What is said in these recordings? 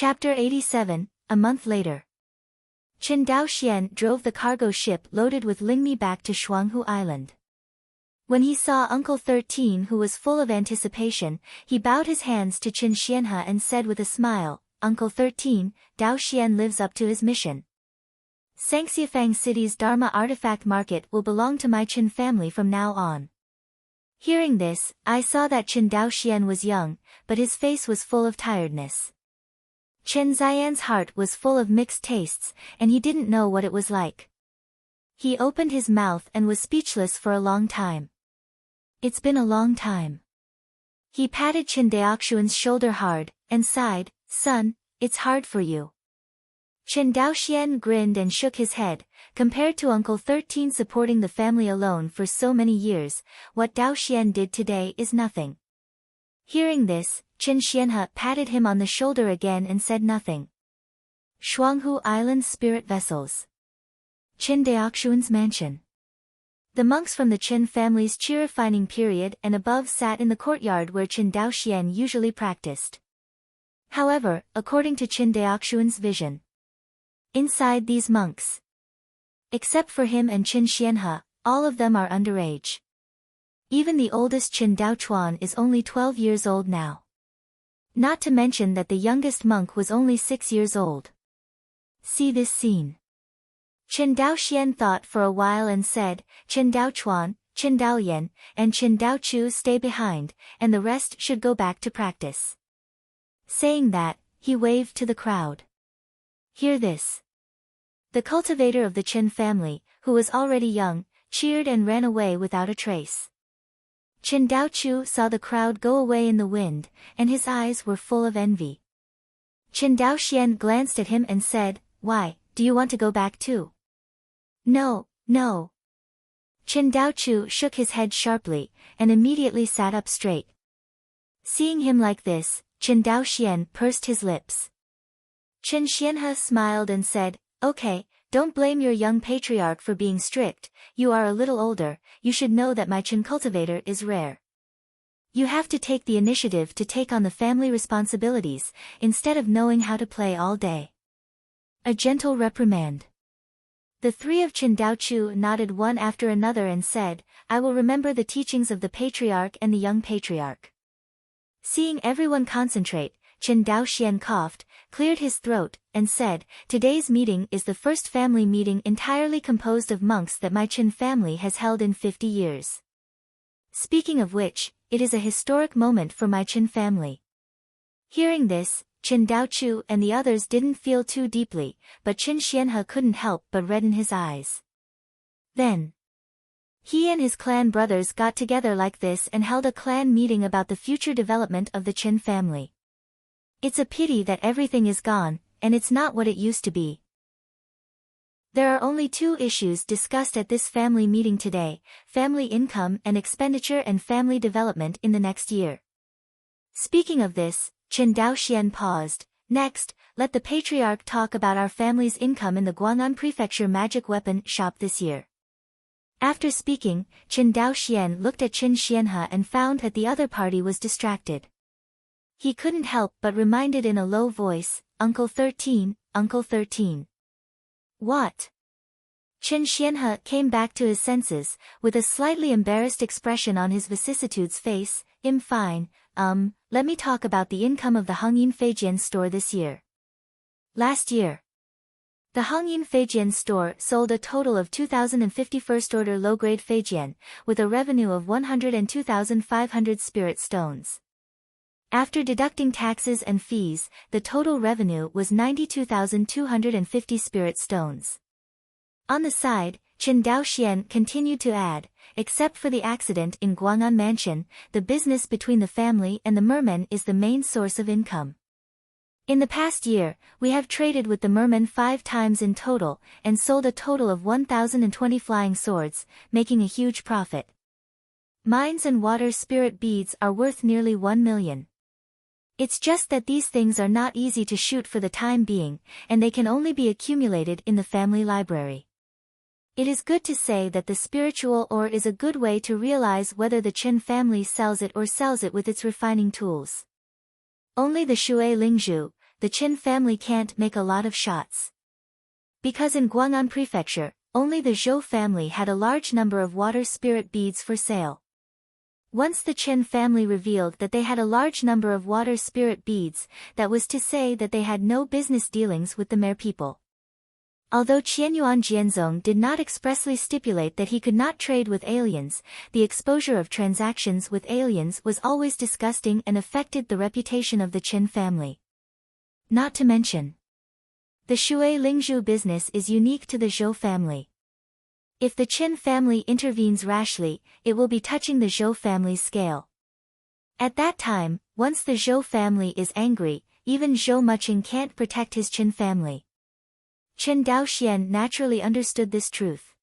Chapter 87, a month later. Qin Daoxian drove the cargo ship loaded with Lingmi back to Shuanghu Island. When he saw Uncle 13 who was full of anticipation, he bowed his hands to Qin Xianhe and said with a smile, "Uncle 13, Daoxian lives up to his mission. Sangxiafang City's Dharma artifact market will belong to my Qin family from now on." Hearing this, I saw that Qin Daoxian was young, but his face was full of tiredness. Chen Xian's heart was full of mixed tastes, and he didn't know what it was like. He opened his mouth and was speechless for a long time. "It's been a long time." He patted Qin Daoxian's shoulder hard, and sighed, "Son, it's hard for you." Qin Daoxian grinned and shook his head. Compared to Uncle 13 supporting the family alone for so many years, what Daoxian did today is nothing. Hearing this, Qin Xianhe patted him on the shoulder again and said nothing. Shuanghu Island Spirit Vessels. Qin Daoxian's mansion. The monks from the Qin family's qi refining period and above sat in the courtyard where Qin Daoxian usually practiced. However, according to Qin Daoxian's vision, inside these monks, except for him and Qin Xianhe, all of them are underage. Even the oldest Qin Daochuan is only 12 years old now. Not to mention that the youngest monk was only 6 years old. See this scene. Qin Daoxian thought for a while and said, "Qin Daochuan, Qin Daoyan, and Qin Daochu stay behind, and the rest should go back to practice." Saying that, he waved to the crowd. Hear this. The cultivator of the Qin family, who was already young, cheered and ran away without a trace. Qin Daochu saw the crowd go away in the wind, and his eyes were full of envy. Qin Daoxian glanced at him and said, "Why, do you want to go back too?" "No, no." Qin Daochu shook his head sharply, and immediately sat up straight. Seeing him like this, Qin Daoxian pursed his lips. Qin Xianhe smiled and said, "Okay, don't blame your young patriarch for being strict. You are a little older, you should know that my Qin cultivator is rare. You have to take the initiative to take on the family responsibilities, instead of knowing how to play all day." A gentle reprimand. The three of Qin Daochu nodded one after another and said, "I will remember the teachings of the patriarch and the young patriarch." Seeing everyone concentrate, Qin Daoxian coughed, cleared his throat, and said, "Today's meeting is the first family meeting entirely composed of monks that my Qin family has held in 50 years. Speaking of which, it is a historic moment for my Qin family." Hearing this, Qin Daochu and the others didn't feel too deeply, but Qin Xianhe couldn't help but redden his eyes. Then, he and his clan brothers got together like this and held a clan meeting about the future development of the Qin family. It's a pity that everything is gone, and it's not what it used to be. There are only 2 issues discussed at this family meeting today: family income and expenditure and family development in the next year. Speaking of this, Qin Daoxian paused. "Next, let the patriarch talk about our family's income in the Guang'an Prefecture magic weapon shop this year." After speaking, Qin Daoxian looked at Qin Xianhe and found that the other party was distracted. He couldn't help but reminded in a low voice, "Uncle 13, Uncle 13. What?" Qin Xianhe came back to his senses, with a slightly embarrassed expression on his vicissitudes face. Fine, let me talk about the income of the Hongyin Feijian store this year. Last year, the Hongyin Feijian store sold a total of 2,050 first-order low-grade Feijian, with a revenue of 102,500 spirit stones. After deducting taxes and fees, the total revenue was 92,250 spirit stones. On the side, Qin Daoxian continued to add, "Except for the accident in Guang'an Mansion, the business between the family and the mermen is the main source of income. In the past year, we have traded with the mermen 5 times in total, and sold a total of 1,020 flying swords, making a huge profit. Mines and water spirit beads are worth nearly 1 million. It's just that these things are not easy to shoot for the time being, and they can only be accumulated in the family library. It is good to say that the spiritual ore is a good way to realize whether the Qin family sells it or sells it with its refining tools. Only the Shui Lingzhu, the Qin family can't make a lot of shots. Because in Guang'an Prefecture, only the Zhou family had a large number of water spirit beads for sale. Once the Qin family revealed that they had a large number of water spirit beads, that was to say that they had no business dealings with the Mer people. Although Qianyuan Jianzong did not expressly stipulate that he could not trade with aliens, the exposure of transactions with aliens was always disgusting and affected the reputation of the Qin family. Not to mention, the Shui Lingzhu business is unique to the Zhou family. If the Qin family intervenes rashly, it will be touching the Zhou family's scale. At that time, once the Zhou family is angry, even Zhou Muqing can't protect his Qin family. Chen Daoxian naturally understood this truth.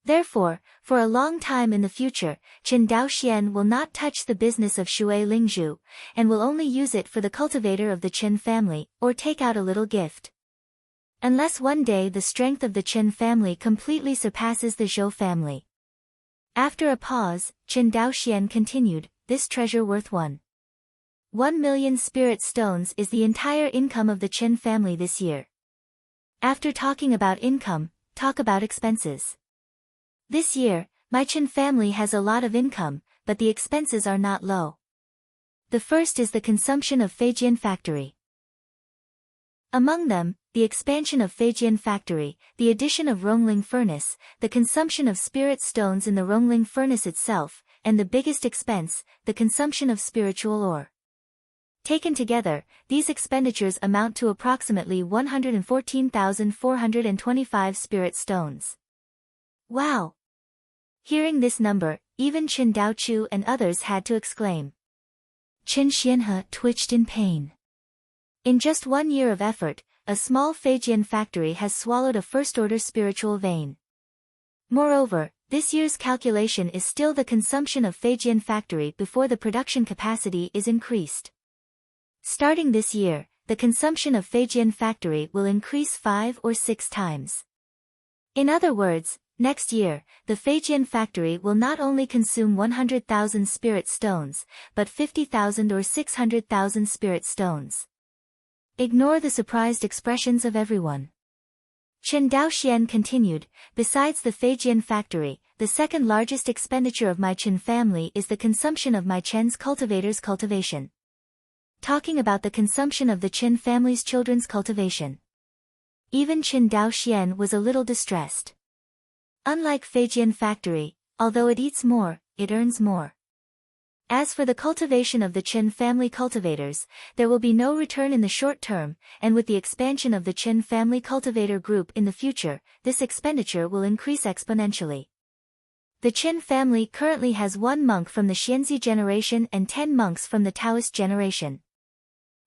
Therefore, for a long time in the future, Chen Daoxian will not touch the business of Shui Lingzhu, and will only use it for the cultivator of the Qin family, or take out a little gift. Unless one day the strength of the Qin family completely surpasses the Zhou family. After a pause, Chen Daoxian continued, this treasure worth 1,000,000 spirit stones is the entire income of the Qin family this year. After talking about income, talk about expenses. This year, my Qin family has a lot of income, but the expenses are not low. The first is the consumption of Feijian factory. Among them, the expansion of Feijian factory, the addition of Rongling furnace, the consumption of spirit stones in the Rongling furnace itself, and the biggest expense, the consumption of spiritual ore. Taken together, these expenditures amount to approximately 114,425 spirit stones. Wow! Hearing this number, even Chen Daochu and others had to exclaim. Chen Xianhe twitched in pain. In just 1 year of effort, a small Feijian factory has swallowed a first-order spiritual vein. Moreover, this year's calculation is still the consumption of Feijian factory before the production capacity is increased. Starting this year, the consumption of Feijian factory will increase 5 or 6 times. In other words, next year, the Feijian factory will not only consume 100,000 spirit stones, but 50,000 or 600,000 spirit stones. Ignore the surprised expressions of everyone. Chen Daoxian continued, besides the Feijian factory, the second largest expenditure of my Qin family is the consumption of my Chen's cultivator's cultivation. Talking about the consumption of the Qin family's children's cultivation. Even Chen Daoxian was a little distressed. Unlike Feijian factory, although it eats more, it earns more. As for the cultivation of the Qin family cultivators, there will be no return in the short term, and with the expansion of the Qin family cultivator group in the future, this expenditure will increase exponentially. The Qin family currently has 1 monk from the Xianzi generation and 10 monks from the Taoist generation.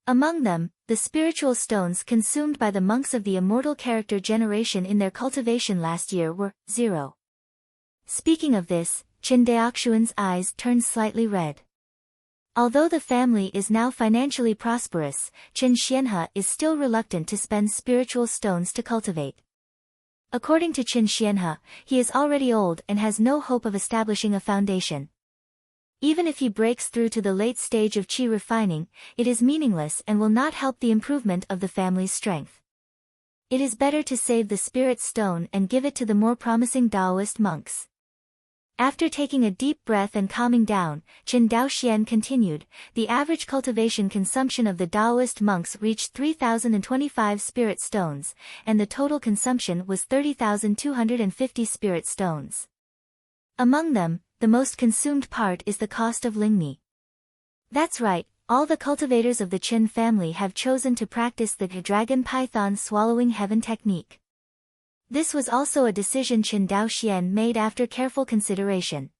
Among them, the spiritual stones consumed by the monks of the immortal character generation in their cultivation last year were 0. Speaking of this, Chen Daoxuan's eyes turned slightly red. Although the family is now financially prosperous, Chen Xianhe is still reluctant to spend spiritual stones to cultivate. According to Chen Xianhe, he is already old and has no hope of establishing a foundation. Even if he breaks through to the late stage of qi refining, it is meaningless and will not help the improvement of the family's strength. It is better to save the spirit stone and give it to the more promising Taoist monks. After taking a deep breath and calming down, Chen Daoxian continued, the average cultivation consumption of the Taoist monks reached 3,025 spirit stones, and the total consumption was 30,250 spirit stones. Among them, the most consumed part is the cost of lingmi. That's right, all the cultivators of the Qin family have chosen to practice the dragon python swallowing heaven technique. This was also a decision Chen Daoxian made after careful consideration.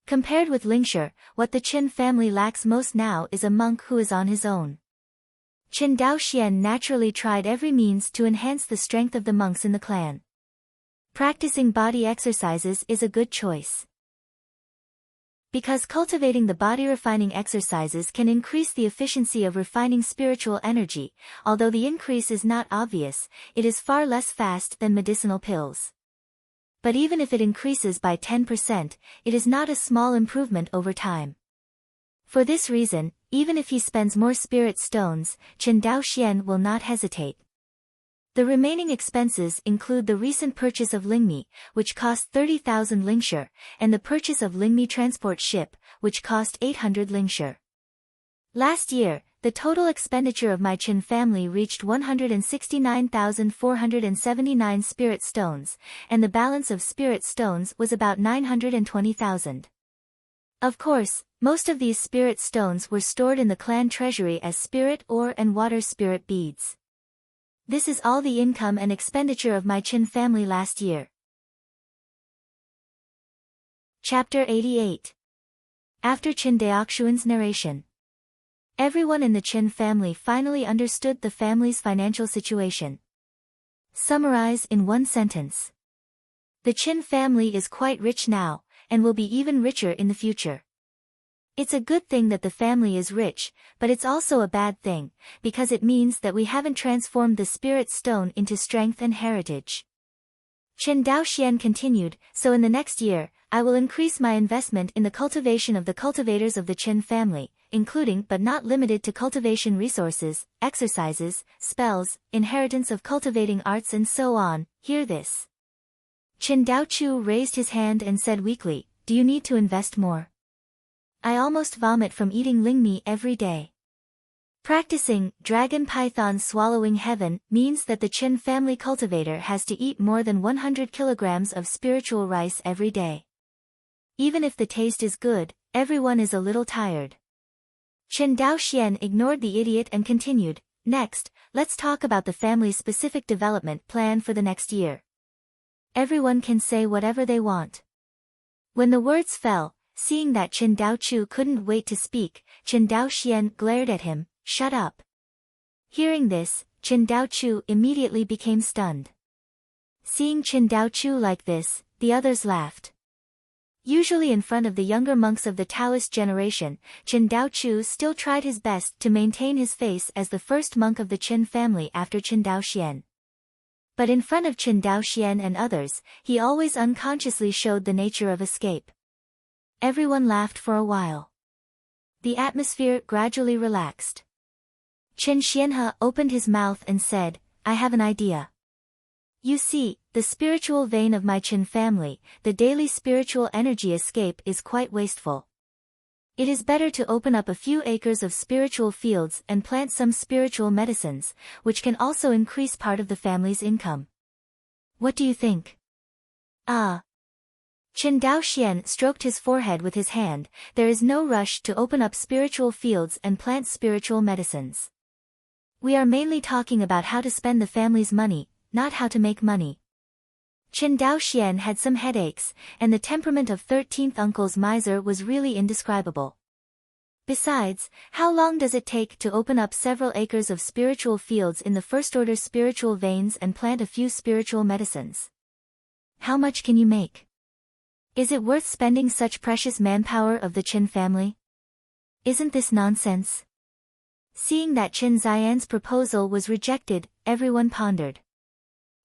Compared with Lingshi, what the Qin family lacks most now is a monk who is on his own. Chen Daoxian naturally tried every means to enhance the strength of the monks in the clan. Practicing body exercises is a good choice. Because cultivating the body refining exercises can increase the efficiency of refining spiritual energy, although the increase is not obvious, it is far less fast than medicinal pills. But even if it increases by 10%, it is not a small improvement over time. For this reason, even if he spends more spirit stones, Chen Daoxian will not hesitate. The remaining expenses include the recent purchase of Lingmi, which cost 30,000 lingshi, and the purchase of Lingmi transport ship, which cost 800 lingshi. Last year, the total expenditure of my Chen family reached 169,479 spirit stones, and the balance of spirit stones was about 920,000. Of course, most of these spirit stones were stored in the clan treasury as spirit ore and water spirit beads. This is all the income and expenditure of my Chen family last year. Chapter 88. After Chen Daoxuan's narration. Everyone in the Chen family finally understood the family's financial situation. Summarize in one sentence. The Chen family is quite rich now, and will be even richer in the future. It's a good thing that the family is rich, but it's also a bad thing, because it means that we haven't transformed the spirit stone into strength and heritage. Chen Daoxian continued, so in the next year, I will increase my investment in the cultivation of the cultivators of the Chen family, including but not limited to cultivation resources, exercises, spells, inheritance of cultivating arts and so on. Hear this. Chen Daochu raised his hand and said weakly, do you need to invest more? I almost vomit from eating lingmi every day. Practicing dragon python swallowing heaven means that the Chen family cultivator has to eat more than 100 kilograms of spiritual rice every day. Even if the taste is good, everyone is a little tired. Chen Daoxian ignored the idiot and continued, next, let's talk about the family's specific development plan for the next year. Everyone can say whatever they want. When the words fell, seeing that Chen Daochu couldn't wait to speak, Chen Daoxian glared at him, shut up. Hearing this, Chen Daochu immediately became stunned. Seeing Chen Daochu like this, the others laughed. Usually in front of the younger monks of the Taoist generation, Chen Daochu still tried his best to maintain his face as the first monk of the Chen family after Chen Daoxian. But in front of Chen Daoxian and others, he always unconsciously showed the nature of escape. Everyone laughed for a while. The atmosphere gradually relaxed. Chen Xianhe opened his mouth and said, I have an idea. You see, the spiritual vein of my Chen family, the daily spiritual energy escape is quite wasteful. It is better to open up a few acres of spiritual fields and plant some spiritual medicines, which can also increase part of the family's income. What do you think? Ah. Chen Daoxian stroked his forehead with his hand, there is no rush to open up spiritual fields and plant spiritual medicines. We are mainly talking about how to spend the family's money, not how to make money. Chen Daoxian had some headaches, and the temperament of 13th uncle's miser was really indescribable. Besides, how long does it take to open up several acres of spiritual fields in the first-order spiritual veins and plant a few spiritual medicines? How much can you make? Is it worth spending such precious manpower of the Chen family? Isn't this nonsense? Seeing that Chen Xian's proposal was rejected, everyone pondered.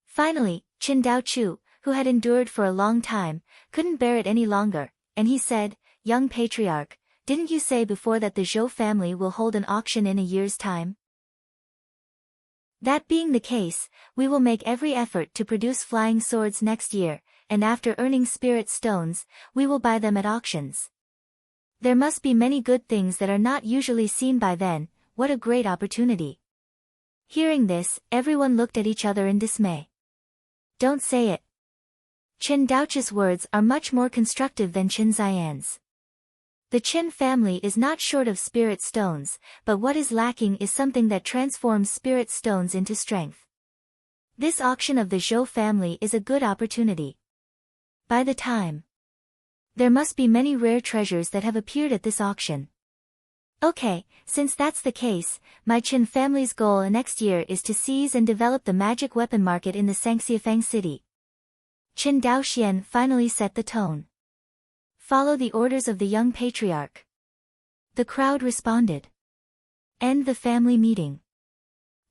Finally, Chen Daochu, who had endured for a long time, couldn't bear it any longer, and he said, Young patriarch, didn't you say before that the Zhou family will hold an auction in a year's time? That being the case, we will make every effort to produce flying swords next year, and after earning spirit stones, we will buy them at auctions. There must be many good things that are not usually seen by then, what a great opportunity. Hearing this, everyone looked at each other in dismay. Don't say it. Chen Daochu's words are much more constructive than Chen Xian's. The Chen family is not short of spirit stones, but what is lacking is something that transforms spirit stones into strength. This auction of the Zhou family is a good opportunity. By the time, there must be many rare treasures that have appeared at this auction. Okay, since that's the case, my Chen family's goal next year is to seize and develop the magic weapon market in the Sangxiafang city. Chen Daoxian finally set the tone. Follow the orders of the young patriarch. The crowd responded. End the family meeting.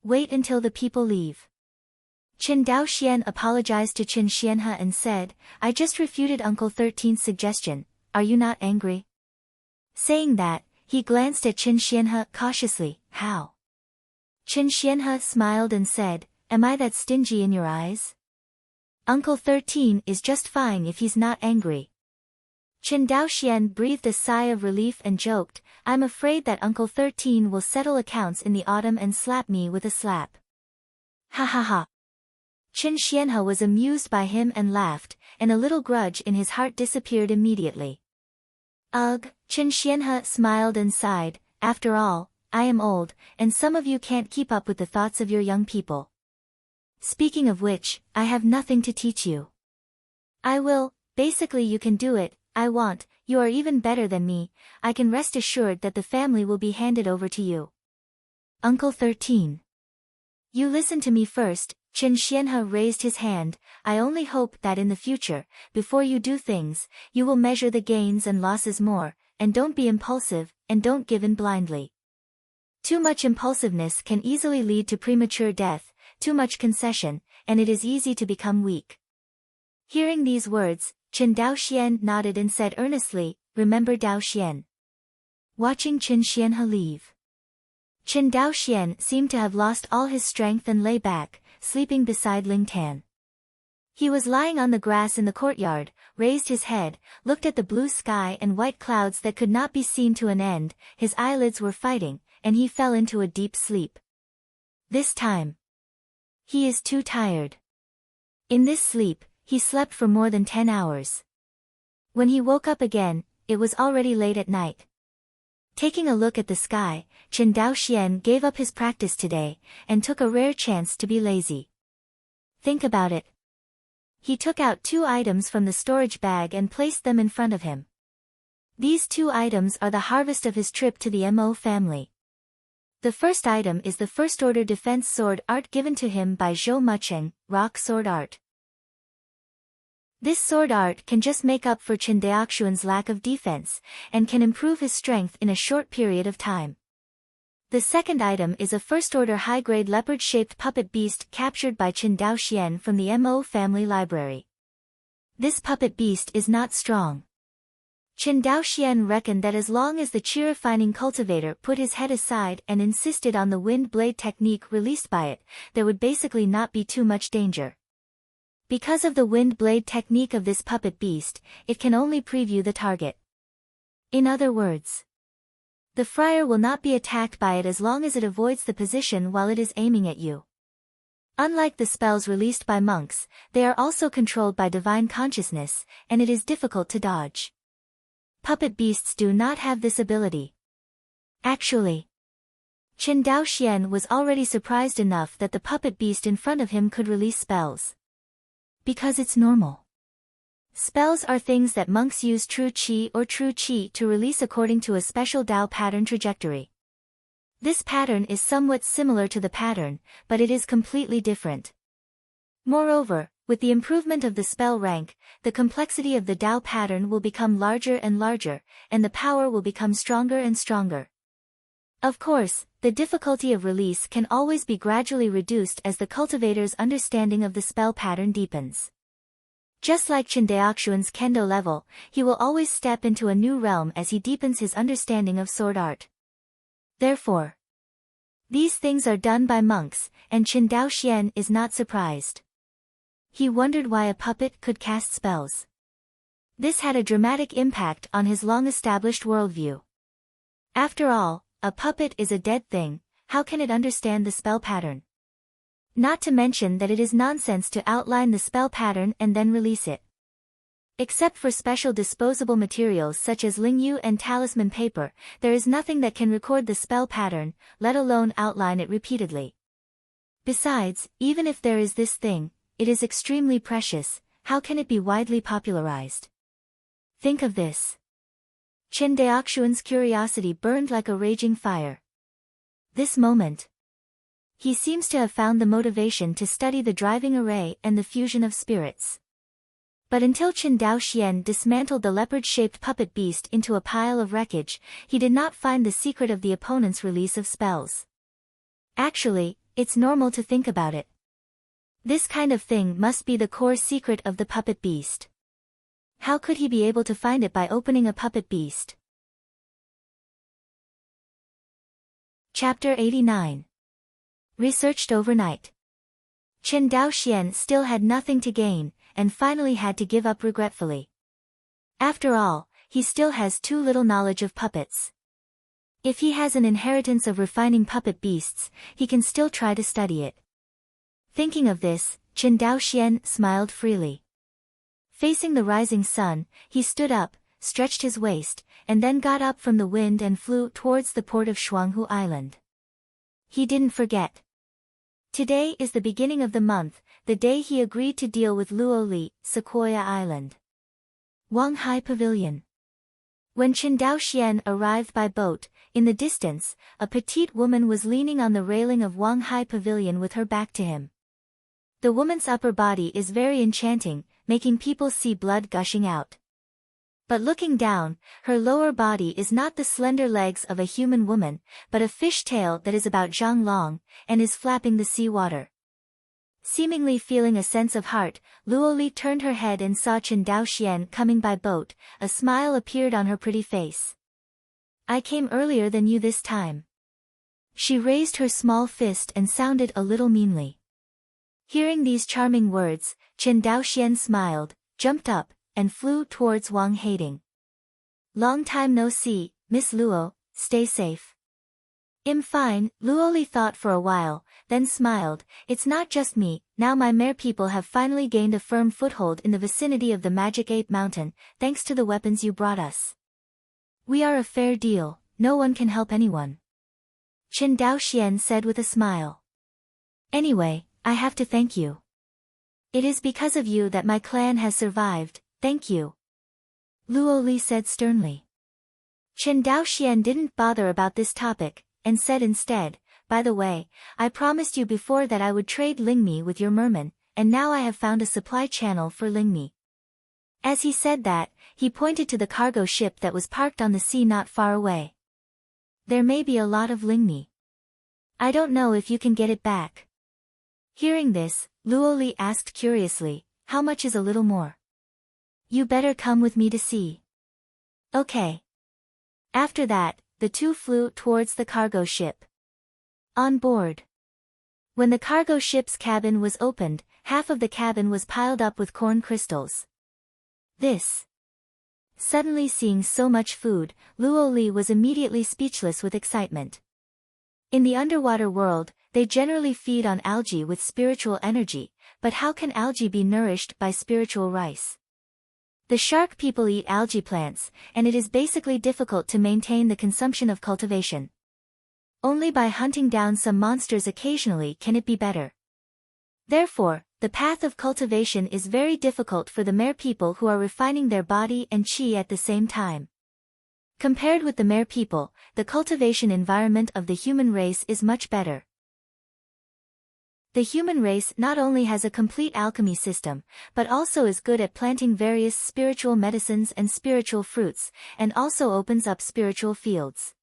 Wait until the people leave. Chen Daoxian apologized to Chen Xianhe and said, I just refuted Uncle 13's suggestion, are you not angry? Saying that, he glanced at Qin Xianhe cautiously. How? Qin Xianhe smiled and said, am I that stingy in your eyes? Uncle 13 is just fine if he's not angry. Qin Daoxian breathed a sigh of relief and joked, I'm afraid that Uncle 13 will settle accounts in the autumn and slap me with a slap. Ha ha ha. Qin Xianhe was amused by him and laughed, and a little grudge in his heart disappeared immediately. Ugh, Qin Xianhe smiled and sighed, after all, I am old, and some of you can't keep up with the thoughts of your young people. Speaking of which, I have nothing to teach you. I will, basically you can do it, you are even better than me, I can rest assured that the family will be handed over to you. Uncle 13. You listen to me first, Qin Xianhe raised his hand, I only hope that in the future, before you do things, you will measure the gains and losses more, and don't be impulsive, and don't give in blindly. Too much impulsiveness can easily lead to premature death, too much concession, and it is easy to become weak. Hearing these words, Qin Daoxian nodded and said earnestly, remember Daoxian. Watching Qin Xianhe leave. Qin Daoxian seemed to have lost all his strength and lay back, sleeping beside Ling Tan. He was lying on the grass in the courtyard, raised his head, looked at the blue sky and white clouds that could not be seen to an end, his eyelids were fighting, and he fell into a deep sleep. This time. He is too tired. In this sleep, he slept for more than 10 hours. When he woke up again, it was already late at night. Taking a look at the sky, Qin Daoxian gave up his practice today, and took a rare chance to be lazy. Think about it. He took out 2 items from the storage bag and placed them in front of him. These 2 items are the harvest of his trip to the Mo family. The first item is the First Order Defense Sword Art given to him by Zhou Mucheng, Rock Sword Art. This sword art can just make up for Qin Daoxian's lack of defense, and can improve his strength in a short period of time. The second item is a first-order high-grade leopard-shaped puppet beast captured by Qin Daoxian from the Mo family library. This puppet beast is not strong. Qin Daoxian reckoned that as long as the chi-refining cultivator put his head aside and insisted on the wind blade technique released by it, there would basically not be too much danger. Because of the wind blade technique of this puppet beast, it can only preview the target. In other words, the friar will not be attacked by it as long as it avoids the position while it is aiming at you. Unlike the spells released by monks, they are also controlled by divine consciousness, and it is difficult to dodge. Puppet beasts do not have this ability. Actually, Qin Daoxian was already surprised enough that the puppet beast in front of him could release spells. Because it's normal. Spells are things that monks use true qi or true qi to release according to a special Dao pattern trajectory. This pattern is somewhat similar to the pattern, but it is completely different. Moreover, with the improvement of the spell rank, the complexity of the Dao pattern will become larger and larger, and the power will become stronger and stronger. Of course, the difficulty of release can always be gradually reduced as the cultivator's understanding of the spell pattern deepens. Just like Qin Daoxian's kendo level, he will always step into a new realm as he deepens his understanding of sword art. Therefore, these things are done by monks, and Qin Daoxian is not surprised. He wondered why a puppet could cast spells. This had a dramatic impact on his long-established worldview. After all, a puppet is a dead thing, how can it understand the spell pattern? Not to mention that it is nonsense to outline the spell pattern and then release it. Except for special disposable materials such as lingyu and talisman paper, there is nothing that can record the spell pattern, let alone outline it repeatedly. Besides, even if there is this thing, it is extremely precious, how can it be widely popularized? Think of this. Qin Daoxian's curiosity burned like a raging fire. This moment, he seems to have found the motivation to study the driving array and the fusion of spirits. But until Qin Daoxian dismantled the leopard-shaped puppet beast into a pile of wreckage, he did not find the secret of the opponent's release of spells. Actually, it's normal to think about it. This kind of thing must be the core secret of the puppet beast. How could he be able to find it by opening a puppet beast? Chapter 89. Researched overnight. Chen Daoxian still had nothing to gain, and finally had to give up regretfully. After all, he still has too little knowledge of puppets. If he has an inheritance of refining puppet beasts, he can still try to study it. Thinking of this, Chen Daoxian smiled freely. Facing the rising sun, he stood up, stretched his waist, and then got up from the wind and flew towards the port of Shuanghu Island. He didn't forget. Today is the beginning of the month, the day he agreed to deal with Luo Li, Sequoia Island. Wanghai Pavilion. When Chen Daoxian arrived by boat, in the distance, a petite woman was leaning on the railing of Wanghai Pavilion with her back to him. The woman's upper body is very enchanting, making people see blood gushing out. But looking down, her lower body is not the slender legs of a human woman, but a fish tail that is about zhang long, and is flapping the sea water. Seemingly feeling a sense of heart, Luo Li turned her head and saw Chen Daoxian coming by boat. A smile appeared on her pretty face. "I came earlier than you this time." She raised her small fist and sounded a little meanly. Hearing these charming words, Chen Daoxian smiled, jumped up, and flew towards Wang Haiding. "Long time no see, Miss Luo, stay safe." "I'm fine," Luo Li thought for a while, then smiled. "It's not just me, now my mare people have finally gained a firm foothold in the vicinity of the Magic Ape Mountain, thanks to the weapons you brought us. We are a fair deal, no one can help anyone." Chen Daoxian said with a smile. "Anyway, I have to thank you. It is because of you that my clan has survived, thank you," Luo Li said sternly. Chen Daoxian didn't bother about this topic, and said instead, "By the way, I promised you before that I would trade Lingmi with your merman, and now I have found a supply channel for Lingmi." As he said that, he pointed to the cargo ship that was parked on the sea not far away. "There may be a lot of Lingmi. I don't know if you can get it back." Hearing this, Luo Li asked curiously, "How much is a little more?" "You better come with me to see." "Okay." After that, the two flew towards the cargo ship. On board. When the cargo ship's cabin was opened, half of the cabin was piled up with corn crystals. Suddenly seeing so much food, Luo Li was immediately speechless with excitement. In the underwater world, they generally feed on algae with spiritual energy, but how can algae be nourished by spiritual rice? The shark people eat algae plants, and it is basically difficult to maintain the consumption of cultivation. Only by hunting down some monsters occasionally can it be better. Therefore, the path of cultivation is very difficult for the mere people who are refining their body and qi at the same time. Compared with the mere people, the cultivation environment of the human race is much better. The human race not only has a complete alchemy system, but also is good at planting various spiritual medicines and spiritual fruits, and also opens up spiritual fields.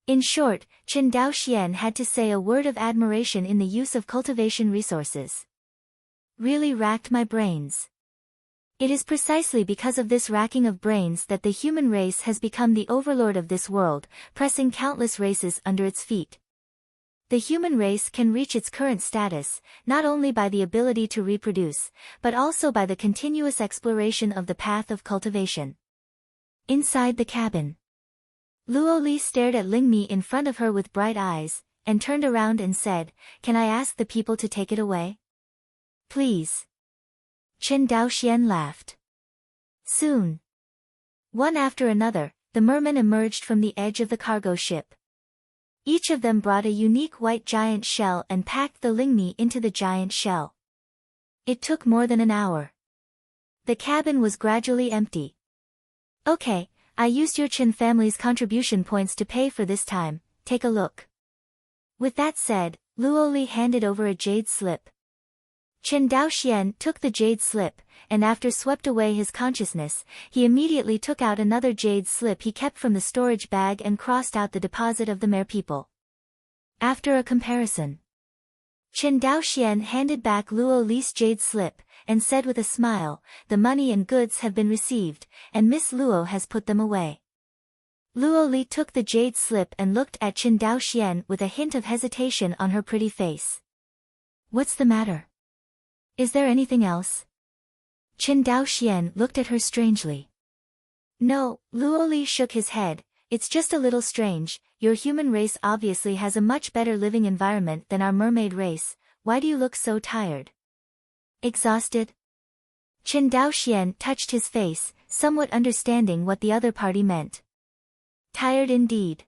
In short, Chen Daoxian had to say a word of admiration in the use of cultivation resources. Really racked my brains. It is precisely because of this racking of brains that the human race has become the overlord of this world, pressing countless races under its feet. The human race can reach its current status, not only by the ability to reproduce, but also by the continuous exploration of the path of cultivation. Inside the cabin, Luo Li stared at Lingmi in front of her with bright eyes, and turned around and said, "Can I ask the people to take it away?" "Please." Chen Daoxian laughed. Soon, one after another, the mermen emerged from the edge of the cargo ship. Each of them brought a unique white giant shell and packed the Lingmi into the giant shell. It took more than an hour. The cabin was gradually empty. "Okay, I used your Chen family's contribution points to pay for this time, take a look." With that said, Luo Li handed over a jade slip. Chen Daoxian took the jade slip, and after swept away his consciousness, he immediately took out another jade slip he kept from the storage bag and crossed out the deposit of the mere people. After a comparison, Chen Daoxian handed back Luo Li's jade slip, and said with a smile, "The money and goods have been received, and Miss Luo has put them away." Luo Li took the jade slip and looked at Qin Daoxian with a hint of hesitation on her pretty face. What's the matter? Is there anything else? Qin Daoxian looked at her strangely. No, Luo Li shook his head, it's just a little strange, your human race obviously has a much better living environment than our mermaid race, why do you look so tired? Exhausted? Qin Daoxian touched his face, somewhat understanding what the other party meant. Tired indeed.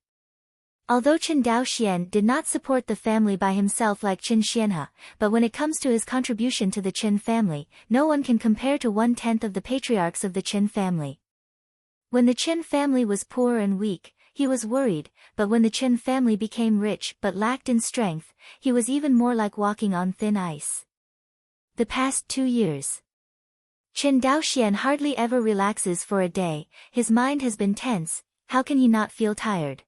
Although Qin Daoxian did not support the family by himself like Qin Xianhe, but when it comes to his contribution to the Qin family, no one can compare to 1/10 of the patriarchs of the Qin family. When the Qin family was poor and weak, he was worried, but when the Qin family became rich but lacked in strength, he was even more like walking on thin ice. The past 2 years. Qin Daoxian hardly ever relaxes for a day, his mind has been tense, how can he not feel tired?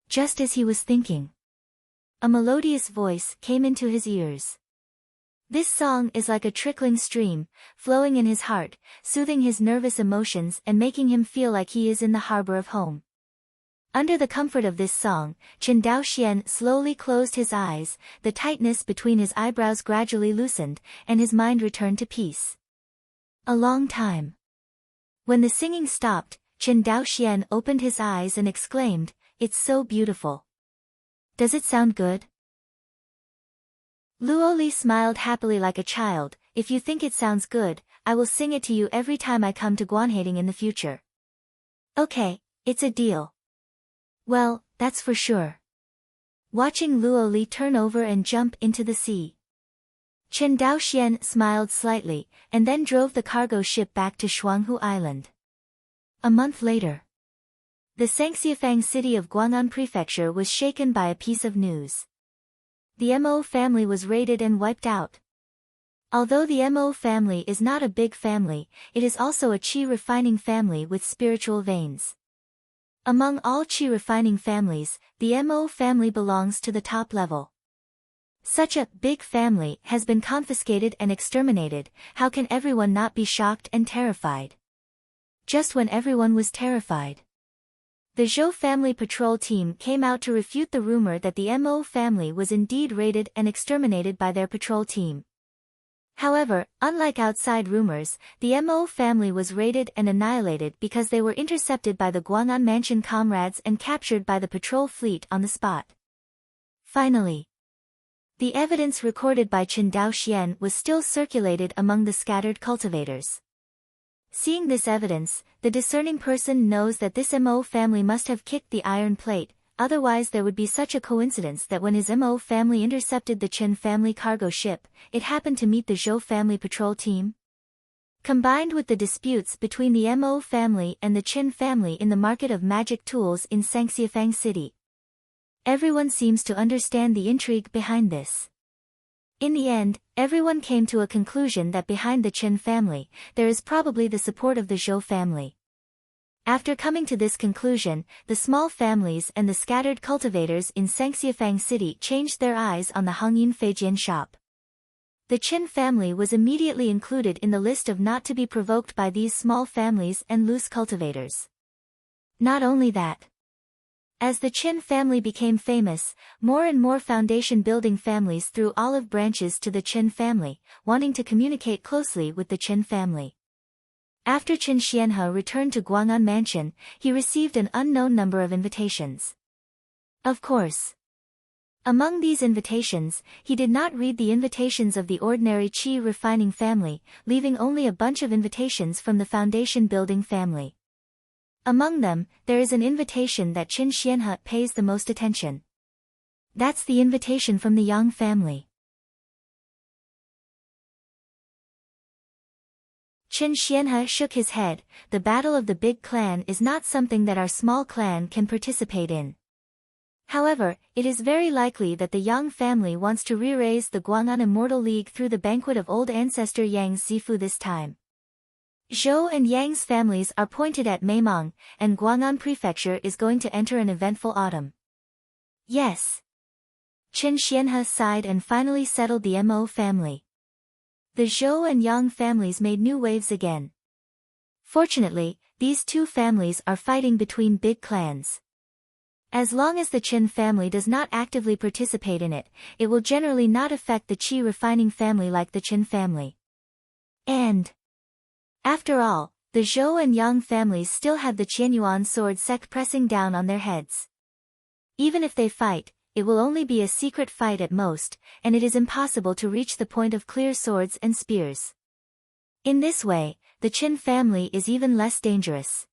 Just as he was thinking, a melodious voice came into his ears. This song is like a trickling stream, flowing in his heart, soothing his nervous emotions and making him feel like he is in the harbor of home. Under the comfort of this song, Qin Daoxian slowly closed his eyes, the tightness between his eyebrows gradually loosened, and his mind returned to peace. A long time. When the singing stopped, Qin Daoxian opened his eyes and exclaimed, "It's so beautiful. Does it sound good?" Luo Li smiled happily like a child, "If you think it sounds good, I will sing it to you every time I come to Guanhating in the future." Okay, it's a deal. Well, that's for sure. Watching Luo Li turn over and jump into the sea. Qin Daoxian smiled slightly, and then drove the cargo ship back to Shuanghu Island. A month later. The Sangxiafang city of Guang'an Prefecture was shaken by a piece of news. The Mo family was raided and wiped out. Although the Mo family is not a big family, it is also a qi refining family with spiritual veins. Among all qi refining families, the Mo family belongs to the top level. Such a big family has been confiscated and exterminated, how can everyone not be shocked and terrified? Just when everyone was terrified, the Zhou family patrol team came out to refute the rumor that the Mo family was indeed raided and exterminated by their patrol team. However, unlike outside rumors, the Mo family was raided and annihilated because they were intercepted by the Guang'an Mansion comrades and captured by the patrol fleet on the spot. Finally, the evidence recorded by Qin Daoxian was still circulated among the scattered cultivators. Seeing this evidence, the discerning person knows that this Mo family must have kicked the iron plate, otherwise there would be such a coincidence that when his Mo family intercepted the Qin family cargo ship, it happened to meet the Zhou family patrol team. Combined with the disputes between the Mo family and the Qin family in the market of magic tools in Sangxiafang City, everyone seems to understand the intrigue behind this. In the end, everyone came to a conclusion that behind the Qin family, there is probably the support of the Zhou family. After coming to this conclusion, the small families and the scattered cultivators in Sangxiafang City changed their eyes on the Hongyin Feijian shop. The Qin family was immediately included in the list of not to be provoked by these small families and loose cultivators. Not only that. As the Qin family became famous, more and more foundation-building families threw olive branches to the Qin family, wanting to communicate closely with the Qin family. After Qin Xianhe returned to Guang'an Mansion, he received an unknown number of invitations. Of course. Among these invitations, he did not read the invitations of the ordinary qi refining family, leaving only a bunch of invitations from the foundation-building family. Among them, there is an invitation that Qin Xianhe pays the most attention. That's the invitation from the Yang family. Qin Xianhe shook his head, the battle of the big clan is not something that our small clan can participate in. However, it is very likely that the Yang family wants to re-raise the Guang'an Immortal League through the banquet of old ancestor Yang's Zifu this time. Zhou and Yang's families are pointed at Meimang, and Guang'an Prefecture is going to enter an eventful autumn. Yes. Qin Xianhe sighed and finally settled the Mo family. The Zhou and Yang families made new waves again. Fortunately, these two families are fighting between big clans. As long as the Qin family does not actively participate in it, it will generally not affect the qi refining family like the Qin family. And after all, the Zhou and Yang families still have the Qianyuan sword sect pressing down on their heads. Even if they fight, it will only be a secret fight at most, and it is impossible to reach the point of clear swords and spears. In this way, the Qin family is even less dangerous.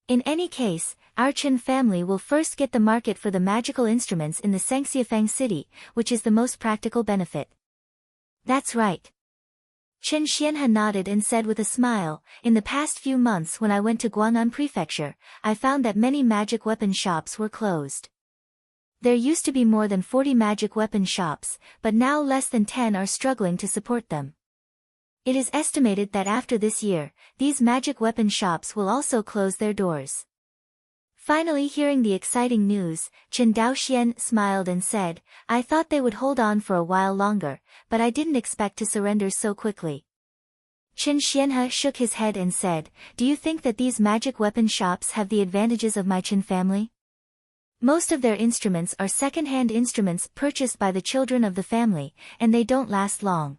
In any case, our Qin family will first get the market for the magical instruments in the Sangxiafang city, which is the most practical benefit. That's right. Chen Xianhe nodded and said with a smile, in the past few months when I went to Guang'an Prefecture, I found that many magic weapon shops were closed. There used to be more than 40 magic weapon shops, but now less than 10 are struggling to support them. It is estimated that after this year, these magic weapon shops will also close their doors. Finally hearing the exciting news, Chen Daoxian smiled and said, I thought they would hold on for a while longer, but I didn't expect to surrender so quickly. Chen Xianhe shook his head and said, do you think that these magic weapon shops have the advantages of my Qin family? Most of their instruments are second-hand instruments purchased by the children of the family, and they don't last long.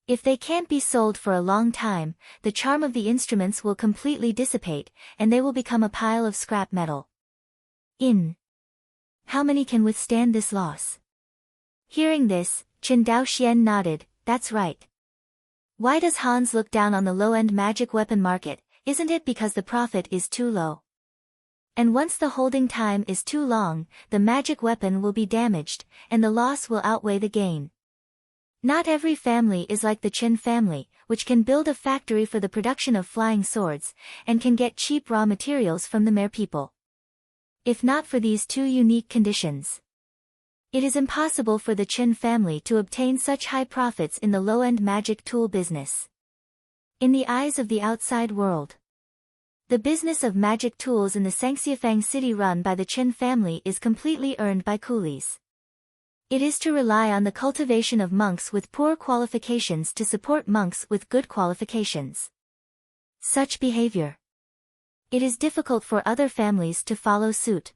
If they can't be sold for a long time, the charm of the instruments will completely dissipate, and they will become a pile of scrap metal. How many can withstand this loss? Hearing this, Chen Daoxian nodded, that's right. Why does Hans look down on the low-end magic weapon market? Isn't it because the profit is too low? And once the holding time is too long, the magic weapon will be damaged, and the loss will outweigh the gain. Not every family is like the Qin family, which can build a factory for the production of flying swords, and can get cheap raw materials from the mere people. If not for these two unique conditions, it is impossible for the Qin family to obtain such high profits in the low-end magic tool business. In the eyes of the outside world, the business of magic tools in the Sangxiafang city run by the Qin family is completely earned by coolies. It is to rely on the cultivation of monks with poor qualifications to support monks with good qualifications. Such behavior. It is difficult for other families to follow suit.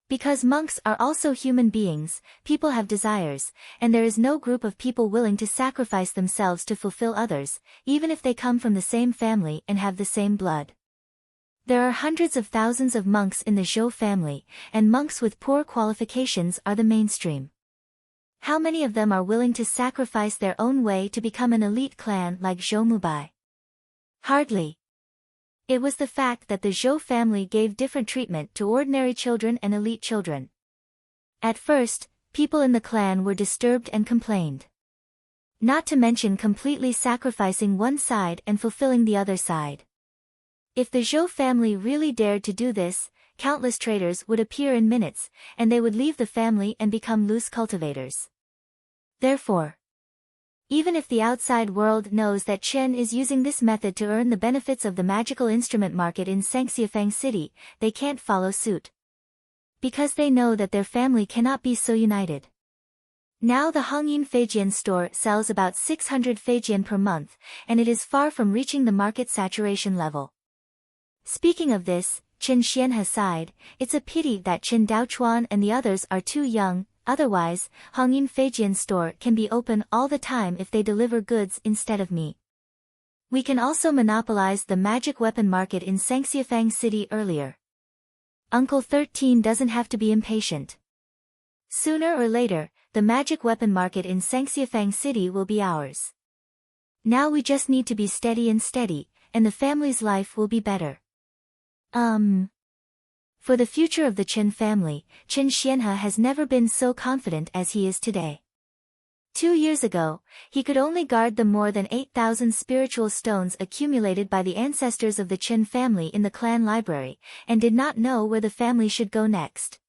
Because monks are also human beings, people have desires, and there is no group of people willing to sacrifice themselves to fulfill others, even if they come from the same family and have the same blood. There are hundreds of thousands of monks in the Zhou family, and monks with poor qualifications are the mainstream. How many of them are willing to sacrifice their own way to become an elite clan like Zhou Mubai? Hardly. It was the fact that the Zhou family gave different treatment to ordinary children and elite children. At first, people in the clan were disturbed and complained. Not to mention completely sacrificing one side and fulfilling the other side. If the Zhou family really dared to do this, countless traitors would appear in minutes, and they would leave the family and become loose cultivators. Therefore, even if the outside world knows that Chen is using this method to earn the benefits of the magical instrument market in Sangxiafang city, they can't follow suit. Because they know that their family cannot be so united. Now the Hongyin Feijian store sells about 600 Feijian per month, and it is far from reaching the market saturation level. Speaking of this, Chen Xianhe sighed, it's a pity that Chen Daochuan and the others are too young. Otherwise, Hongyin Feijian store can be open all the time if they deliver goods instead of me. We can also monopolize the magic weapon market in Sangxiafang city earlier. Uncle 13 doesn't have to be impatient. Sooner or later, the magic weapon market in Sangxiafang city will be ours. Now we just need to be steady, and the family's life will be better. For the future of the Chen family, Chen Xianhe has never been so confident as he is today. 2 years ago, he could only guard the more than 8,000 spiritual stones accumulated by the ancestors of the Chen family in the clan library, and did not know where the family should go next.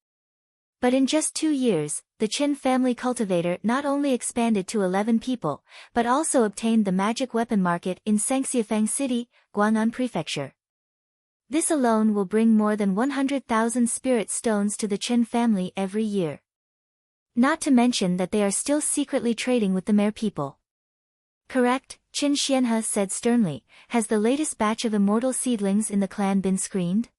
But in just 2 years, the Chen family cultivator not only expanded to 11 people, but also obtained the magic weapon market in Sangxiafang city, Guang'an Prefecture. This alone will bring more than 100,000 spirit stones to the Chen family every year. Not to mention that they are still secretly trading with the mere people. Correct, Qin Xianhe said sternly, has the latest batch of immortal seedlings in the clan been screened?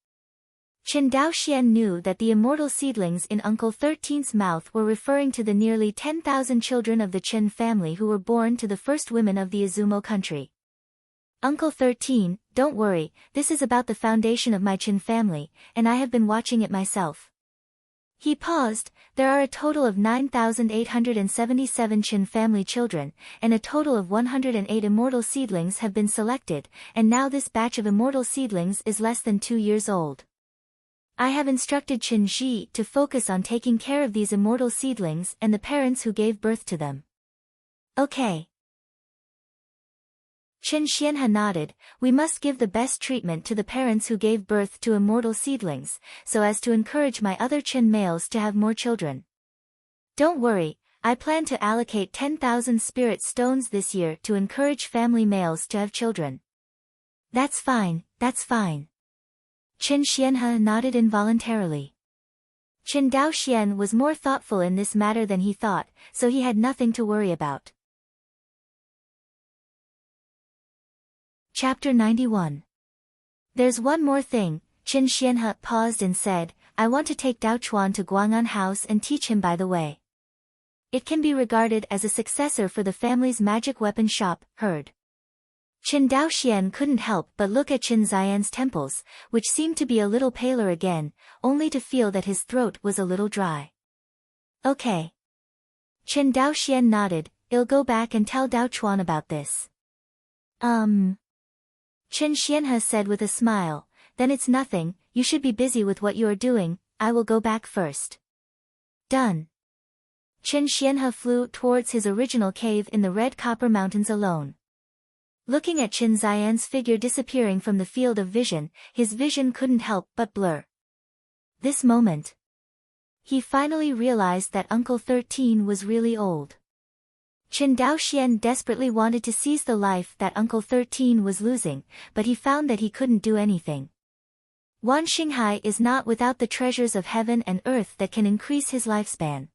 Qin Daoxian knew that the immortal seedlings in Uncle 13's mouth were referring to the nearly 10,000 children of the Qin family who were born to the first women of the Izumo country. Uncle 13, don't worry, this is about the foundation of my Qin family, and I have been watching it myself. He paused. There are a total of 9,877 Qin family children, and a total of 108 immortal seedlings have been selected, and now this batch of immortal seedlings is less than 2 years old. I have instructed Qin Ji to focus on taking care of these immortal seedlings and the parents who gave birth to them. Okay. Qin Xianhe nodded. We must give the best treatment to the parents who gave birth to immortal seedlings, so as to encourage my other Qin males to have more children. Don't worry, I plan to allocate 10,000 spirit stones this year to encourage family males to have children. That's fine, that's fine. Qin Xianhe nodded involuntarily. Qin Daoxian was more thoughtful in this matter than he thought, so he had nothing to worry about. Chapter 91. There's one more thing, Qin Xianhe paused and said, I want to take Dao Chuan to Guang'an House and teach him by the way. It can be regarded as a successor for the family's magic weapon shop, heard. Qin Daoxian couldn't help but look at Qin Ziyan's temples, which seemed to be a little paler again, only to feel that his throat was a little dry. Okay. Qin Daoxian nodded. I'll go back and tell Dao Chuan about this. Qin Xianhe said with a smile, then it's nothing, you should be busy with what you are doing, I will go back first. Done. Qin Xianhe flew towards his original cave in the Red Copper Mountains alone. Looking at Qin Ziyan's figure disappearing from the field of vision, his vision couldn't help but blur. This moment. He finally realized that Uncle 13 was really old. Qin Daoxian desperately wanted to seize the life that Uncle 13 was losing, but he found that he couldn't do anything. Wan Xinghai is not without the treasures of heaven and earth that can increase his lifespan.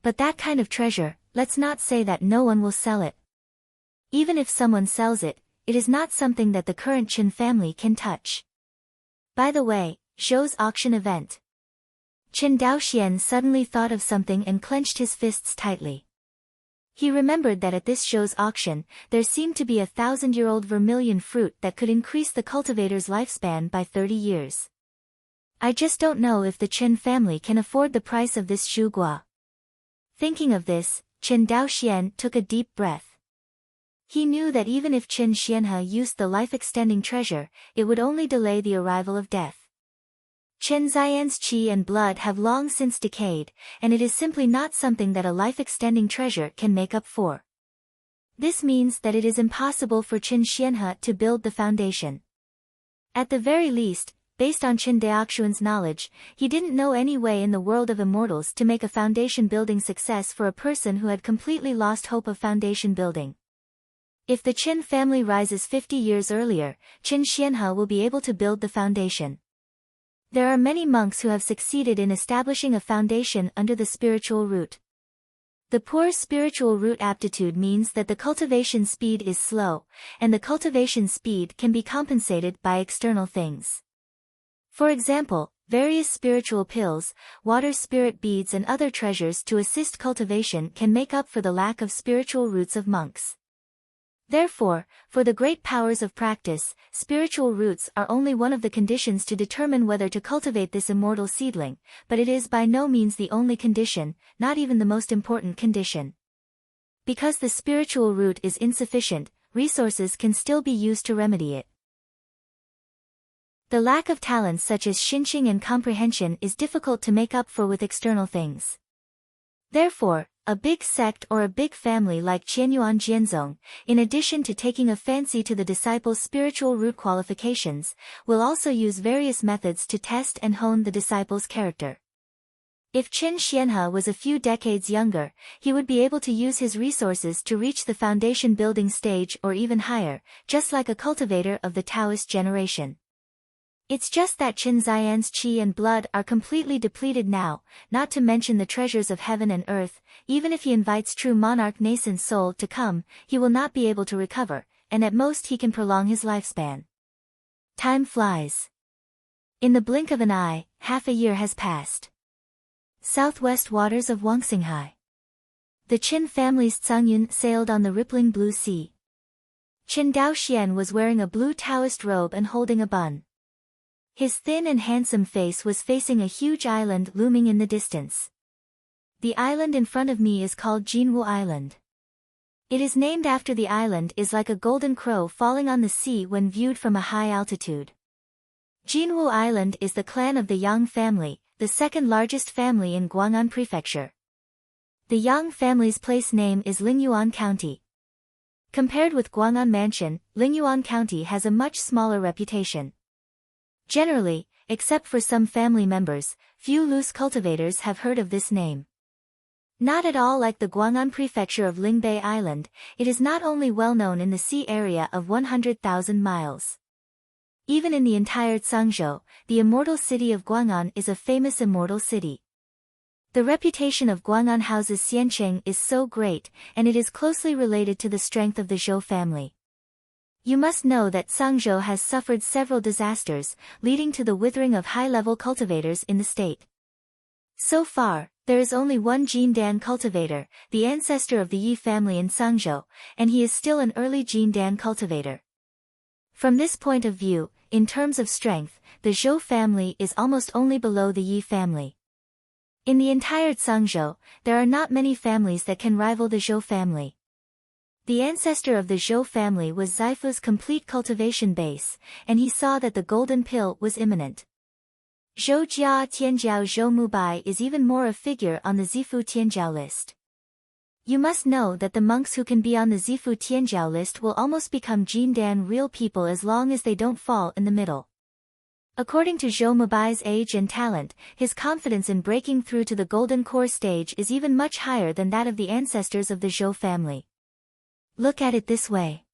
But that kind of treasure, let's not say that no one will sell it. Even if someone sells it, it is not something that the current Qin family can touch. By the way, Zhou's auction event. Qin Daoxian suddenly thought of something and clenched his fists tightly. He remembered that at this Zhou's auction, there seemed to be a 1,000-year-old vermilion fruit that could increase the cultivator's lifespan by 30 years. I just don't know if the Qin family can afford the price of this Zhu Gua. Thinking of this, Qin Daoxian took a deep breath. He knew that even if Qin Xianhe used the life-extending treasure, it would only delay the arrival of death. Qin Ziyan's qi and blood have long since decayed, and it is simply not something that a life-extending treasure can make up for. This means that it is impossible for Qin Xianhe to build the foundation. At the very least, based on Qin Daoxuan's knowledge, he didn't know any way in the world of immortals to make a foundation building success for a person who had completely lost hope of foundation building. If the Qin family rises 50 years earlier, Qin Xianhe will be able to build the foundation. There are many monks who have succeeded in establishing a foundation under the spiritual root. The poor spiritual root aptitude means that the cultivation speed is slow, and the cultivation speed can be compensated by external things. For example, various spiritual pills, water spirit beads and other treasures to assist cultivation can make up for the lack of spiritual roots of monks. Therefore, for the great powers of practice, spiritual roots are only one of the conditions to determine whether to cultivate this immortal seedling, but it is by no means the only condition, not even the most important condition. Because the spiritual root is insufficient, resources can still be used to remedy it. The lack of talents such as Xinqing and Comprehension is difficult to make up for with external things. Therefore, a big sect or a big family like Qianyuan Jianzong, in addition to taking a fancy to the disciples' spiritual root qualifications, will also use various methods to test and hone the disciples' character. If Qin Xianhe was a few decades younger, he would be able to use his resources to reach the foundation building stage or even higher, just like a cultivator of the Taoist generation. It's just that Qin Ziyan's qi and blood are completely depleted now, not to mention the treasures of heaven and earth. Even if he invites true monarch nascent soul to come, he will not be able to recover, and at most he can prolong his lifespan. Time flies. In the blink of an eye, half a year has passed. Southwest waters of Wangxinghai. The Qin family's Tsangyun sailed on the rippling blue sea. Qin Daoxian was wearing a blue Taoist robe and holding a bun. His thin and handsome face was facing a huge island looming in the distance. The island in front of me is called Jinwu Island. It is named after the island is like a golden crow falling on the sea when viewed from a high altitude. Jinwu Island is the clan of the Yang family, the second largest family in Guang'an Prefecture. The Yang family's place name is Lingyuan County. Compared with Guang'an Mansion, Lingyuan County has a much smaller reputation. Generally, except for some family members, few loose cultivators have heard of this name. Not at all like the Guang'an prefecture of Lingbei Island, it is not only well known in the sea area of 100,000 miles. Even in the entire Zhangzhou, the immortal city of Guang'an is a famous immortal city. The reputation of Guang'an houses Xiancheng is so great, and it is closely related to the strength of the Zhou family. You must know that Zhangzhou has suffered several disasters, leading to the withering of high-level cultivators in the state. So far, there is only one Jindan cultivator, the ancestor of the Yi family in Zhangzhou, and he is still an early Jindan cultivator. From this point of view, in terms of strength, the Zhou family is almost only below the Yi family. In the entire Zhangzhou, there are not many families that can rival the Zhou family. The ancestor of the Zhou family was Zifu's complete cultivation base, and he saw that the golden pill was imminent. Zhou Jia Tianjiao Zhou Mubai is even more a figure on the Zifu Tianjiao list. You must know that the monks who can be on the Zifu Tianjiao list will almost become Jindan real people as long as they don't fall in the middle. According to Zhou Mubai's age and talent, his confidence in breaking through to the golden core stage is even much higher than that of the ancestors of the Zhou family. Look at it this way.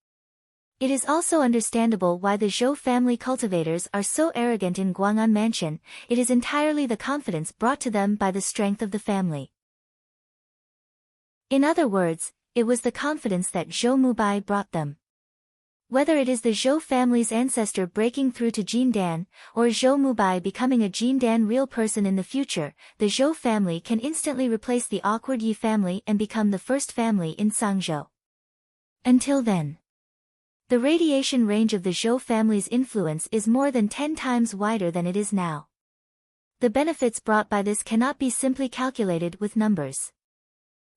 It is also understandable why the Zhou family cultivators are so arrogant in Guang'an Mansion. It is entirely the confidence brought to them by the strength of the family. In other words, it was the confidence that Zhou Mubai brought them. Whether it is the Zhou family's ancestor breaking through to Jindan, or Zhou Mubai becoming a Jindan real person in the future, the Zhou family can instantly replace the awkward Yi family and become the first family in Zhangzhou. Until then, the radiation range of the Zhou family's influence is more than 10 times wider than it is now. The benefits brought by this cannot be simply calculated with numbers.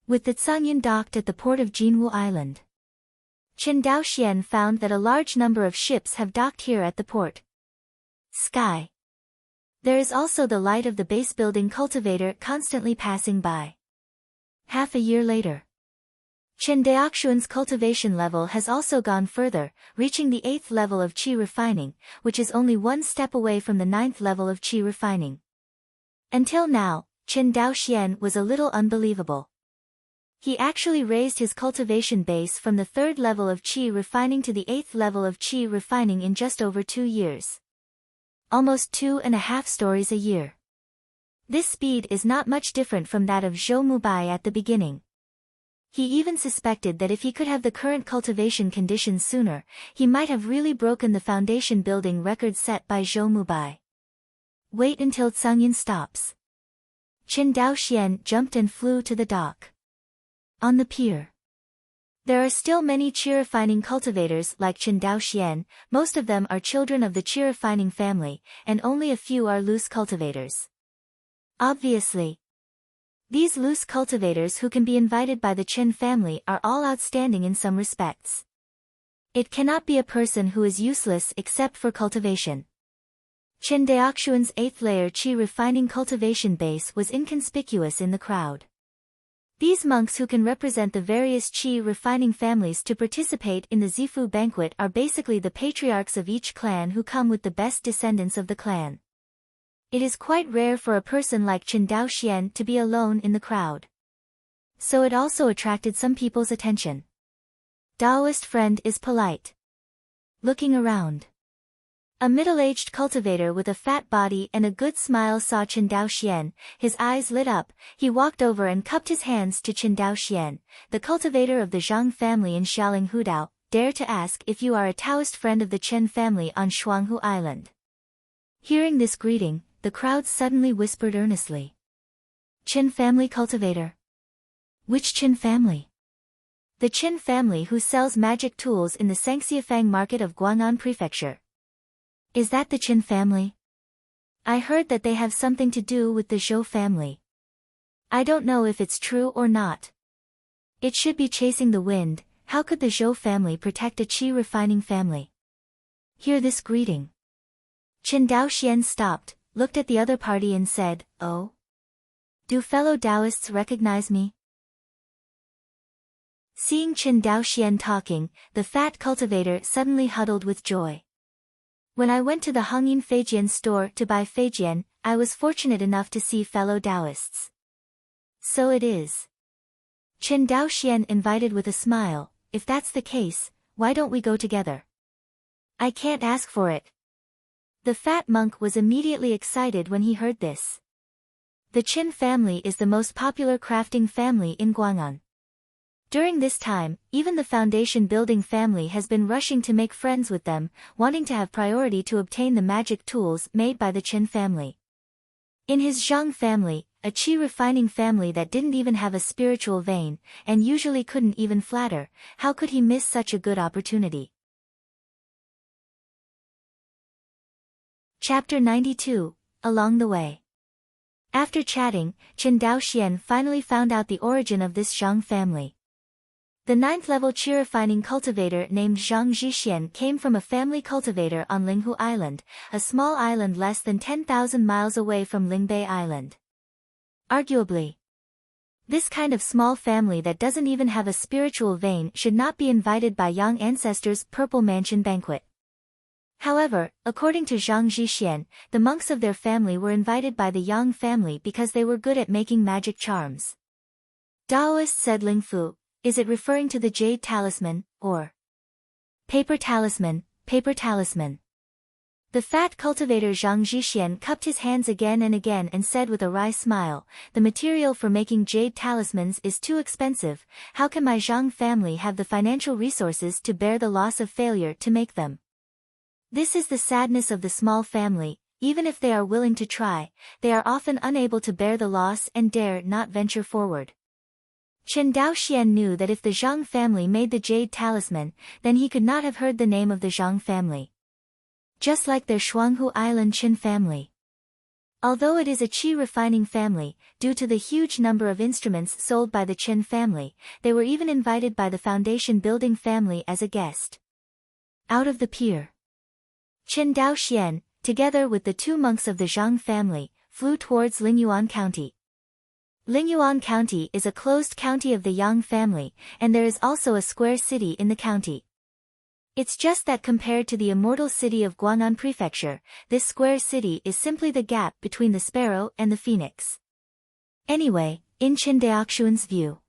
With the Tsangyun docked at the port of Jinwu Island, Qin Daoxian found that a large number of ships have docked here at the port. Sky. There is also the light of the base building cultivator constantly passing by. Half a year later, Qin Daoxian's cultivation level has also gone further, reaching the 8th level of qi refining, which is only one step away from the 9th level of qi refining. Until now, Qin Daoxian was a little unbelievable. He actually raised his cultivation base from the 3rd level of qi refining to the 8th level of qi refining in just over 2 years. Almost 2.5 stories a year. This speed is not much different from that of Zhou Mubai at the beginning. He even suspected that if he could have the current cultivation conditions sooner, he might have really broken the foundation building record set by Zhou Mubai. Wait until Tsangyun stops. Qin Daoxian jumped and flew to the dock. On the pier, there are still many qi refining cultivators like Qin Daoxian. Most of them are children of the qi refining family, and only a few are loose cultivators. Obviously, these loose cultivators who can be invited by the Qin family are all outstanding in some respects. It cannot be a person who is useless except for cultivation. Qin Daoxian's 8th layer qi refining cultivation base was inconspicuous in the crowd. These monks who can represent the various qi refining families to participate in the Zifu banquet are basically the patriarchs of each clan who come with the best descendants of the clan. It is quite rare for a person like Qin Daoxian to be alone in the crowd. So it also attracted some people's attention. Taoist friend is polite. Looking around. A middle-aged cultivator with a fat body and a good smile saw Chen Daoxian. His eyes lit up. He walked over and cupped his hands to Chen Daoxian, the cultivator of the Zhang family in Xiaoling Hudao. Dare to ask if you are a Taoist friend of the Chen family on Shuanghu Island. Hearing this greeting, the crowd suddenly whispered earnestly. Chen family cultivator. Which Chen family? The Chen family who sells magic tools in the Sangxiafang market of Guang'an Prefecture. Is that the Chen family? I heard that they have something to do with the Zhou family. I don't know if it's true or not. It should be chasing the wind. How could the Zhou family protect a qi refining family? Hear this greeting. Chen Daoxian stopped, looked at the other party and said, "Oh? Do fellow Taoists recognize me?" Seeing Chen Daoxian talking, the fat cultivator suddenly huddled with joy. When I went to the Hongyin Feijian store to buy Feijian, I was fortunate enough to see fellow Taoists. So it is. Chen Daoxian invited with a smile, if that's the case, why don't we go together? I can't ask for it. The fat monk was immediately excited when he heard this. The Chen family is the most popular crafting family in Guang'an. During this time, even the foundation building family has been rushing to make friends with them, wanting to have priority to obtain the magic tools made by the Chen family. In his Zhang family, a qi refining family that didn't even have a spiritual vein, and usually couldn't even flatter, how could he miss such a good opportunity? Chapter 92, Along the Way. After chatting, Chen Daoxian finally found out the origin of this Zhang family. The 9th-level qi refining cultivator named Zhang Zhixian came from a family cultivator on Linghu Island, a small island less than 10,000 miles away from Lingbei Island. Arguably, this kind of small family that doesn't even have a spiritual vein should not be invited by Yang ancestors' Purple Mansion banquet. However, according to Zhang Zhixian, the monks of their family were invited by the Yang family because they were good at making magic charms. Taoist said Lingfu, is it referring to the jade talisman, or paper talisman, paper talisman? The fat cultivator Zhang Zhixian cupped his hands again and said with a wry smile, the material for making jade talismans is too expensive, how can my Zhang family have the financial resources to bear the loss of failure to make them? This is the sadness of the small family, even if they are willing to try, they are often unable to bear the loss and dare not venture forward. Chen Daoxian knew that if the Zhang family made the jade talisman, then he could not have heard the name of the Zhang family. Just like their Shuanghu Island Chen family. Although it is a qi refining family, due to the huge number of instruments sold by the Chen family, they were even invited by the foundation building family as a guest. Out of the pier, Chen Daoxian, together with the 2 monks of the Zhang family, flew towards Lingyuan County. Lingyuan County is a closed county of the Yang family, and there is also a square city in the county. It's just that compared to the immortal city of Guang'an Prefecture, this square city is simply the gap between the sparrow and the phoenix. Anyway, in Chen Daoxian's view,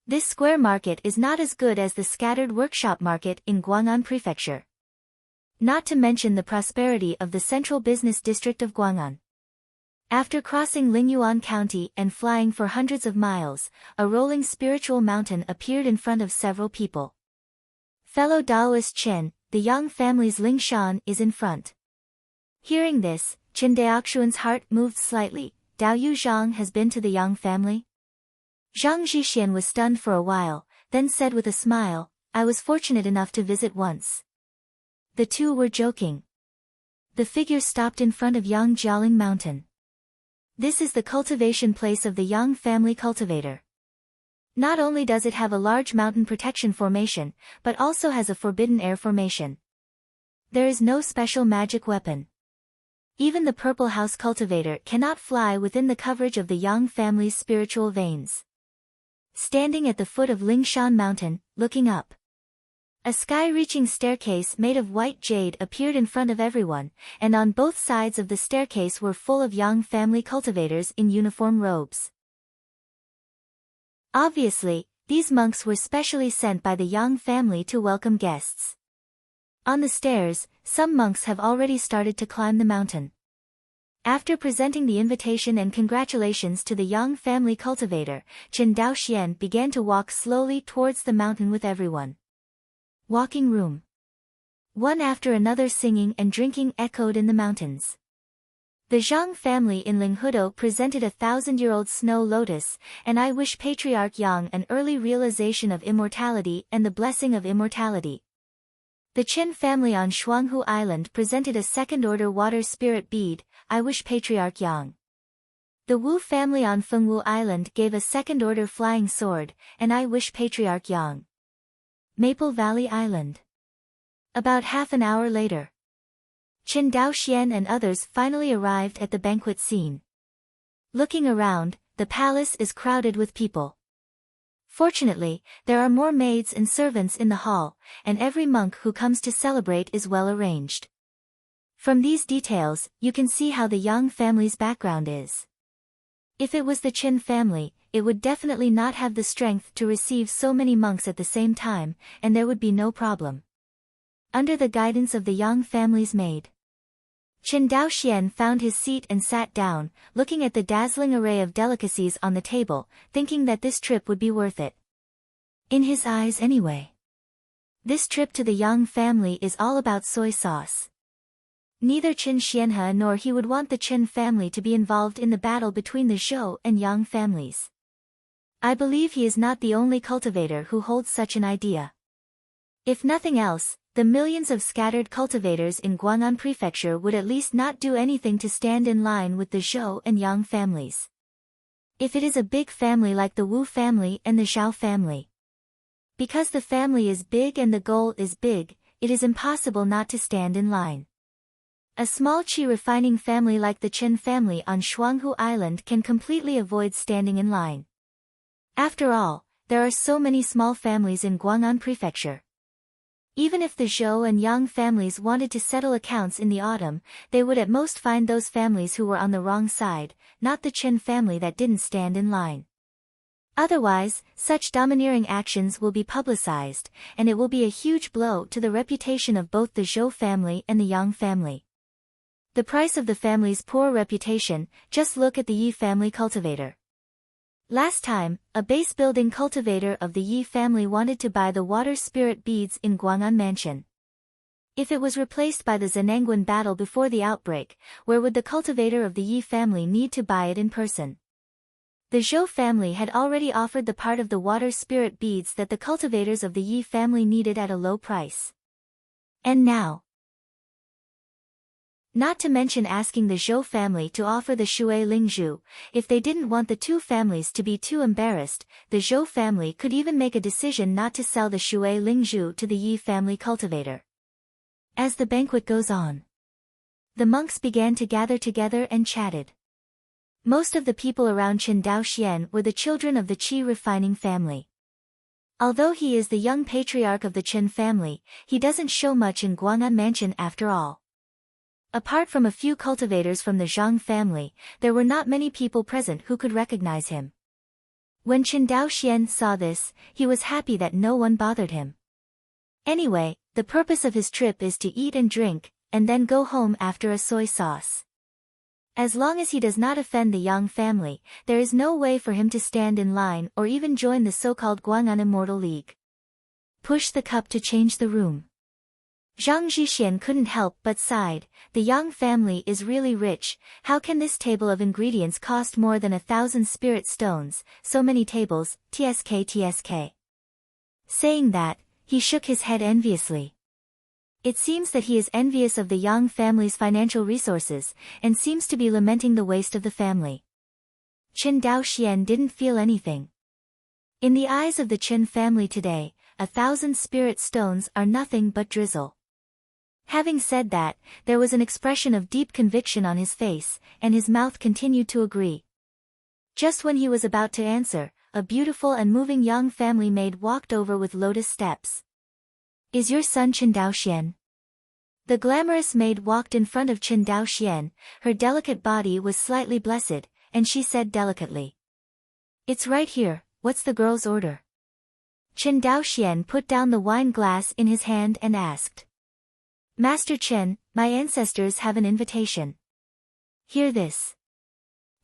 this square market is not as good as the scattered workshop market in Guang'an Prefecture. Not to mention the prosperity of the central business district of Guang'an. After crossing Lingyuan County and flying for hundreds of miles, a rolling spiritual mountain appeared in front of several people. Fellow Taoist Chen, the Yang family's Lingshan is in front. Hearing this, Chen Daoxian's heart moved slightly. Dao Yu Zhang has been to the Yang family? Zhang Zhixian was stunned for a while, then said with a smile, I was fortunate enough to visit once. The two were joking. The figure stopped in front of Yang Jialing Mountain. This is the cultivation place of the Yang family cultivator. Not only does it have a large mountain protection formation, but also has a forbidden air formation. There is no special magic weapon. Even the Purple House cultivator cannot fly within the coverage of the Yang family's spiritual veins. Standing at the foot of Lingshan Mountain, looking up, a sky-reaching staircase made of white jade appeared in front of everyone, and on both sides of the staircase were full of Yang family cultivators in uniform robes. Obviously, these monks were specially sent by the Yang family to welcome guests. On the stairs, some monks have already started to climb the mountain. After presenting the invitation and congratulations to the young family cultivator, Qin Daoxian began to walk slowly towards the mountain with everyone. Walking room. One after another singing and drinking echoed in the mountains. The Zhang family in Linghudo presented a 1,000-year-old snow lotus, and I wish Patriarch Yang an early realization of immortality and the blessing of immortality. The Qin family on Shuanghu Island presented a second-order water spirit bead, I wish Patriarch Yang. The Wu family on Fengwu Island gave a second-order flying sword, and I wish Patriarch Yang. Maple Valley Island. About half an hour later, Qin Daoxian and others finally arrived at the banquet scene. Looking around, the palace is crowded with people. Fortunately, there are more maids and servants in the hall, and every monk who comes to celebrate is well arranged. From these details, you can see how the Yang family's background is. If it was the Qin family, it would definitely not have the strength to receive so many monks at the same time, and there would be no problem. Under the guidance of the Yang family's maid, Qin Daoxian found his seat and sat down, looking at the dazzling array of delicacies on the table, thinking that this trip would be worth it. In his eyes anyway. This trip to the Yang family is all about soy sauce. Neither Qin Xianhe nor he would want the Qin family to be involved in the battle between the Zhou and Yang families. I believe he is not the only cultivator who holds such an idea. If nothing else, the millions of scattered cultivators in Guang'an Prefecture would at least not do anything to stand in line with the Zhou and Yang families. If it is a big family like the Wu family and the Zhao family. Because the family is big and the goal is big, it is impossible not to stand in line. A small qi refining family like the Qin family on Shuanghu Island can completely avoid standing in line. After all, there are so many small families in Guang'an Prefecture. Even if the Zhou and Yang families wanted to settle accounts in the autumn, they would at most find those families who were on the wrong side, not the Qin family that didn't stand in line. Otherwise, such domineering actions will be publicized, and it will be a huge blow to the reputation of both the Zhou family and the Yang family. The price of the family's poor reputation, just look at the Yi family cultivator. Last time, a base-building cultivator of the Yi family wanted to buy the water spirit beads in Guang'an Mansion. If it was replaced by the Zhenangguan battle before the outbreak, where would the cultivator of the Yi family need to buy it in person? The Zhou family had already offered the part of the water spirit beads that the cultivators of the Yi family needed at a low price. And now, not to mention asking the Zhou family to offer the Shui Lingzhu, if they didn't want the two families to be too embarrassed, the Zhou family could even make a decision not to sell the Shui Lingzhu to the Yi family cultivator. As the banquet goes on, the monks began to gather together and chatted. Most of the people around Qin Daoxian were the children of the Qi refining family. Although he is the young patriarch of the Qin family, he doesn't show much in Guang'an Mansion after all. Apart from a few cultivators from the Zhang family, there were not many people present who could recognize him. When Qin Daoxian saw this, he was happy that no one bothered him. Anyway, the purpose of his trip is to eat and drink, and then go home after a soy sauce. As long as he does not offend the Yang family, there is no way for him to stand in line or even join the so-called Guang'an Immortal League. Push the cup to change the room. Zhang Zhixian couldn't help but sighed. The Yang family is really rich. How can this table of ingredients cost more than 1,000 spirit stones, so many tables, tsk. Saying that, he shook his head enviously. It seems that he is envious of the Yang family's financial resources, and seems to be lamenting the waste of the family. Qin Daoxian didn't feel anything. In the eyes of the Qin family today, 1,000 spirit stones are nothing but drizzle. Having said that, there was an expression of deep conviction on his face, and his mouth continued to agree. Just when he was about to answer, a beautiful and moving Yang family maid walked over with lotus steps. Is your son Qin Daoxian? The glamorous maid walked in front of Qin Daoxian, her delicate body was slightly blessed, and she said delicately. It's right here, what's the girl's order? Qin Daoxian put down the wine glass in his hand and asked. Master Chen, my ancestors have an invitation. Hear this.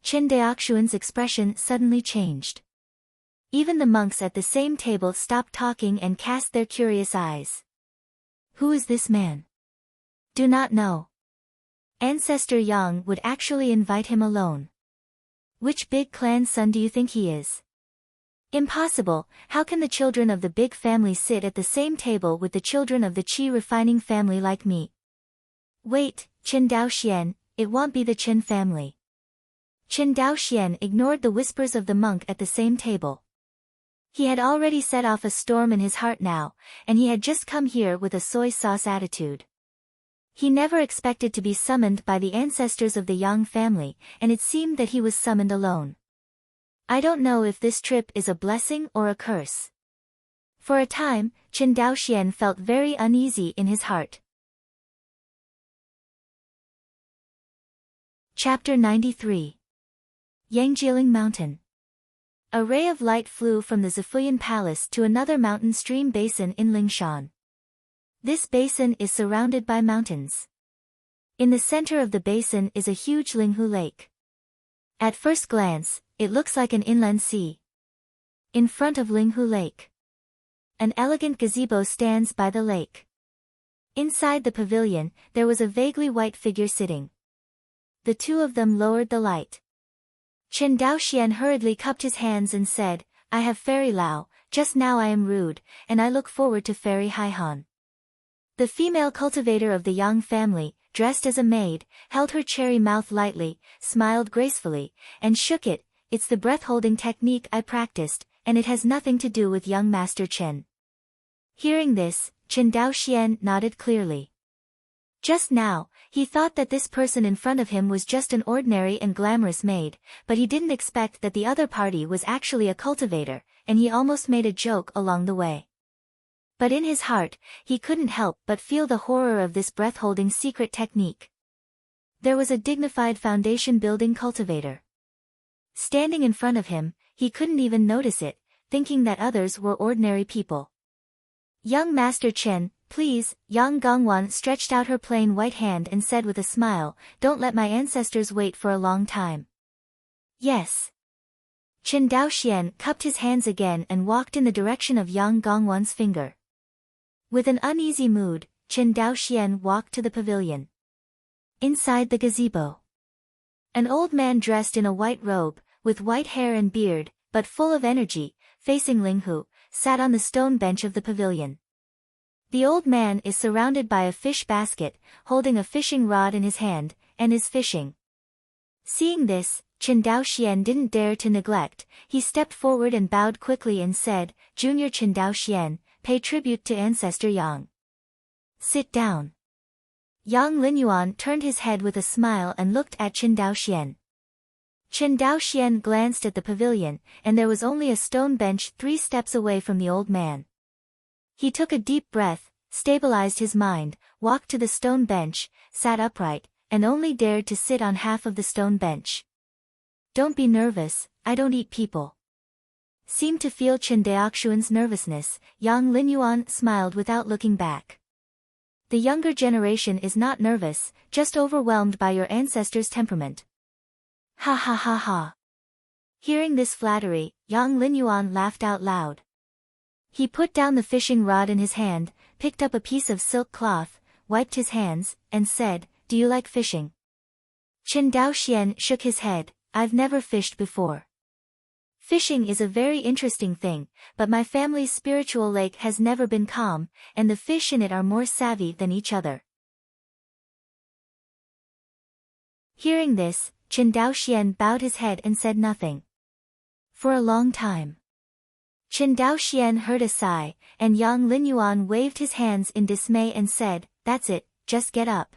Qin Daoxuan's expression suddenly changed. Even the monks at the same table stopped talking and cast their curious eyes. Who is this man? Do not know. Ancestor Yang would actually invite him alone. Which big clan son do you think he is? Impossible. How can the children of the big family sit at the same table with the children of the Qi refining family like me? Wait, Qin Daoxian, it won't be the Qin family. Qin Daoxian ignored the whispers of the monk at the same table. He had already set off a storm in his heart now, and he had just come here with a soy sauce attitude. He never expected to be summoned by the ancestors of the Yang family, and it seemed that he was summoned alone. I don't know if this trip is a blessing or a curse. For a time, Qin Daoxian felt very uneasy in his heart. Chapter 93. Yangjieling Mountain. A ray of light flew from the Zifuyan Palace to another mountain stream basin in Lingshan. This basin is surrounded by mountains. In the center of the basin is a huge Linghu lake. At first glance, it looks like an inland sea. In front of Linghu Lake, an elegant gazebo stands by the lake. Inside the pavilion, there was a vaguely white figure sitting. The two of them lowered the light. Qin Daoxian hurriedly cupped his hands and said, I have Fairy Lao, just now I am rude, and I look forward to Fairy Haihan. The female cultivator of the Yang family, dressed as a maid, held her cherry mouth lightly, smiled gracefully, and shook it. It's the breath-holding technique I practiced, and it has nothing to do with young Master Chen. Hearing this, Qin Daoxian nodded clearly. Just now, he thought that this person in front of him was just an ordinary and glamorous maid, but he didn't expect that the other party was actually a cultivator, and he almost made a joke along the way. But in his heart, he couldn't help but feel the horror of this breath-holding secret technique. There was a dignified foundation-building cultivator. Standing in front of him, he couldn't even notice it, thinking that others were ordinary people. Young Master Chen, please, Yang Gongwan stretched out her plain white hand and said with a smile, don't let my ancestors wait for a long time. Yes. Qin Daoxian cupped his hands again and walked in the direction of Yang Gongwan's finger. With an uneasy mood, Qin Daoxian walked to the pavilion. Inside the gazebo, an old man dressed in a white robe, with white hair and beard, but full of energy, facing Linghu, sat on the stone bench of the pavilion. The old man is surrounded by a fish basket, holding a fishing rod in his hand, and is fishing. Seeing this, Qin Daoxian didn't dare to neglect. He stepped forward and bowed quickly and said, Junior Qin Daoxian, pay tribute to Ancestor Yang. Sit down. Yang Linyuan turned his head with a smile and looked at Qin Daoxian. Qin Daoxian glanced at the pavilion, and there was only a stone bench 3 steps away from the old man. He took a deep breath, stabilized his mind, walked to the stone bench, sat upright, and only dared to sit on half of the stone bench. Don't be nervous, I don't eat people. Seemed to feel Qin Daoxuan's nervousness, Yang Linyuan smiled without looking back. The younger generation is not nervous, just overwhelmed by your ancestors' temperament. Ha ha ha ha. Hearing this flattery, Yang Linyuan laughed out loud. He put down the fishing rod in his hand, picked up a piece of silk cloth, wiped his hands, and said, Do you like fishing? Qin Daoxian shook his head, I've never fished before. Fishing is a very interesting thing, but my family's spiritual lake has never been calm, and the fish in it are more savvy than each other. Hearing this, Qin Daoxian bowed his head and said nothing. For a long time, Qin Daoxian heard a sigh, and Yang Linyuan waved his hands in dismay and said, That's it, just get up.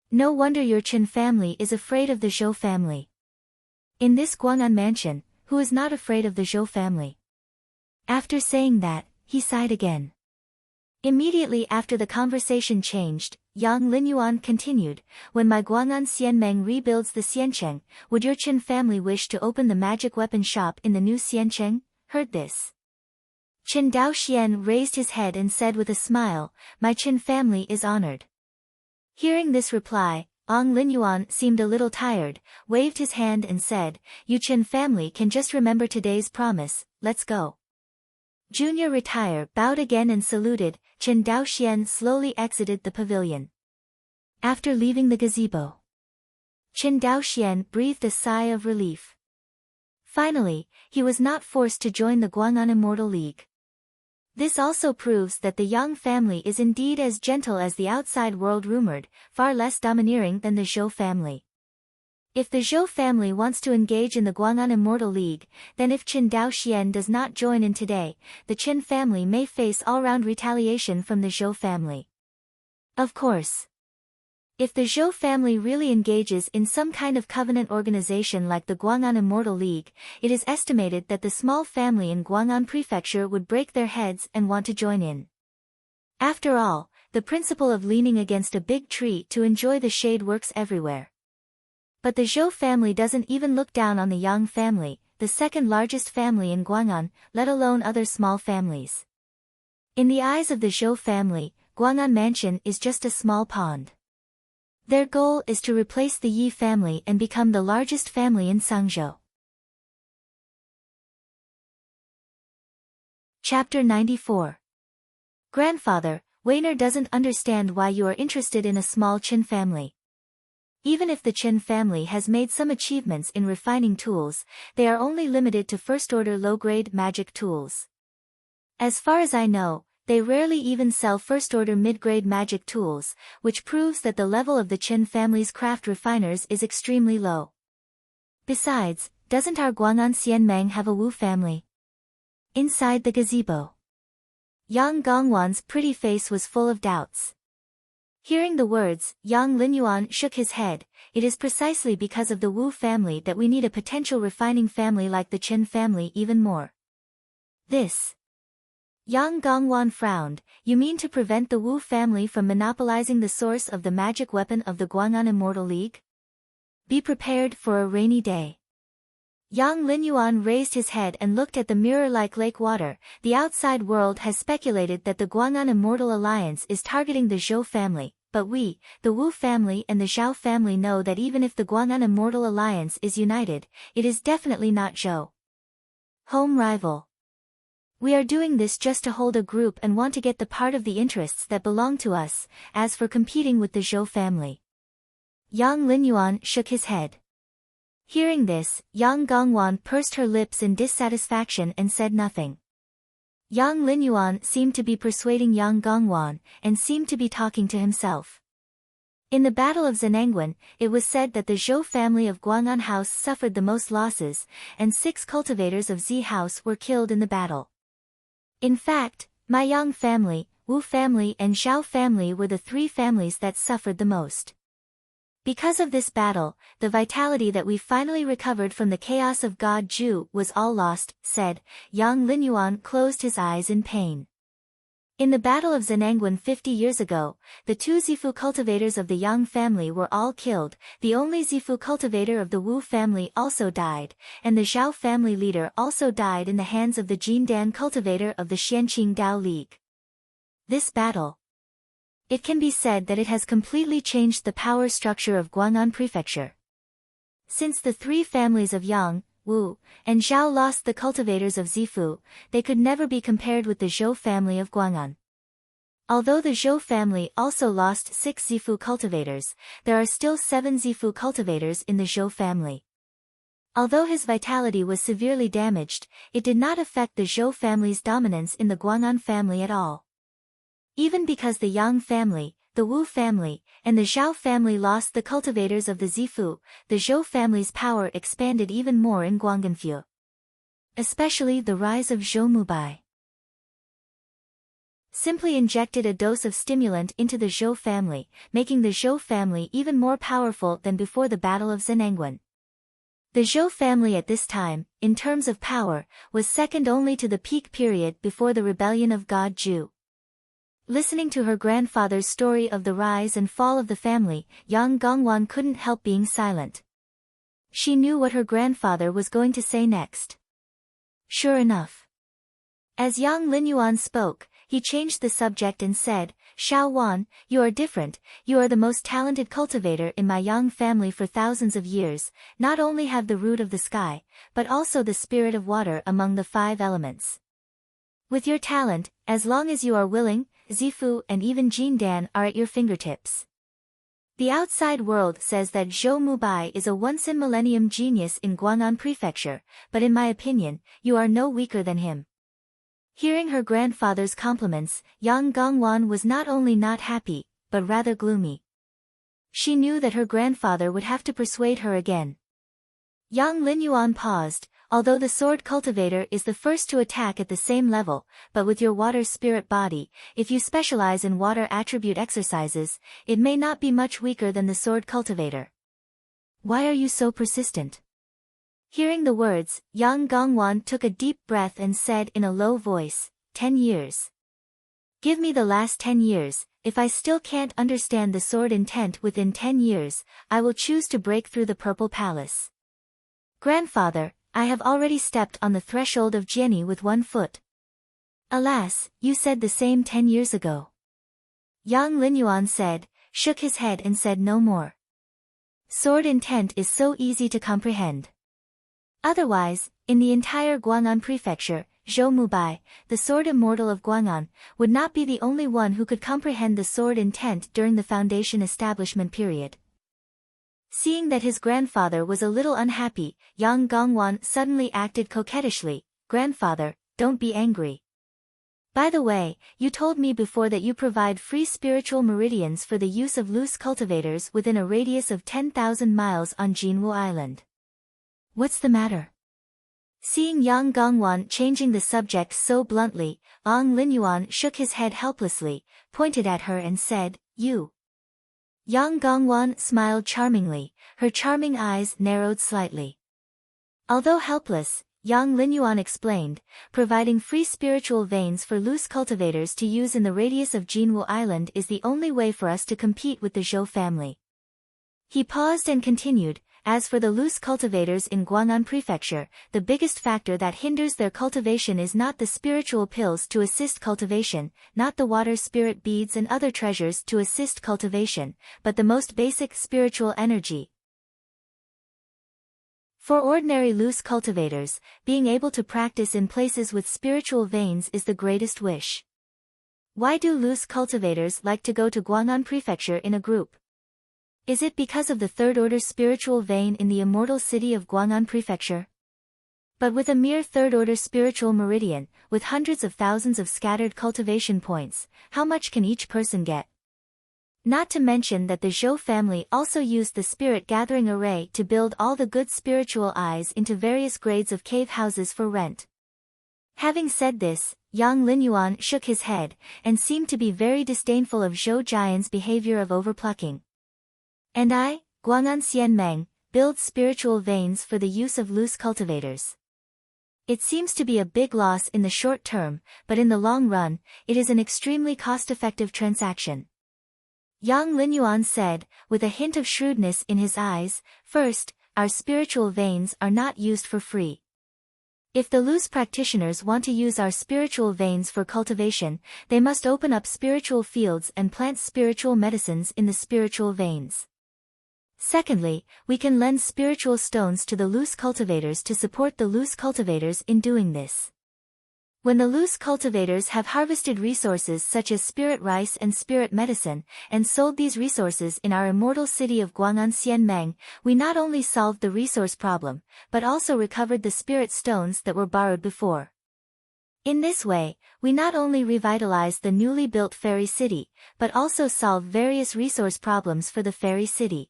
No wonder your Qin family is afraid of the Zhou family. In this Guang'an mansion, who is not afraid of the Zhou family? After saying that, he sighed again. Immediately after the conversation changed, Yang Linyuan continued, When my Guang'an Xianmeng rebuilds the Xiancheng, would your Qin family wish to open the magic weapon shop in the new Xiancheng? Heard this, Qin Daoxian raised his head and said with a smile, My Qin family is honored. Hearing this reply, Ong Linyuan seemed a little tired, waved his hand and said, "You Chen family can just remember today's promise, let's go." Junior Retire bowed again and saluted. Chen Daoxian slowly exited the pavilion. After leaving the gazebo, Chen Daoxian breathed a sigh of relief. Finally, he was not forced to join the Guang'an Immortal League. This also proves that the Yang family is indeed as gentle as the outside world rumored, far less domineering than the Zhou family. If the Zhou family wants to engage in the Guang'an Immortal League, then if Chen Daoxian does not join in today, the Chen family may face all-round retaliation from the Zhou family. Of course, if the Zhou family really engages in some kind of covenant organization like the Guang'an Immortal League, it is estimated that the small family in Guang'an Prefecture would break their heads and want to join in. After all, the principle of leaning against a big tree to enjoy the shade works everywhere. But the Zhou family doesn't even look down on the Yang family, the second largest family in Guang'an, let alone other small families. In the eyes of the Zhou family, Guang'an Mansion is just a small pond. Their goal is to replace the Yi family and become the largest family in Sangzhou. Chapter 94. Grandfather, Weiner doesn't understand why you are interested in a small Qin family. Even if the Qin family has made some achievements in refining tools, they are only limited to first-order low-grade magic tools. As far as I know, they rarely even sell first-order mid-grade magic tools, which proves that the level of the Qin family's craft refiners is extremely low. Besides, doesn't our Guang'an Xianmeng have a Wu family? Inside the gazebo, Yang Gongwan's pretty face was full of doubts. Hearing the words, Yang Linyuan shook his head. It is precisely because of the Wu family that we need a potential refining family like the Qin family even more. This. Yang Gongwan frowned. You mean to prevent the Wu family from monopolizing the source of the magic weapon of the Guang'an Immortal League? Be prepared for a rainy day. Yang Linyuan raised his head and looked at the mirror-like lake water. The outside world has speculated that the Guang'an Immortal Alliance is targeting the Zhou family, but we, the Wu family and the Zhao family know that even if the Guang'an Immortal Alliance is united, it is definitely not Zhou. Home rival. We are doing this just to hold a group and want to get the part of the interests that belong to us, as for competing with the Zhou family. Yang Linyuan shook his head. Hearing this, Yang Gongwan pursed her lips in dissatisfaction and said nothing. Yang Linyuan seemed to be persuading Yang Gongwan, and seemed to be talking to himself. In the Battle of Zenangwan, it was said that the Zhou family of Guang'an House suffered the most losses, and 6 cultivators of Z House were killed in the battle. In fact, my Yang family, Wu family and Zhao family were the 3 families that suffered the most. Because of this battle, the vitality that we finally recovered from the chaos of God Zhu was all lost, said. Yang Linyuan closed his eyes in pain. In the Battle of Zenangwan 50 years ago, the 2 Zifu cultivators of the Yang family were all killed, the only Zifu cultivator of the Wu family also died, and the Zhao family leader also died in the hands of the Jindan cultivator of the Xianqing Dao League. This battle. It can be said that it has completely changed the power structure of Guang'an Prefecture. Since the 3 families of Yang, Wu, and Zhao lost the cultivators of Zifu, they could never be compared with the Zhou family of Guang'an. Although the Zhou family also lost 6 Zifu cultivators, there are still 7 Zifu cultivators in the Zhou family. Although his vitality was severely damaged, it did not affect the Zhou family's dominance in the Guang'an family at all. Even because the Yang family, the Wu family, and the Zhao family lost the cultivators of the Zifu, the Zhou family's power expanded even more in Guang'anfu. Especially the rise of Zhou Mubai. Simply injected a dose of stimulant into the Zhou family, making the Zhou family even more powerful than before the Battle of Zenangwan. The Zhou family at this time, in terms of power, was second only to the peak period before the rebellion of God Zhu. Listening to her grandfather's story of the rise and fall of the family, Yang Gongwan couldn't help being silent. She knew what her grandfather was going to say next. Sure enough. As Yang Linyuan spoke, he changed the subject and said, Xiao Wan, you are different, you are the most talented cultivator in my Yang family for thousands of years, not only have the root of the sky, but also the spirit of water among the 5 elements. With your talent, as long as you are willing, Zifu and even Jin Dan are at your fingertips. The outside world says that Zhou Mubai is a once-in-millennium genius in Guang'an Prefecture, but in my opinion, you are no weaker than him. Hearing her grandfather's compliments, Yang Gongwan was not only not happy, but rather gloomy. She knew that her grandfather would have to persuade her again. Yang Linyuan paused. Although the sword cultivator is the first to attack at the same level, but with your water spirit body, if you specialize in water attribute exercises, it may not be much weaker than the sword cultivator. Why are you so persistent? Hearing the words, Yang Gongwan took a deep breath and said in a low voice, 10 years. Give me the last 10 years, if I still can't understand the sword intent within 10 years, I will choose to break through the Purple Palace. Grandfather, I have already stepped on the threshold of Jieni with 1 foot. Alas, you said the same 10 years ago. Yang Linyuan said, shook his head and said no more. Sword intent is so easy to comprehend. Otherwise, in the entire Guang'an Prefecture, Zhou Mubai, the sword immortal of Guang'an, would not be the only one who could comprehend the sword intent during the foundation establishment period. Seeing that his grandfather was a little unhappy, Yang Gongwan suddenly acted coquettishly. Grandfather, don't be angry. By the way, you told me before that you provide free spiritual meridians for the use of loose cultivators within a radius of 10,000 miles on Jinwu Island. What's the matter? Seeing Yang Gongwan changing the subject so bluntly, Yang Linyuan shook his head helplessly, pointed at her and said, You. Yang Gongwan smiled charmingly, her charming eyes narrowed slightly. Although helpless, Yang Linyuan explained, providing free spiritual veins for loose cultivators to use in the radius of Jinwu Island is the only way for us to compete with the Zhou family. He paused and continued, as for the loose cultivators in Guang'an Prefecture, the biggest factor that hinders their cultivation is not the spiritual pills to assist cultivation, not the water spirit beads and other treasures to assist cultivation, but the most basic spiritual energy. For ordinary loose cultivators, being able to practice in places with spiritual veins is the greatest wish. Why do loose cultivators like to go to Guang'an Prefecture in a group? Is it because of the third-order spiritual vein in the immortal city of Guang'an Prefecture? But with a mere third-order spiritual meridian, with hundreds of thousands of scattered cultivation points, how much can each person get? Not to mention that the Zhou family also used the spirit gathering array to build all the good spiritual eyes into various grades of cave houses for rent. Having said this, Yang Linyuan shook his head, and seemed to be very disdainful of Zhou Jian's behavior of overplucking. And I, Guang'an Xianmeng, build spiritual veins for the use of loose cultivators. It seems to be a big loss in the short term, but in the long run, it is an extremely cost-effective transaction. Yang Linyuan said, with a hint of shrewdness in his eyes, first, our spiritual veins are not used for free. If the loose practitioners want to use our spiritual veins for cultivation, they must open up spiritual fields and plant spiritual medicines in the spiritual veins. Secondly, we can lend spiritual stones to the loose cultivators to support the loose cultivators in doing this. When the loose cultivators have harvested resources such as spirit rice and spirit medicine, and sold these resources in our immortal city of Guang'an Xianmeng, we not only solved the resource problem, but also recovered the spirit stones that were borrowed before. In this way, we not only revitalized the newly built fairy city, but also solved various resource problems for the fairy city.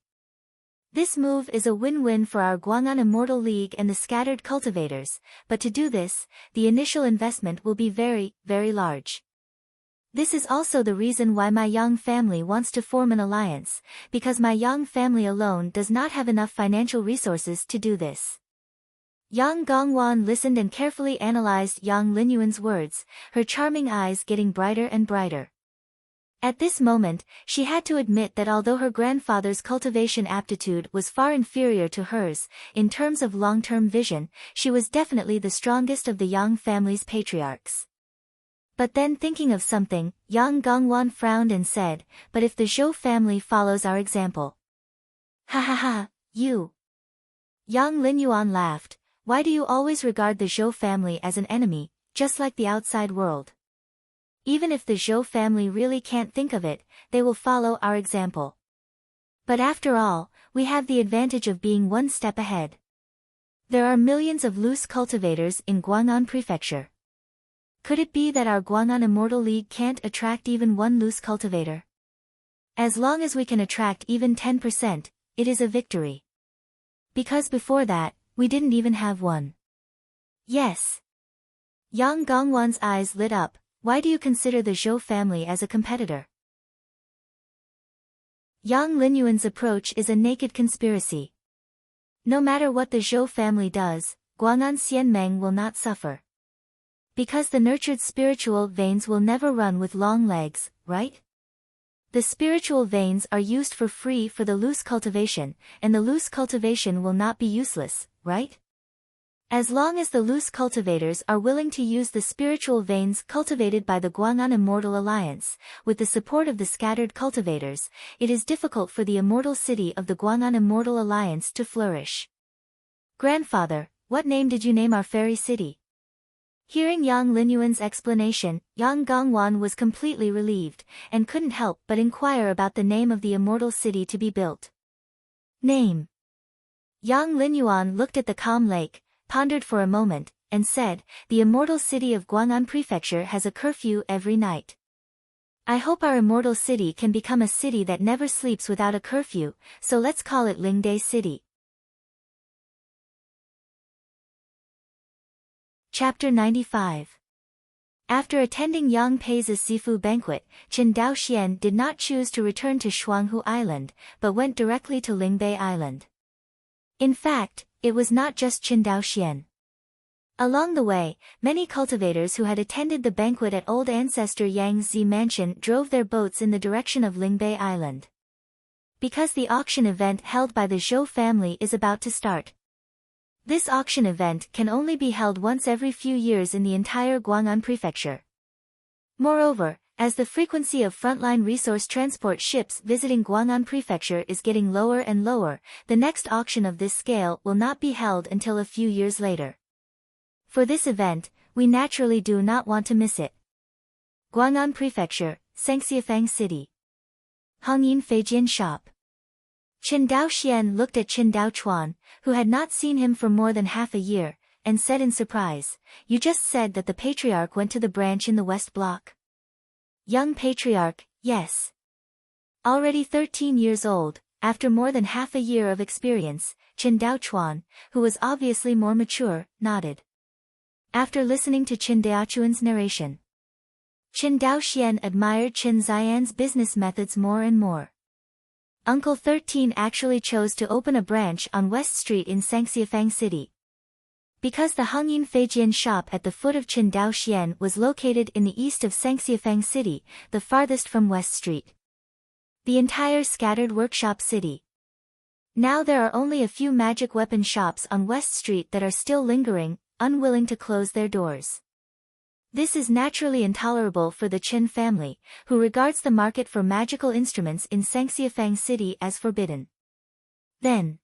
This move is a win-win for our Guang'an Immortal League and the scattered cultivators, but to do this, the initial investment will be very, very large. This is also the reason why my Yang family wants to form an alliance, because my Yang family alone does not have enough financial resources to do this. Yang Gongwan listened and carefully analyzed Yang Linyuan's words, her charming eyes getting brighter and brighter. At this moment, she had to admit that although her grandfather's cultivation aptitude was far inferior to hers, in terms of long-term vision, she was definitely the strongest of the Yang family's patriarchs. But then thinking of something, Yang Gongwan frowned and said, but if the Zhou family follows our example. Ha ha ha, you. Yang Linyuan laughed. Why do you always regard the Zhou family as an enemy, just like the outside world? Even if the Zhou family really can't think of it, they will follow our example. But after all, we have the advantage of being one step ahead. There are millions of loose cultivators in Guang'an Prefecture. Could it be that our Guang'an Immortal League can't attract even one loose cultivator? As long as we can attract even 10%, it is a victory. Because before that, we didn't even have one. Yes. Yang Gongwan's eyes lit up. Why do you consider the Zhou family as a competitor? Yang Linyuan's approach is a naked conspiracy. No matter what the Zhou family does, Guang'an Xianmeng will not suffer. Because the nurtured spiritual veins will never run with long legs, right? The spiritual veins are used for free for the loose cultivation, and the loose cultivation will not be useless, right? As long as the loose cultivators are willing to use the spiritual veins cultivated by the Guang'an Immortal Alliance, with the support of the scattered cultivators, it is difficult for the immortal city of the Guang'an Immortal Alliance to flourish. Grandfather, what name did you name our fairy city? Hearing Yang Linyuan's explanation, Yang Gongwan was completely relieved, and couldn't help but inquire about the name of the immortal city to be built. Name. Yang Linyuan looked at the calm lake, pondered for a moment, and said, the immortal city of Guang'an Prefecture has a curfew every night. I hope our immortal city can become a city that never sleeps without a curfew, so let's call it Lingde City. Chapter 95. After attending Yang Pei's Sifu banquet, Qin Daoxian did not choose to return to Shuanghu Island, but went directly to Lingbei Island. In fact, it was not just Qin Daoxian. Along the way, many cultivators who had attended the banquet at old ancestor Yang's Zi mansion drove their boats in the direction of Lingbei Island. Because the auction event held by the Zhou family is about to start. This auction event can only be held once every few years in the entire Guang'an Prefecture. Moreover, as the frequency of frontline resource transport ships visiting Guang'an Prefecture is getting lower and lower, the next auction of this scale will not be held until a few years later. For this event, we naturally do not want to miss it. Guang'an Prefecture, Sengxiafang City. Hongyin Feijian Shop. Qin Daoxian looked at Qin Daochuan, who had not seen him for more than half a year, and said in surprise, you just said that the patriarch went to the branch in the West Block. Young patriarch, yes. Already 13 years old, after more than half a year of experience, Qin Daochuan, who was obviously more mature, nodded. After listening to Qin Daochuan's narration, Qin Daoxian admired Qin Ziyan's business methods more and more. Uncle 13 actually chose to open a branch on West Street in Sengxiafang City. Because the Hongyin Feijian shop at the foot of Qin Daoxian was located in the east of Sengxiafang City, the farthest from West Street. The entire scattered workshop city. Now there are only a few magic weapon shops on West Street that are still lingering, unwilling to close their doors. This is naturally intolerable for the Qin family, who regards the market for magical instruments in Sengxiafang City as forbidden. Then,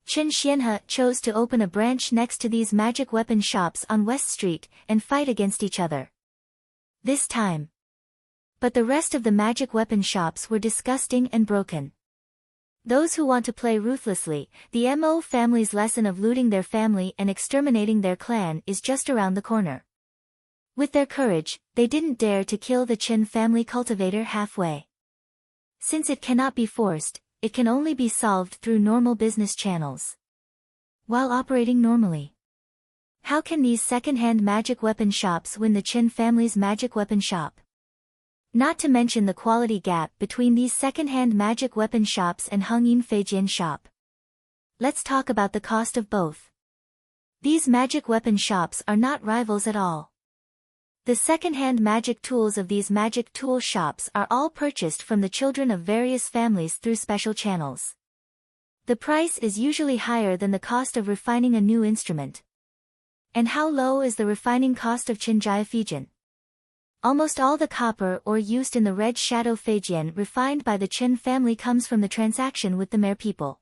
Qin Xianhe chose to open a branch next to these magic weapon shops on West Street and fight against each other. This time. But the rest of the magic weapon shops were disgusting and broken. Those who want to play ruthlessly, the Mo family's lesson of looting their family and exterminating their clan is just around the corner. With their courage, they didn't dare to kill the Qin family cultivator halfway. Since it cannot be forced, it can only be solved through normal business channels. While operating normally. How can these second-hand magic weapon shops win the Qin family's magic weapon shop? Not to mention the quality gap between these second-hand magic weapon shops and Hongyin Feijian shop. Let's talk about the cost of both. These magic weapon shops are not rivals at all. The second-hand magic tools of these magic tool shops are all purchased from the children of various families through special channels. The price is usually higher than the cost of refining a new instrument. And how low is the refining cost of Qinjia Feijin? Almost all the copper ore used in the red shadow Feijian refined by the Qin family comes from the transaction with the Mer people.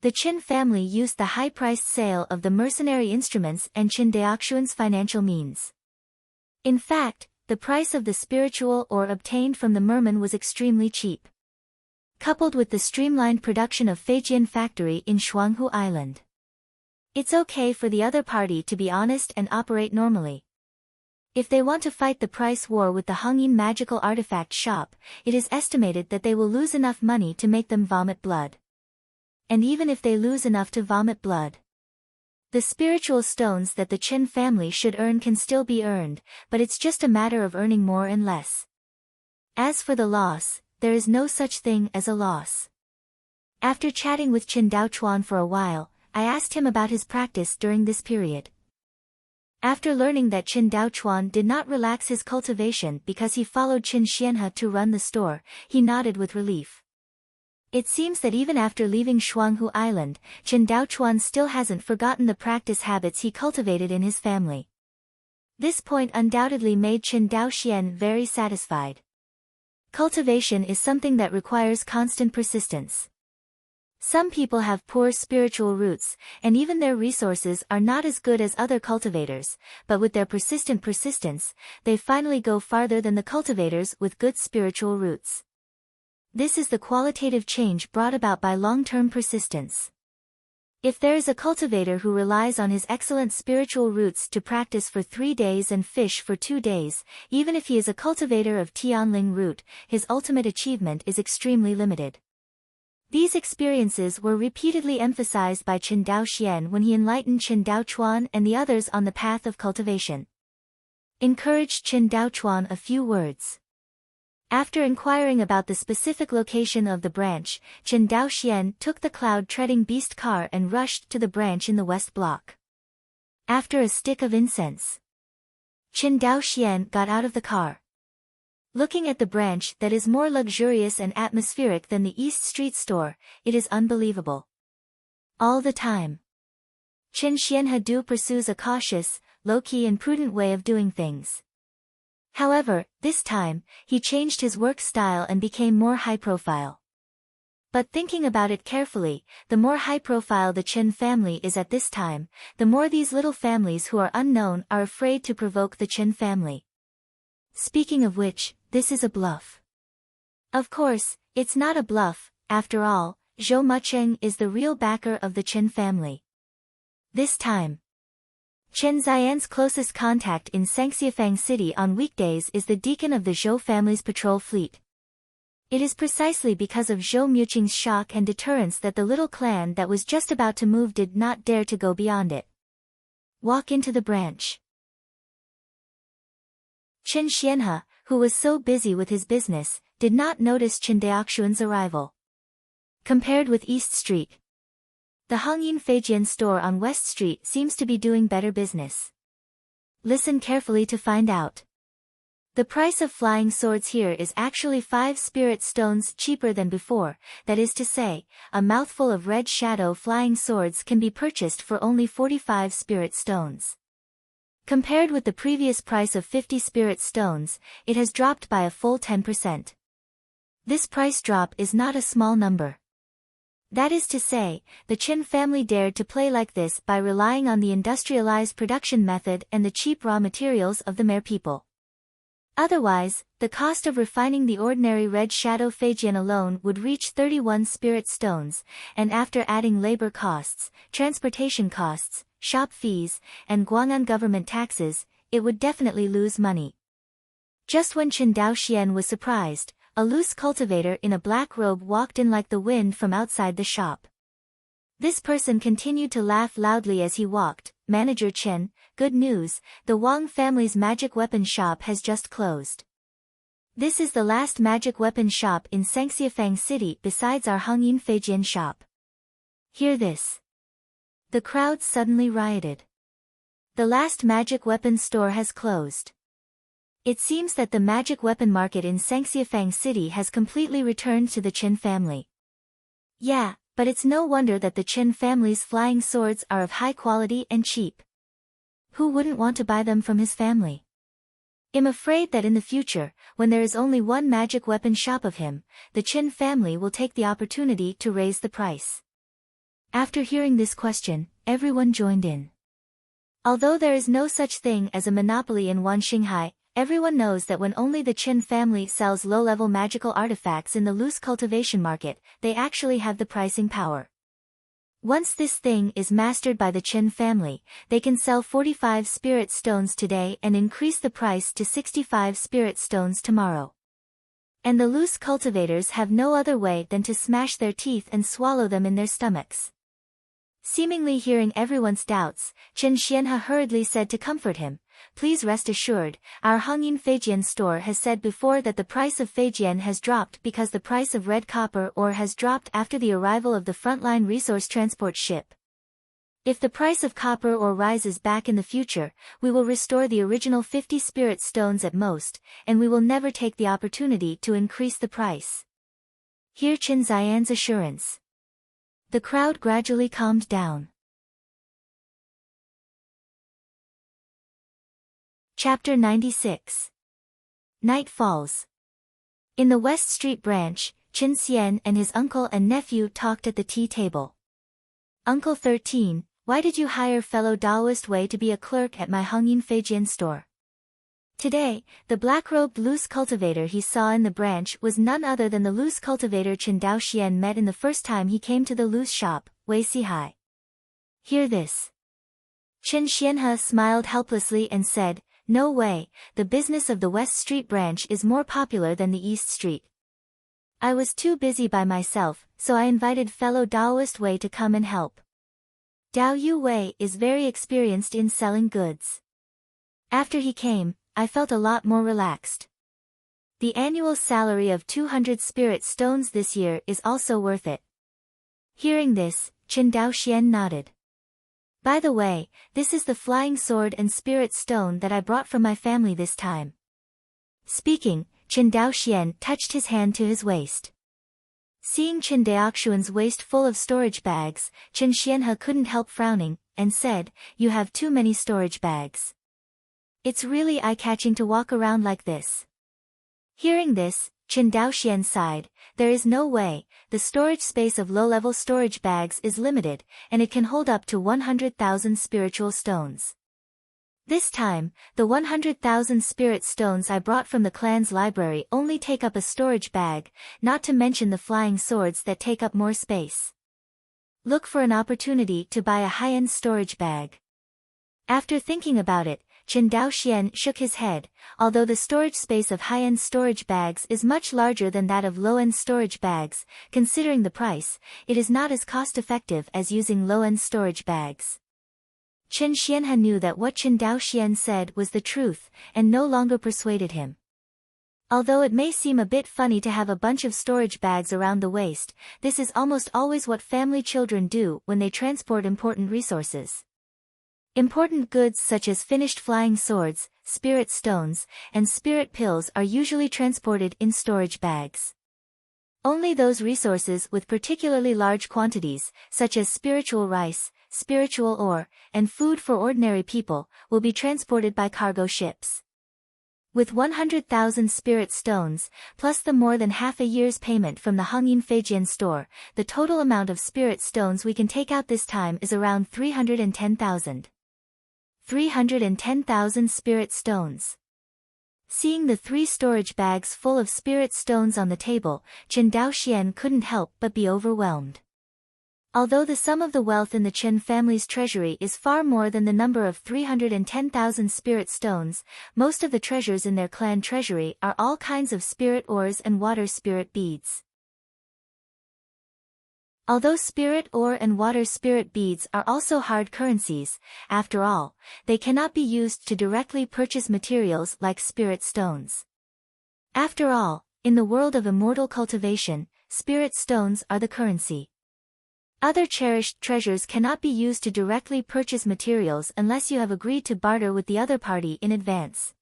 The Qin family used the high-priced sale of the mercenary instruments and Qin Daoxuan's financial means. In fact, the price of the spiritual ore obtained from the merman was extremely cheap. Coupled with the streamlined production of Feijian factory in Shuanghu Island. It's okay for the other party to be honest and operate normally. If they want to fight the price war with the Hongyin magical artifact shop, it is estimated that they will lose enough money to make them vomit blood. And even if they lose enough to vomit blood, the spiritual stones that the Qin family should earn can still be earned, but it's just a matter of earning more and less. As for the loss, there is no such thing as a loss. After chatting with Qin Daochuan for a while, I asked him about his practice during this period. After learning that Qin Daochuan did not relax his cultivation because he followed Qin Xianhe to run the store, he nodded with relief. It seems that even after leaving Shuanghu Island, Qin Daochuan still hasn't forgotten the practice habits he cultivated in his family. This point undoubtedly made Qin Daoxian very satisfied. Cultivation is something that requires constant persistence. Some people have poor spiritual roots, and even their resources are not as good as other cultivators, but with their persistent persistence, they finally go farther than the cultivators with good spiritual roots. This is the qualitative change brought about by long-term persistence. If there is a cultivator who relies on his excellent spiritual roots to practice for 3 days and fish for 2 days, even if he is a cultivator of Tianling root, his ultimate achievement is extremely limited. These experiences were repeatedly emphasized by Qin Daoxian when he enlightened Qin Daochuan and the others on the path of cultivation. Encouraged Qin Daochuan a few words. After inquiring about the specific location of the branch, Qin Daoxian took the cloud-treading beast car and rushed to the branch in the west block. After a stick of incense, Qin Daoxian got out of the car. Looking at the branch that is more luxurious and atmospheric than the East Street store, it is unbelievable. All the time, Qin Xianhe pursues a cautious, low-key and prudent way of doing things. However, this time, he changed his work style and became more high-profile. But thinking about it carefully, the more high-profile the Qin family is at this time, the more these little families who are unknown are afraid to provoke the Qin family. Speaking of which, this is a bluff. Of course, it's not a bluff, after all, Zhou Mucheng is the real backer of the Qin family. This time, Chen Ziyan's closest contact in Sangxiafang City on weekdays is the deacon of the Zhou family's patrol fleet. It is precisely because of Zhou Mucheng's shock and deterrence that the little clan that was just about to move did not dare to go beyond it. Walk into the branch. Qin Xianhe, who was so busy with his business, did not notice Qin Daoxuan's arrival. Compared with East Street, the Hongyin Feijian store on West Street seems to be doing better business. Listen carefully to find out. The price of flying swords here is actually 5 spirit stones cheaper than before, that is to say, a mouthful of red shadow flying swords can be purchased for only 45 spirit stones. Compared with the previous price of 50 spirit stones, it has dropped by a full 10%. This price drop is not a small number. That is to say, the Qin family dared to play like this by relying on the industrialized production method and the cheap raw materials of the Mer people. Otherwise, the cost of refining the ordinary red shadow Feijian alone would reach 31 spirit stones, and after adding labor costs, transportation costs, shop fees, and Guang'an government taxes, it would definitely lose money. Just when Qin Daoxian was surprised, a loose cultivator in a black robe walked in like the wind from outside the shop. This person continued to laugh loudly as he walked. Manager Chen, good news, the Wang family's magic weapon shop has just closed. This is the last magic weapon shop in Sangxiafang City besides our Hongyin Feijian shop. Hear this. The crowd suddenly rioted. The last magic weapon store has closed. It seems that the magic weapon market in Sangxiafang City has completely returned to the Qin family. Yeah, but it's no wonder that the Qin family's flying swords are of high quality and cheap. Who wouldn't want to buy them from his family? I'm afraid that in the future, when there is only one magic weapon shop of him, the Qin family will take the opportunity to raise the price. After hearing this question, everyone joined in. Although there is no such thing as a monopoly in Wanxinghai, everyone knows that when only the Qin family sells low-level magical artifacts in the loose cultivation market, they actually have the pricing power. Once this thing is mastered by the Qin family, they can sell 45 spirit stones today and increase the price to 65 spirit stones tomorrow. And the loose cultivators have no other way than to smash their teeth and swallow them in their stomachs. Seemingly hearing everyone's doubts, Chen Xianhe hurriedly said to comfort him, "Please rest assured, our Hongyin Feijian store has said before that the price of Feijian has dropped because the price of red copper ore has dropped after the arrival of the frontline resource transport ship. If the price of copper ore rises back in the future, we will restore the original 50 spirit stones at most, and we will never take the opportunity to increase the price." Hear Qin Ziyan's assurance. The crowd gradually calmed down. Chapter 96. Night falls. In the West Street branch, Qin Xian and his uncle and nephew talked at the tea table. "Uncle 13, why did you hire fellow Daoist Wei to be a clerk at my Hongyin Feijian store?" Today, the black-robed loose cultivator he saw in the branch was none other than the loose cultivator Chen Daoxian met in the first time he came to the loose shop, Wei Sihai. Hear this. Chen Xianhe smiled helplessly and said, "No way, the business of the West Street branch is more popular than the East Street. I was too busy by myself, so I invited fellow Daoist Wei to come and help. Dao Yu Wei is very experienced in selling goods. After he came, I felt a lot more relaxed. The annual salary of 200 spirit stones this year is also worth it." Hearing this, Chen Daoxian nodded. "By the way, this is the flying sword and spirit stone that I brought from my family this time." Speaking, Chen Daoxian touched his hand to his waist. Seeing Chen Daoxuan's waist full of storage bags, Chen Xianhe couldn't help frowning, and said, "You have too many storage bags. It's really eye-catching to walk around like this." Hearing this, Chen Daoxian sighed. "There is no way, the storage space of low-level storage bags is limited, and it can hold up to 100,000 spiritual stones. This time, the 100,000 spirit stones I brought from the clan's library only take up a storage bag, not to mention the flying swords that take up more space. Look for an opportunity to buy a high-end storage bag." After thinking about it, Chen Daoxian shook his head. Although the storage space of high-end storage bags is much larger than that of low-end storage bags, considering the price, it is not as cost-effective as using low-end storage bags. Chen Xianhe knew that what Chen Daoxian said was the truth, and no longer persuaded him. Although it may seem a bit funny to have a bunch of storage bags around the waist, this is almost always what family children do when they transport important resources. Important goods such as finished flying swords, spirit stones, and spirit pills are usually transported in storage bags. Only those resources with particularly large quantities, such as spiritual rice, spiritual ore, and food for ordinary people, will be transported by cargo ships. With 100,000 spirit stones, plus the more than half a year's payment from the Hongyin Feijian store, the total amount of spirit stones we can take out this time is around 310,000. 310,000 spirit stones. Seeing the 3 storage bags full of spirit stones on the table, Chen Daoxian couldn't help but be overwhelmed. Although the sum of the wealth in the Chen family's treasury is far more than the number of 310,000 spirit stones, most of the treasures in their clan treasury are all kinds of spirit ores and water spirit beads. Although spirit ore and water spirit beads are also hard currencies, after all, they cannot be used to directly purchase materials like spirit stones. After all, in the world of immortal cultivation, spirit stones are the currency. Other cherished treasures cannot be used to directly purchase materials unless you have agreed to barter with the other party in advance.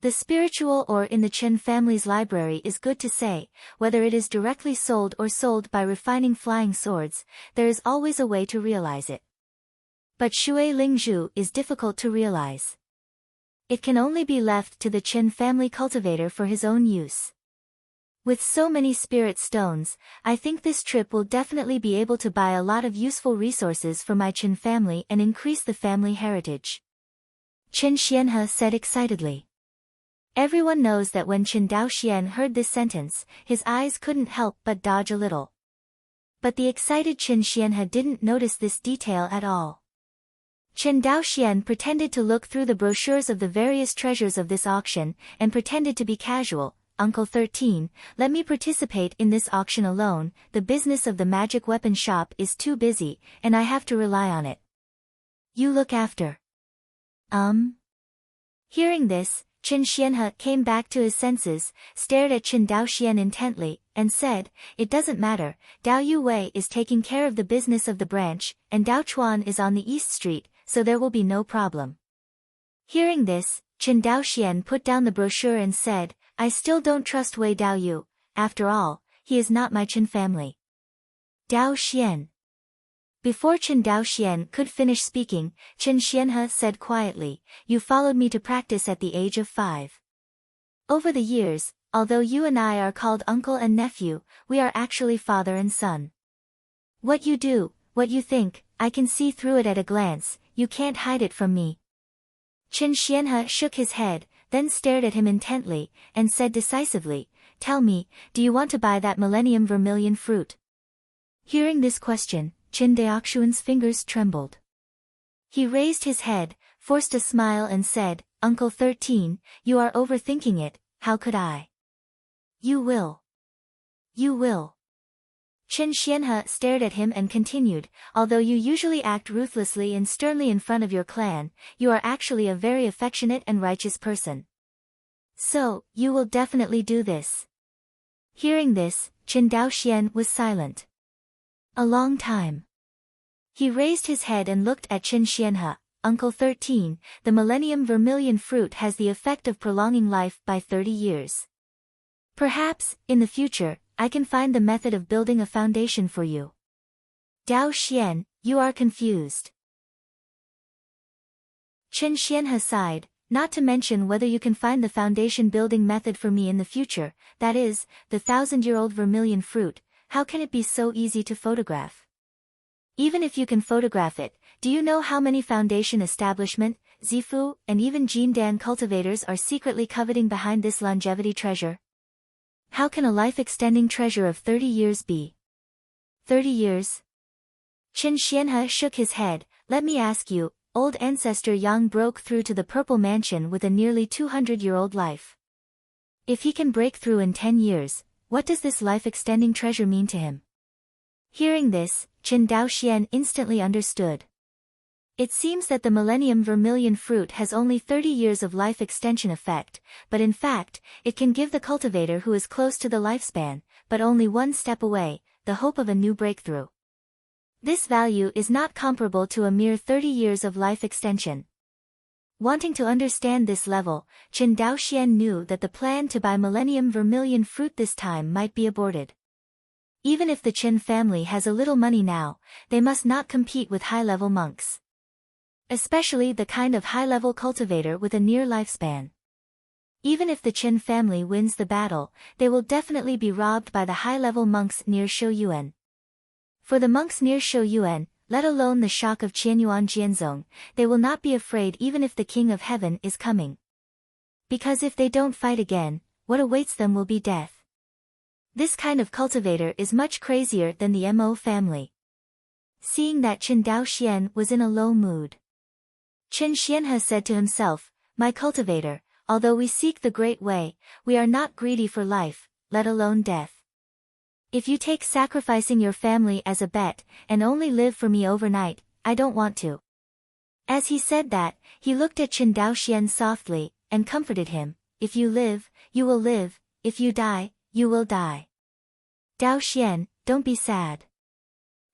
The spiritual ore in the Chen family's library is good to say, whether it is directly sold or sold by refining flying swords, there is always a way to realize it. But Shui Lingzhu is difficult to realize. It can only be left to the Qin family cultivator for his own use. With so many spirit stones, I think this trip will definitely be able to buy a lot of useful resources for my Qin family and increase the family heritage. Qin Xianhe said excitedly. Everyone knows that when Qin Daoxian heard this sentence, his eyes couldn't help but dodge a little. But the excited Qin Xianhe didn't notice this detail at all. Qin Daoxian pretended to look through the brochures of the various treasures of this auction, and pretended to be casual. Uncle 13, let me participate in this auction alone, the business of the magic weapon shop is too busy, and I have to rely on it. You look after. Hearing this, Qin Xianhe came back to his senses, stared at Qin Daoxian intently, and said, it doesn't matter, Dao Yu Wei is taking care of the business of the branch, and Dao Chuan is on the East Street, so there will be no problem. Hearing this, Qin Daoxian put down the brochure and said, I still don't trust Wei Dao Yu, after all, he is not my Qin family. Dao Xian. Before Qin Daoxian could finish speaking, Qin Xianhe said quietly, you followed me to practice at the age of 5. Over the years, although you and I are called uncle and nephew, we are actually father and son. What you do, what you think, I can see through it at a glance, you can't hide it from me. Qin Xianhe shook his head, then stared at him intently, and said decisively, tell me, do you want to buy that Millennium Vermilion fruit? Hearing this question, Qin Daoxuan's fingers trembled. He raised his head, forced a smile and said, Uncle 13, you are overthinking it, how could I? You will. You will. Qin Xianhe stared at him and continued, although you usually act ruthlessly and sternly in front of your clan, you are actually a very affectionate and righteous person. So, you will definitely do this. Hearing this, Qin Daoxian was silent. A long time. He raised his head and looked at Qin Xianhe. Uncle 13, the Millennium Vermilion fruit has the effect of prolonging life by 30 years. Perhaps, in the future, I can find the method of building a foundation for you. Dao Xian, you are confused. Qin Xianhe sighed, not to mention whether you can find the foundation building method for me in the future, that is, the 1,000-year-old vermilion fruit, how can it be so easy to photograph? Even if you can photograph it, do you know how many foundation establishment, Zifu, and even Jindan cultivators are secretly coveting behind this longevity treasure? How can a life-extending treasure of 30 years be? 30 years? Qin Xianhe shook his head, let me ask you, old ancestor Yang broke through to the Purple Mansion with a nearly 200-year-old life. If he can break through in 10 years, what does this life-extending treasure mean to him? Hearing this, Qin Daoxian instantly understood. It seems that the Millennium Vermilion fruit has only 30 years of life extension effect, but in fact, it can give the cultivator who is close to the lifespan, but only one step away, the hope of a new breakthrough. This value is not comparable to a mere 30 years of life extension. Wanting to understand this level, Qin Daoxian knew that the plan to buy Millennium Vermilion fruit this time might be aborted. Even if the Qin family has a little money now, they must not compete with high-level monks. Especially the kind of high-level cultivator with a near lifespan. Even if the Qin family wins the battle, they will definitely be robbed by the high-level monks near Shouyuan. For the monks near Shouyuan, let alone the shock of Qianyuan Jianzong, they will not be afraid even if the King of Heaven is coming. Because if they don't fight again, what awaits them will be death. This kind of cultivator is much crazier than the Mo family. Seeing that Qin Daoxian was in a low mood, Qin Xianhe said to himself, my cultivator, although we seek the great way, we are not greedy for life, let alone death. If you take sacrificing your family as a bet, and only live for me overnight, I don't want to. As he said that, he looked at Qin Daoxian softly, and comforted him, if you live, you will live, if you die, you will die. Daoxian, don't be sad.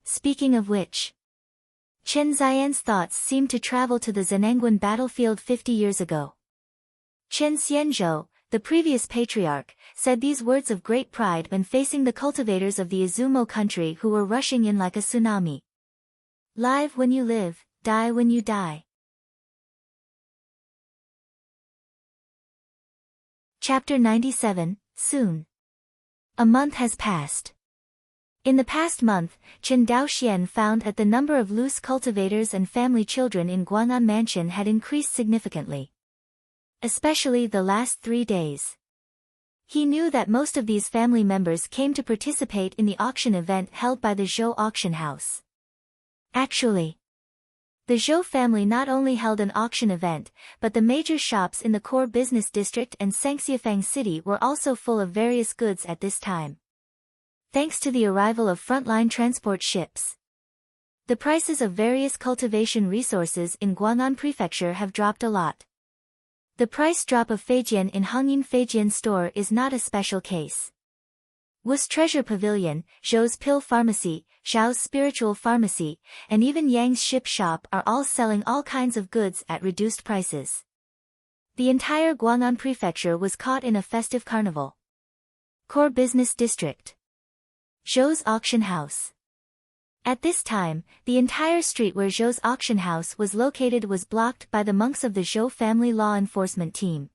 Speaking of which, Chen Xian's thoughts seemed to travel to the Zenangwan battlefield 50 years ago. Chen Xianzhou, the previous patriarch, said these words of great pride when facing the cultivators of the Izumo country who were rushing in like a tsunami. Live when you live, die when you die. Chapter 97, Soon. A month has passed. In the past month, Chen Daoxian found that the number of loose cultivators and family children in Guang'an Mansion had increased significantly. Especially the last 3 days. He knew that most of these family members came to participate in the auction event held by the Zhou auction house. Actually, the Zhou family not only held an auction event, but the major shops in the core business district and Sangxiafang city were also full of various goods at this time. Thanks to the arrival of frontline transport ships, the prices of various cultivation resources in Guang'an Prefecture have dropped a lot. The price drop of Feijian in Hongyin Feijian store is not a special case. Wu's Treasure Pavilion, Zhou's Pill Pharmacy, Xiao's Spiritual Pharmacy, and even Yang's Ship Shop are all selling all kinds of goods at reduced prices. The entire Guang'an Prefecture was caught in a festive carnival. Core Business District. Zhou's Auction House. At this time, the entire street where Zhou's auction house was located was blocked by the monks of the Zhou family law enforcement team.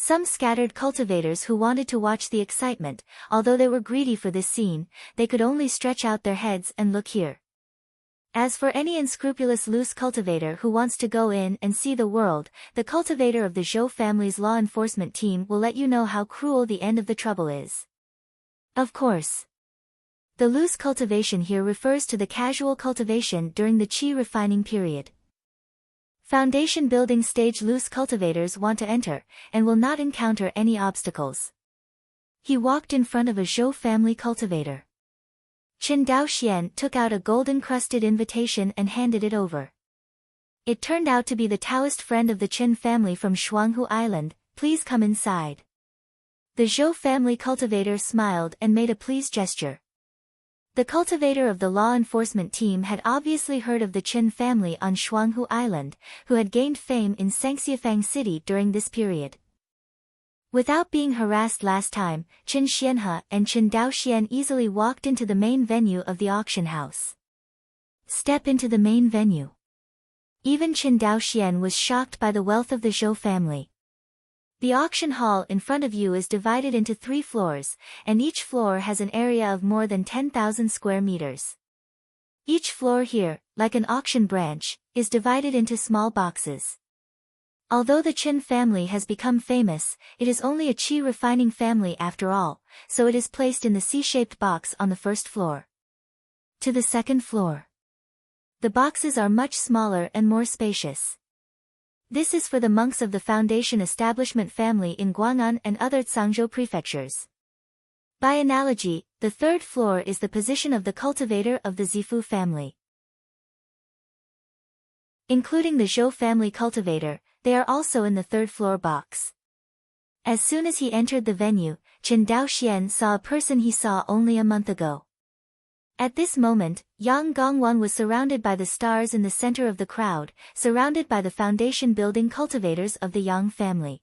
Some scattered cultivators who wanted to watch the excitement, although they were greedy for this scene, they could only stretch out their heads and look here. As for any unscrupulous loose cultivator who wants to go in and see the world, the cultivator of the Zhou family's law enforcement team will let you know how cruel the end of the trouble is. Of course. The loose cultivation here refers to the casual cultivation during the qi refining period. Foundation building stage loose cultivators want to enter, and will not encounter any obstacles. He walked in front of a Zhou family cultivator. Chen Daoxian took out a golden-crusted invitation and handed it over. It turned out to be the Taoist friend of the Chen family from Shuanghu Island. Please come inside. The Zhou family cultivator smiled and made a pleased gesture. The cultivator of the law enforcement team had obviously heard of the Chen family on Shuanghu Island, who had gained fame in Sangxiafang city during this period. Without being harassed last time, Chen Xianhe and Chen Daoxian easily walked into the main venue of the auction house. Step into the main venue. Even Chen Daoxian was shocked by the wealth of the Zhou family. The auction hall in front of you is divided into 3 floors, and each floor has an area of more than 10,000 square meters. Each floor here, like an auction branch, is divided into small boxes. Although the Chen family has become famous, it is only a qi refining family after all, so it is placed in the C-shaped box on the first floor. To the second floor. The boxes are much smaller and more spacious. This is for the monks of the foundation establishment family in Guang'an and other Zhangzhou prefectures. By analogy, the third floor is the position of the cultivator of the Zifu family. Including the Zhou family cultivator, they are also in the third floor box. As soon as he entered the venue, Chen Daoxian saw a person he saw only a month ago. At this moment, Yang Gongwan was surrounded by the stars in the center of the crowd, surrounded by the foundation building cultivators of the Yang family.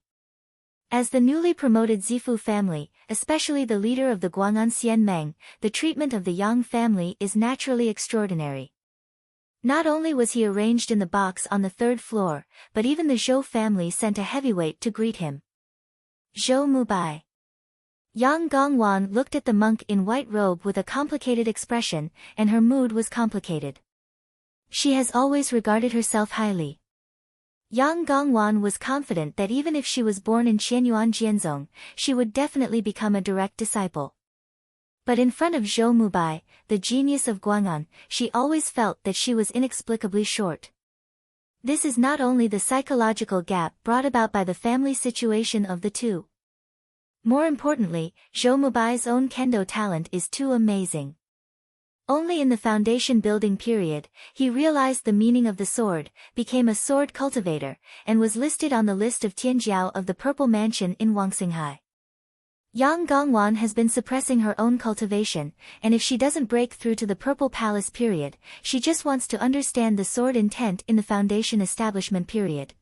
As the newly promoted Zifu family, especially the leader of the Guang'an Xianmeng, the treatment of the Yang family is naturally extraordinary. Not only was he arranged in the box on the third floor, but even the Zhou family sent a heavyweight to greet him. Zhou Mubai. Yang Gongwan looked at the monk in white robe with a complicated expression, and her mood was complicated. She has always regarded herself highly. Yang Gongwan was confident that even if she was born in Qianyuan Jianzong, she would definitely become a direct disciple. But in front of Zhou Mubai, the genius of Guang'an, she always felt that she was inexplicably short. This is not only the psychological gap brought about by the family situation of the two. More importantly, Zhou Mubai's own kendo talent is too amazing. Only in the foundation building period, he realized the meaning of the sword, became a sword cultivator, and was listed on the list of Tianjiao of the Purple Mansion in Wangxinghai. Yang Gongwan has been suppressing her own cultivation, and if she doesn't break through to the Purple Palace period, she just wants to understand the sword intent in the foundation establishment period.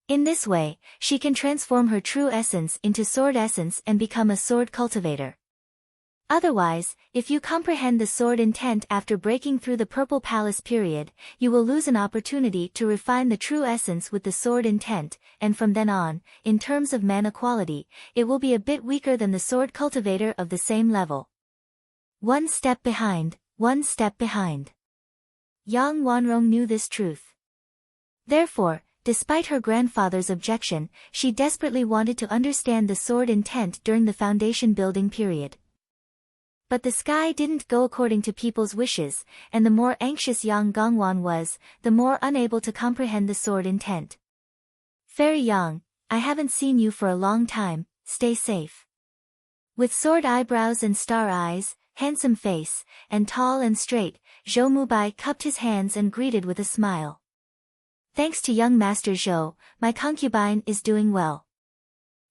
In this way, she can transform her true essence into sword essence and become a sword cultivator. Otherwise, if you comprehend the sword intent after breaking through the Purple Palace period, you will lose an opportunity to refine the true essence with the sword intent, and from then on, in terms of mana quality, it will be a bit weaker than the sword cultivator of the same level. One step behind, one step behind. Yang Wanrong knew this truth. Therefore, despite her grandfather's objection, she desperately wanted to understand the sword intent during the foundation building period. But the sky didn't go according to people's wishes, and the more anxious Yang Gongwan was, the more unable to comprehend the sword intent. Fairy Yang, I haven't seen you for a long time, stay safe. With sword eyebrows and star eyes, handsome face, and tall and straight, Zhou Mubai cupped his hands and greeted with a smile. Thanks to young Master Zhou, my concubine is doing well.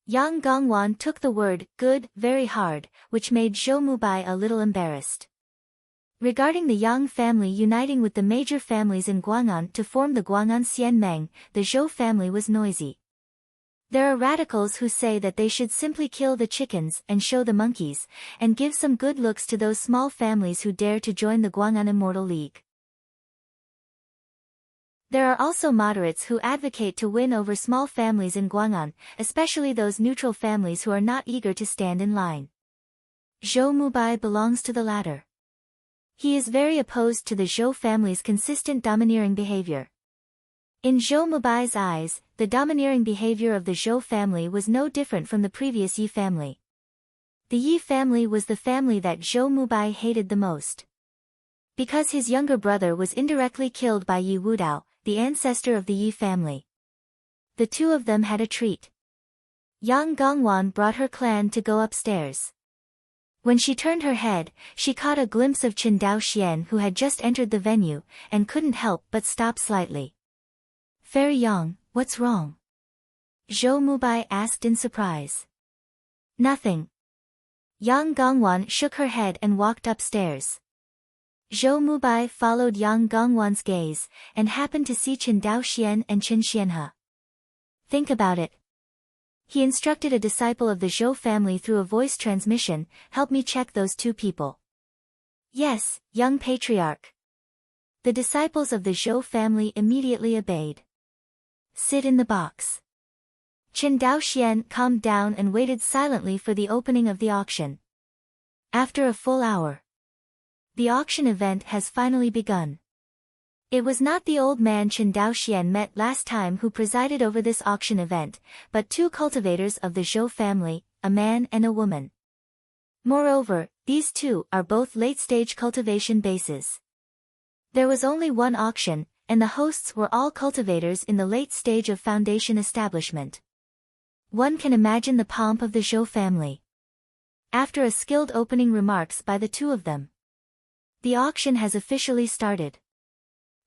Yang Gongwan took the word good very hard, which made Zhou Mubai a little embarrassed. Regarding the Yang family uniting with the major families in Guang'an to form the Guang'an Xianmeng, the Zhou family was noisy. There are radicals who say that they should simply kill the chickens and show the monkeys, and give some good looks to those small families who dare to join the Guang'an Immortal League. There are also moderates who advocate to win over small families in Guang'an, especially those neutral families who are not eager to stand in line. Zhou Mubai belongs to the latter. He is very opposed to the Zhou family's consistent domineering behavior. In Zhou Mubai's eyes, the domineering behavior of the Zhou family was no different from the previous Yi family. The Yi family was the family that Zhou Mubai hated the most. Because his younger brother was indirectly killed by Yi Wudao, the ancestor of the Yi family. The two of them had a treat. Yang Gongwan brought her clan to go upstairs. When she turned her head, she caught a glimpse of Qin Daoxian who had just entered the venue, and couldn't help but stop slightly. Fairy Yang, what's wrong? Zhou Mubai asked in surprise. Nothing. Yang Gongwan shook her head and walked upstairs. Zhou Mubai followed Yang Gongwan's gaze, and happened to see Qin Daoxian and Qin Xianhe. Think about it. He instructed a disciple of the Zhou family through a voice transmission, help me check those two people. Yes, young patriarch. The disciples of the Zhou family immediately obeyed. Sit in the box. Qin Daoxian calmed down and waited silently for the opening of the auction. After a full hour, the auction event has finally begun. It was not the old man Qin Daoxian met last time who presided over this auction event, but two cultivators of the Zhou family, a man and a woman. Moreover, these two are both late-stage cultivation bases. There was only one auction, and the hosts were all cultivators in the late stage of foundation establishment. One can imagine the pomp of the Zhou family. After a skilled opening remarks by the two of them, the auction has officially started.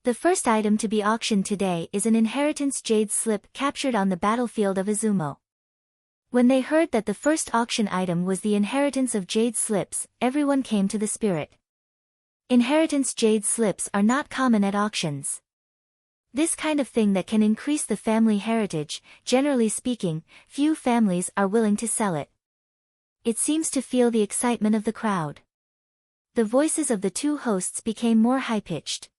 The first item to be auctioned today is an inheritance jade slip captured on the battlefield of Izumo. When they heard that the first auction item was the inheritance of jade slips, everyone came to the spirit. Inheritance jade slips are not common at auctions. This kind of thing that can increase the family heritage, generally speaking, few families are willing to sell it. It seems to feel the excitement of the crowd. The voices of the two hosts became more high-pitched.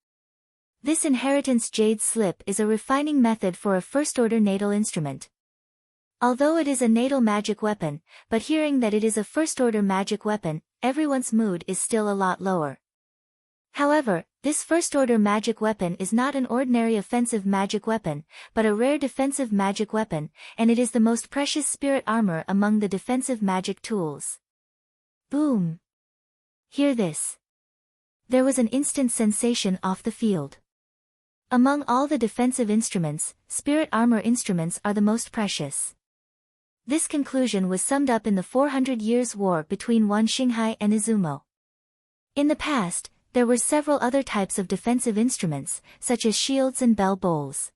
This inheritance jade slip is a refining method for a first-order natal instrument. Although it is a natal magic weapon, but hearing that it is a first-order magic weapon, everyone's mood is still a lot lower. However, this first-order magic weapon is not an ordinary offensive magic weapon, but a rare defensive magic weapon, and it is the most precious spirit armor among the defensive magic tools. Boom! Hear this. There was an instant sensation off the field. Among all the defensive instruments, spirit armor instruments are the most precious. This conclusion was summed up in the 400 Years' War between Wan Xinghai and Izumo. In the past, there were several other types of defensive instruments, such as shields and bell bowls.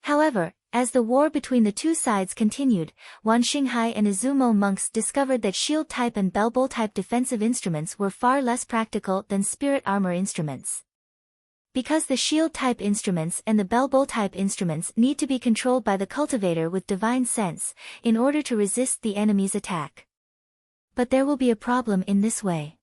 However, as the war between the two sides continued, Wan Xinghai and Izumo monks discovered that shield-type and bell bowl-type defensive instruments were far less practical than spirit armor instruments. Because the shield-type instruments and the bell bowl-type instruments need to be controlled by the cultivator with divine sense, in order to resist the enemy's attack. But there will be a problem in this way.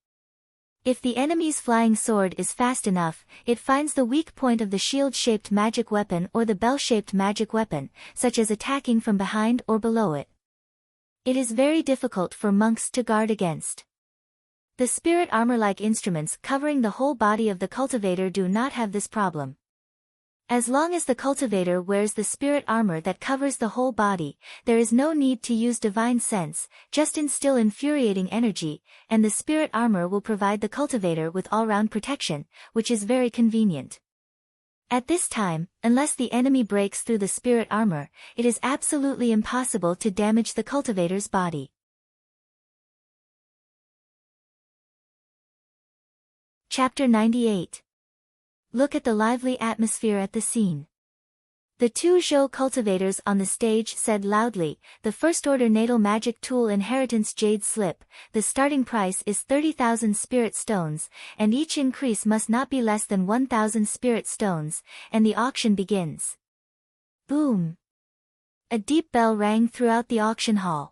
If the enemy's flying sword is fast enough, it finds the weak point of the shield-shaped magic weapon or the bell-shaped magic weapon, such as attacking from behind or below it. It is very difficult for monks to guard against. The spirit armor-like instruments covering the whole body of the cultivator do not have this problem. As long as the cultivator wears the spirit armor that covers the whole body, there is no need to use divine sense, just instill infuriating energy, and the spirit armor will provide the cultivator with all-round protection, which is very convenient. At this time, unless the enemy breaks through the spirit armor, it is absolutely impossible to damage the cultivator's body. Chapter 98. Look at the lively atmosphere at the scene. The two Zhou cultivators on the stage said loudly, "The First Order Natal Magic Tool Inheritance Jade Slip, the starting price is 30,000 spirit stones, and each increase must not be less than 1,000 spirit stones, and the auction begins." Boom! A deep bell rang throughout the auction hall.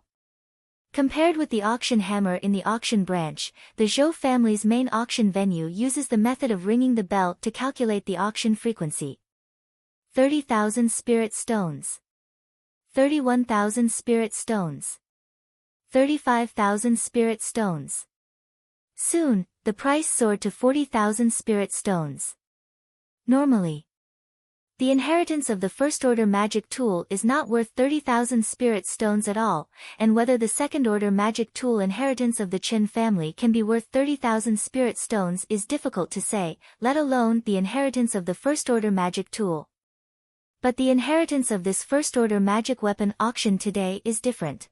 Compared with the auction hammer in the auction branch, the Zhou family's main auction venue uses the method of ringing the bell to calculate the auction frequency. 30,000 spirit stones. 31,000 spirit stones. 35,000 spirit stones. Soon, the price soared to 40,000 spirit stones. Normally, the inheritance of the First Order magic tool is not worth 30,000 spirit stones at all, and whether the Second Order magic tool inheritance of the Qin family can be worth 30,000 spirit stones is difficult to say, let alone the inheritance of the First Order magic tool. But the inheritance of this First Order magic weapon auctioned today is different.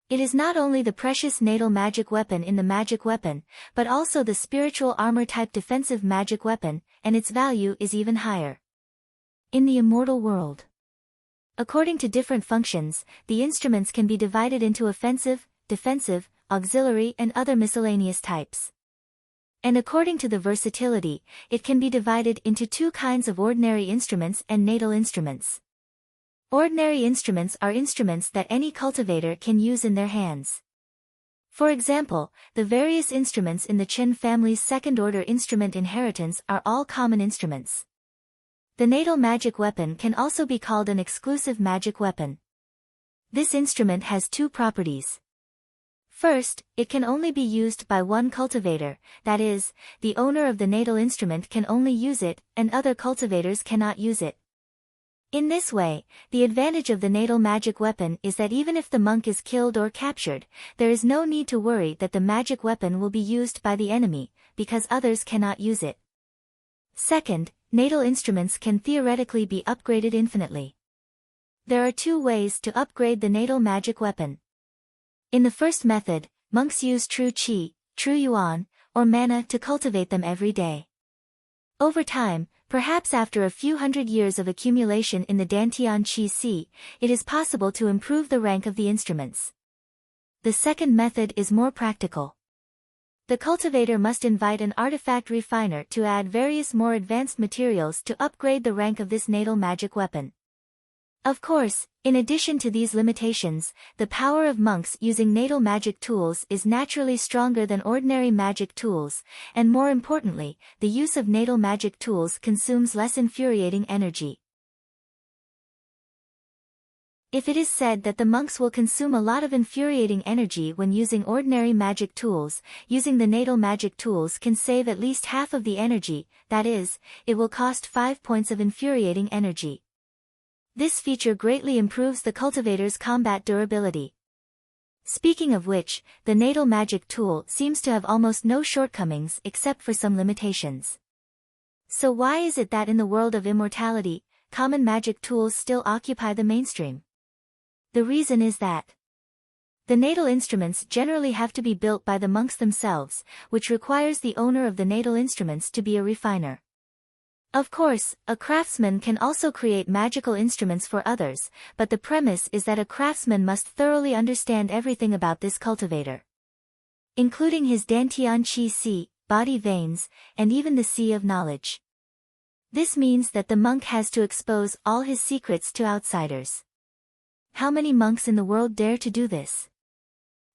It is not only the precious natal magic weapon in the magic weapon, but also the spiritual armor-type defensive magic weapon, and its value is even higher. In the immortal world, according to different functions, the instruments can be divided into offensive, defensive, auxiliary and other miscellaneous types. And according to the versatility, it can be divided into two kinds of ordinary instruments and natal instruments. Ordinary instruments are instruments that any cultivator can use in their hands. For example, the various instruments in the Qin family's second-order instrument inheritance are all common instruments. The natal magic weapon can also be called an exclusive magic weapon. This instrument has two properties. First, it can only be used by one cultivator, that is, the owner of the natal instrument can only use it, and other cultivators cannot use it. In this way, the advantage of the natal magic weapon is that even if the monk is killed or captured, there is no need to worry that the magic weapon will be used by the enemy, because others cannot use it. Second, natal instruments can theoretically be upgraded infinitely. There are two ways to upgrade the natal magic weapon. In the first method, monks use true qi, true yuan, or mana to cultivate them every day. Over time, perhaps after a few hundred years of accumulation in the Dantian Qi Si, it is possible to improve the rank of the instruments. The second method is more practical. The cultivator must invite an artifact refiner to add various more advanced materials to upgrade the rank of this natal magic weapon. Of course, in addition to these limitations, the power of monks using natal magic tools is naturally stronger than ordinary magic tools, and more importantly, the use of natal magic tools consumes less infuriating energy. If it is said that the monks will consume a lot of infuriating energy when using ordinary magic tools, using the natal magic tools can save at least half of the energy, that is, it will cost 5 points of infuriating energy. This feature greatly improves the cultivator's combat durability. Speaking of which, the natal magic tool seems to have almost no shortcomings except for some limitations. So why is it that in the world of immortality, common magic tools still occupy the mainstream? The reason is that the natal instruments generally have to be built by the monks themselves, which requires the owner of the natal instruments to be a refiner. Of course, a craftsman can also create magical instruments for others, but the premise is that a craftsman must thoroughly understand everything about this cultivator, including his Dantian Qi Si, body veins, and even the Sea of Knowledge. This means that the monk has to expose all his secrets to outsiders. How many monks in the world dare to do this?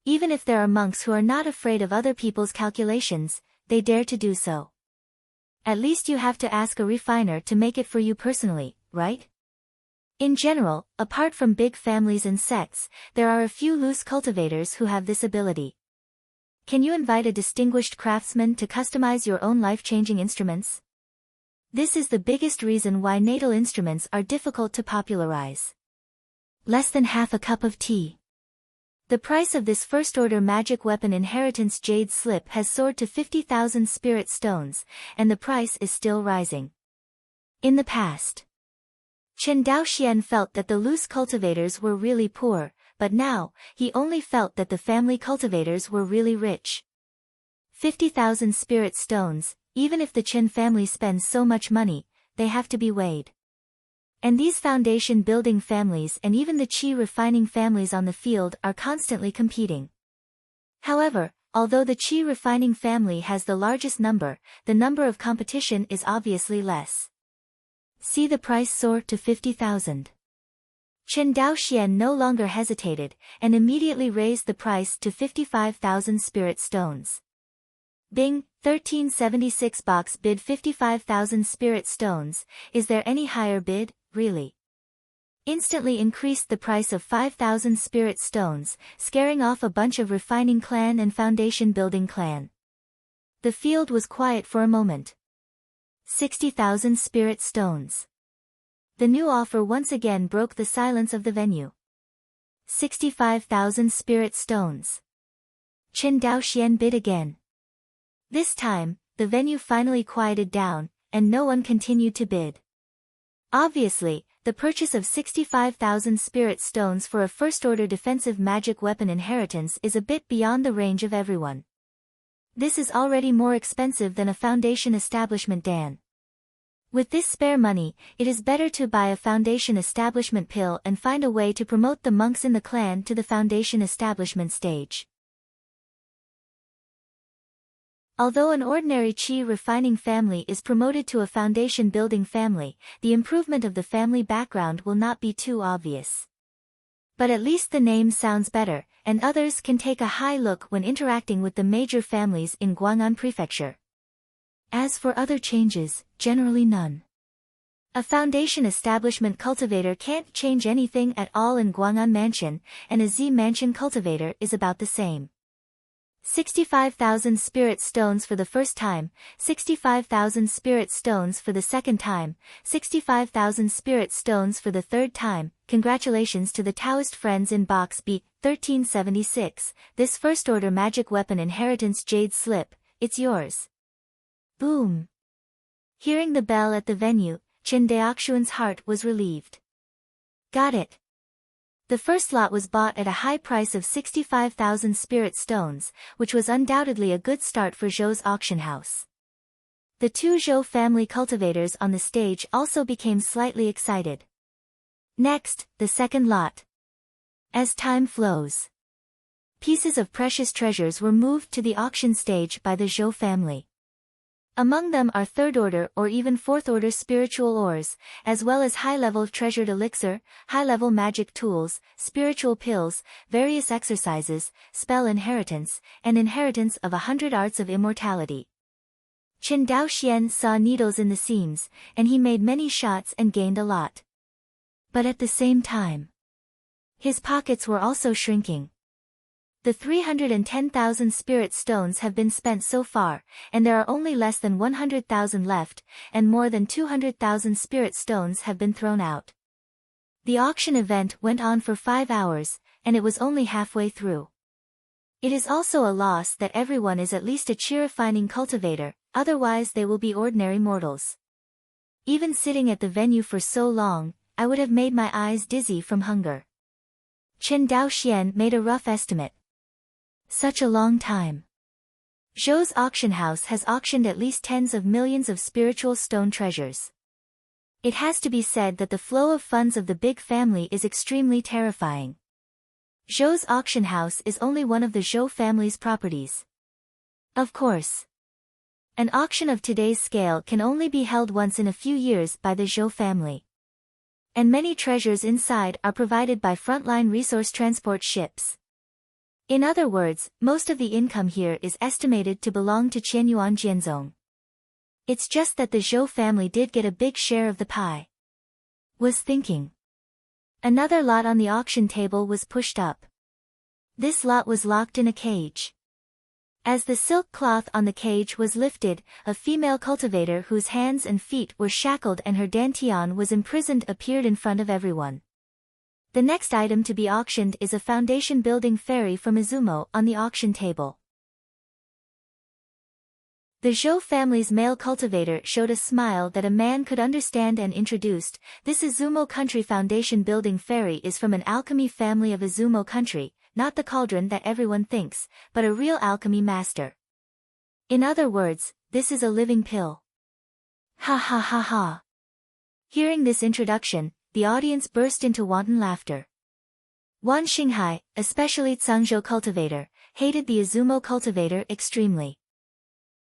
Even if there are monks who are not afraid of other people's calculations, they dare to do so. At least you have to ask a refiner to make it for you personally, right? In general, apart from big families and sects, there are a few loose cultivators who have this ability. Can you invite a distinguished craftsman to customize your own life-changing instruments? This is the biggest reason why natal instruments are difficult to popularize. Less than half a cup of tea. The price of this first-order magic weapon inheritance jade slip has soared to 50,000 spirit stones, and the price is still rising. In the past, Chen Daoxian felt that the loose cultivators were really poor, but now, he only felt that the family cultivators were really rich. 50,000 spirit stones, even if the Chen family spends so much money, they have to be weighed. And these foundation building families and even the qi refining families on the field are constantly competing. However, although the qi refining family has the largest number, the number of competition is obviously less. See the price soar to 50,000. Chen Daoxian no longer hesitated, and immediately raised the price to 55,000 spirit stones. Bing, 1376 box bid 55,000 spirit stones, is there any higher bid, really? Instantly increased the price of 5,000 spirit stones, scaring off a bunch of refining clan and foundation building clan. The field was quiet for a moment. 60,000 spirit stones. The new offer once again broke the silence of the venue. 65,000 spirit stones. Chen Daoxian bid again. This time, the venue finally quieted down, and no one continued to bid. Obviously, the purchase of 65,000 spirit stones for a first-order defensive magic weapon inheritance is a bit beyond the range of everyone. This is already more expensive than a foundation establishment dan. With this spare money, it is better to buy a foundation establishment pill and find a way to promote the monks in the clan to the foundation establishment stage. Although an ordinary qi refining family is promoted to a foundation building family, the improvement of the family background will not be too obvious. But at least the name sounds better, and others can take a high look when interacting with the major families in Guang'an Prefecture. As for other changes, generally none. A foundation establishment cultivator can't change anything at all in Guang'an Mansion, and a Z Mansion cultivator is about the same. 65,000 spirit stones for the first time, 65,000 spirit stones for the second time, 65,000 spirit stones for the third time. Congratulations to the Taoist friends in Box B, 1376, this first-order magic weapon inheritance jade slip, it's yours. Boom! Hearing the bell at the venue, Chen Daoxian's heart was relieved. Got it. The first lot was bought at a high price of 65,000 spirit stones, which was undoubtedly a good start for Zhou's auction house. The two Zhou family cultivators on the stage also became slightly excited. Next, the second lot. As time flows, pieces of precious treasures were moved to the auction stage by the Zhou family. Among them are third-order or even fourth-order spiritual ores, as well as high-level treasured elixir, high-level magic tools, spiritual pills, various exercises, spell inheritance, and inheritance of 100 arts of immortality. Chen Daoxian saw needles in the seams, and he made many shots and gained a lot. But at the same time, his pockets were also shrinking. The 310,000 spirit stones have been spent so far, and there are only less than 100,000 left, and more than 200,000 spirit stones have been thrown out. The auction event went on for 5 hours, and it was only halfway through. It is also a loss that everyone is at least a qi refining cultivator, otherwise they will be ordinary mortals. Even sitting at the venue for so long, I would have made my eyes dizzy from hunger. Chen Daoxian made a rough estimate. Such a long time. Zhou's auction house has auctioned at least tens of millions of spiritual stone treasures. It has to be said that the flow of funds of the big family is extremely terrifying. Zhou's auction house is only one of the Zhou family's properties. Of course, an auction of today's scale can only be held once in a few years by the Zhou family. And many treasures inside are provided by frontline resource transport ships. In other words, most of the income here is estimated to belong to Qianyuan Jianzong. It's just that the Zhou family did get a big share of the pie. Was thinking. Another lot on the auction table was pushed up. This lot was locked in a cage. As the silk cloth on the cage was lifted, a female cultivator whose hands and feet were shackled and her dantian was imprisoned appeared in front of everyone. The next item to be auctioned is a foundation building fairy from Izumo on the auction table. The Zhou family's male cultivator showed a smile that a man could understand and introduced. This Izumo country foundation building fairy is from an alchemy family of Izumo country, not the cauldron that everyone thinks, but a real alchemy master. In other words, this is a living pill. Ha ha ha ha. Hearing this introduction, the audience burst into wanton laughter. Wan Xinghai, especially Zhangzhou cultivator, hated the Izumo cultivator extremely.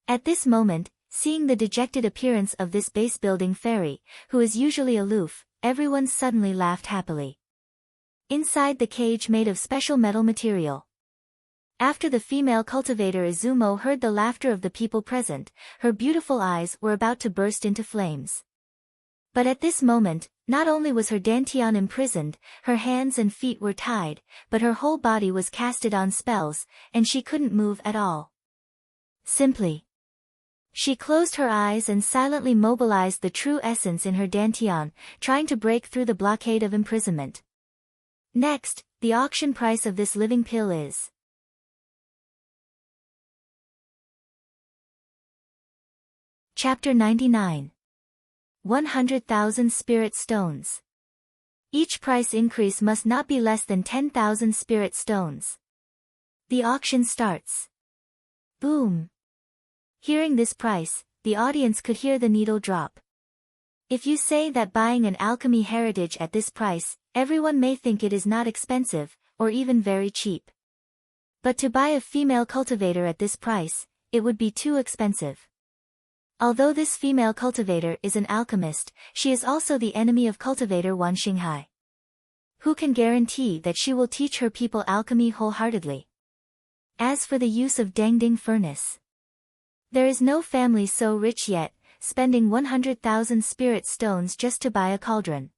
At this moment, seeing the dejected appearance of this base-building fairy, who is usually aloof, everyone suddenly laughed happily. Inside the cage made of special metal material. After the female cultivator Izumo heard the laughter of the people present, her beautiful eyes were about to burst into flames. But at this moment, not only was her dantian imprisoned, her hands and feet were tied, but her whole body was casted on spells, and she couldn't move at all. Simply. She closed her eyes and silently mobilized the true essence in her dantian, trying to break through the blockade of imprisonment. Next, the auction price of this living pill is Chapter 99. 100,000 spirit stones. Each price increase must not be less than 10,000 spirit stones. The auction starts. Boom. Hearing this price, the audience could hear the needle drop. If you say that buying an alchemy heritage at this price, everyone may think it is not expensive, or even very cheap. But to buy a female cultivator at this price, it would be too expensive. Although this female cultivator is an alchemist, she is also the enemy of cultivator Wan Xinghai. Who can guarantee that she will teach her people alchemy wholeheartedly? As for the use of Dangding furnace, there is no family so rich yet, spending 100,000 spirit stones just to buy a cauldron.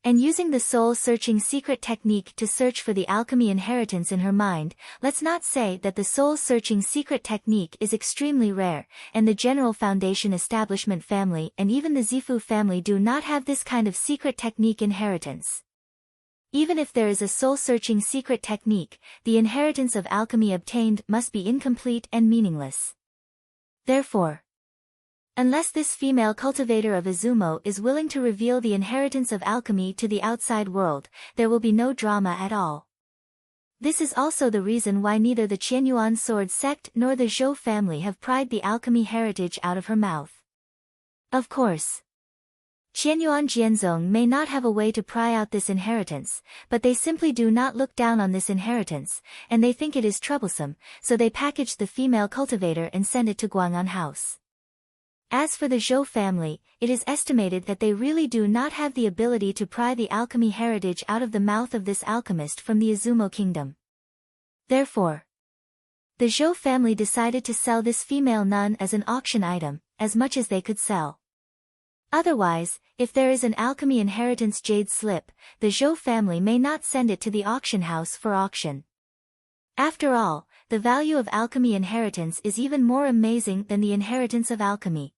And using the soul-searching secret technique to search for the alchemy inheritance in her mind, let's not say that the soul-searching secret technique is extremely rare, and the General Foundation Establishment family and even the Zifu family do not have this kind of secret technique inheritance. Even if there is a soul-searching secret technique, the inheritance of alchemy obtained must be incomplete and meaningless. Therefore, unless this female cultivator of Izumo is willing to reveal the inheritance of alchemy to the outside world, there will be no drama at all. This is also the reason why neither the Qianyuan sword sect nor the Zhou family have pried the alchemy heritage out of her mouth. Of course, Qianyuan Jianzong may not have a way to pry out this inheritance, but they simply do not look down on this inheritance, and they think it is troublesome, so they package the female cultivator and send it to Guang'an House. As for the Zhou family, it is estimated that they really do not have the ability to pry the alchemy heritage out of the mouth of this alchemist from the Izumo kingdom. Therefore, the Zhou family decided to sell this female nun as an auction item, as much as they could sell. Otherwise, if there is an alchemy inheritance jade slip, the Zhou family may not send it to the auction house for auction. After all, the value of alchemy inheritance is even more amazing than the inheritance of alchemy.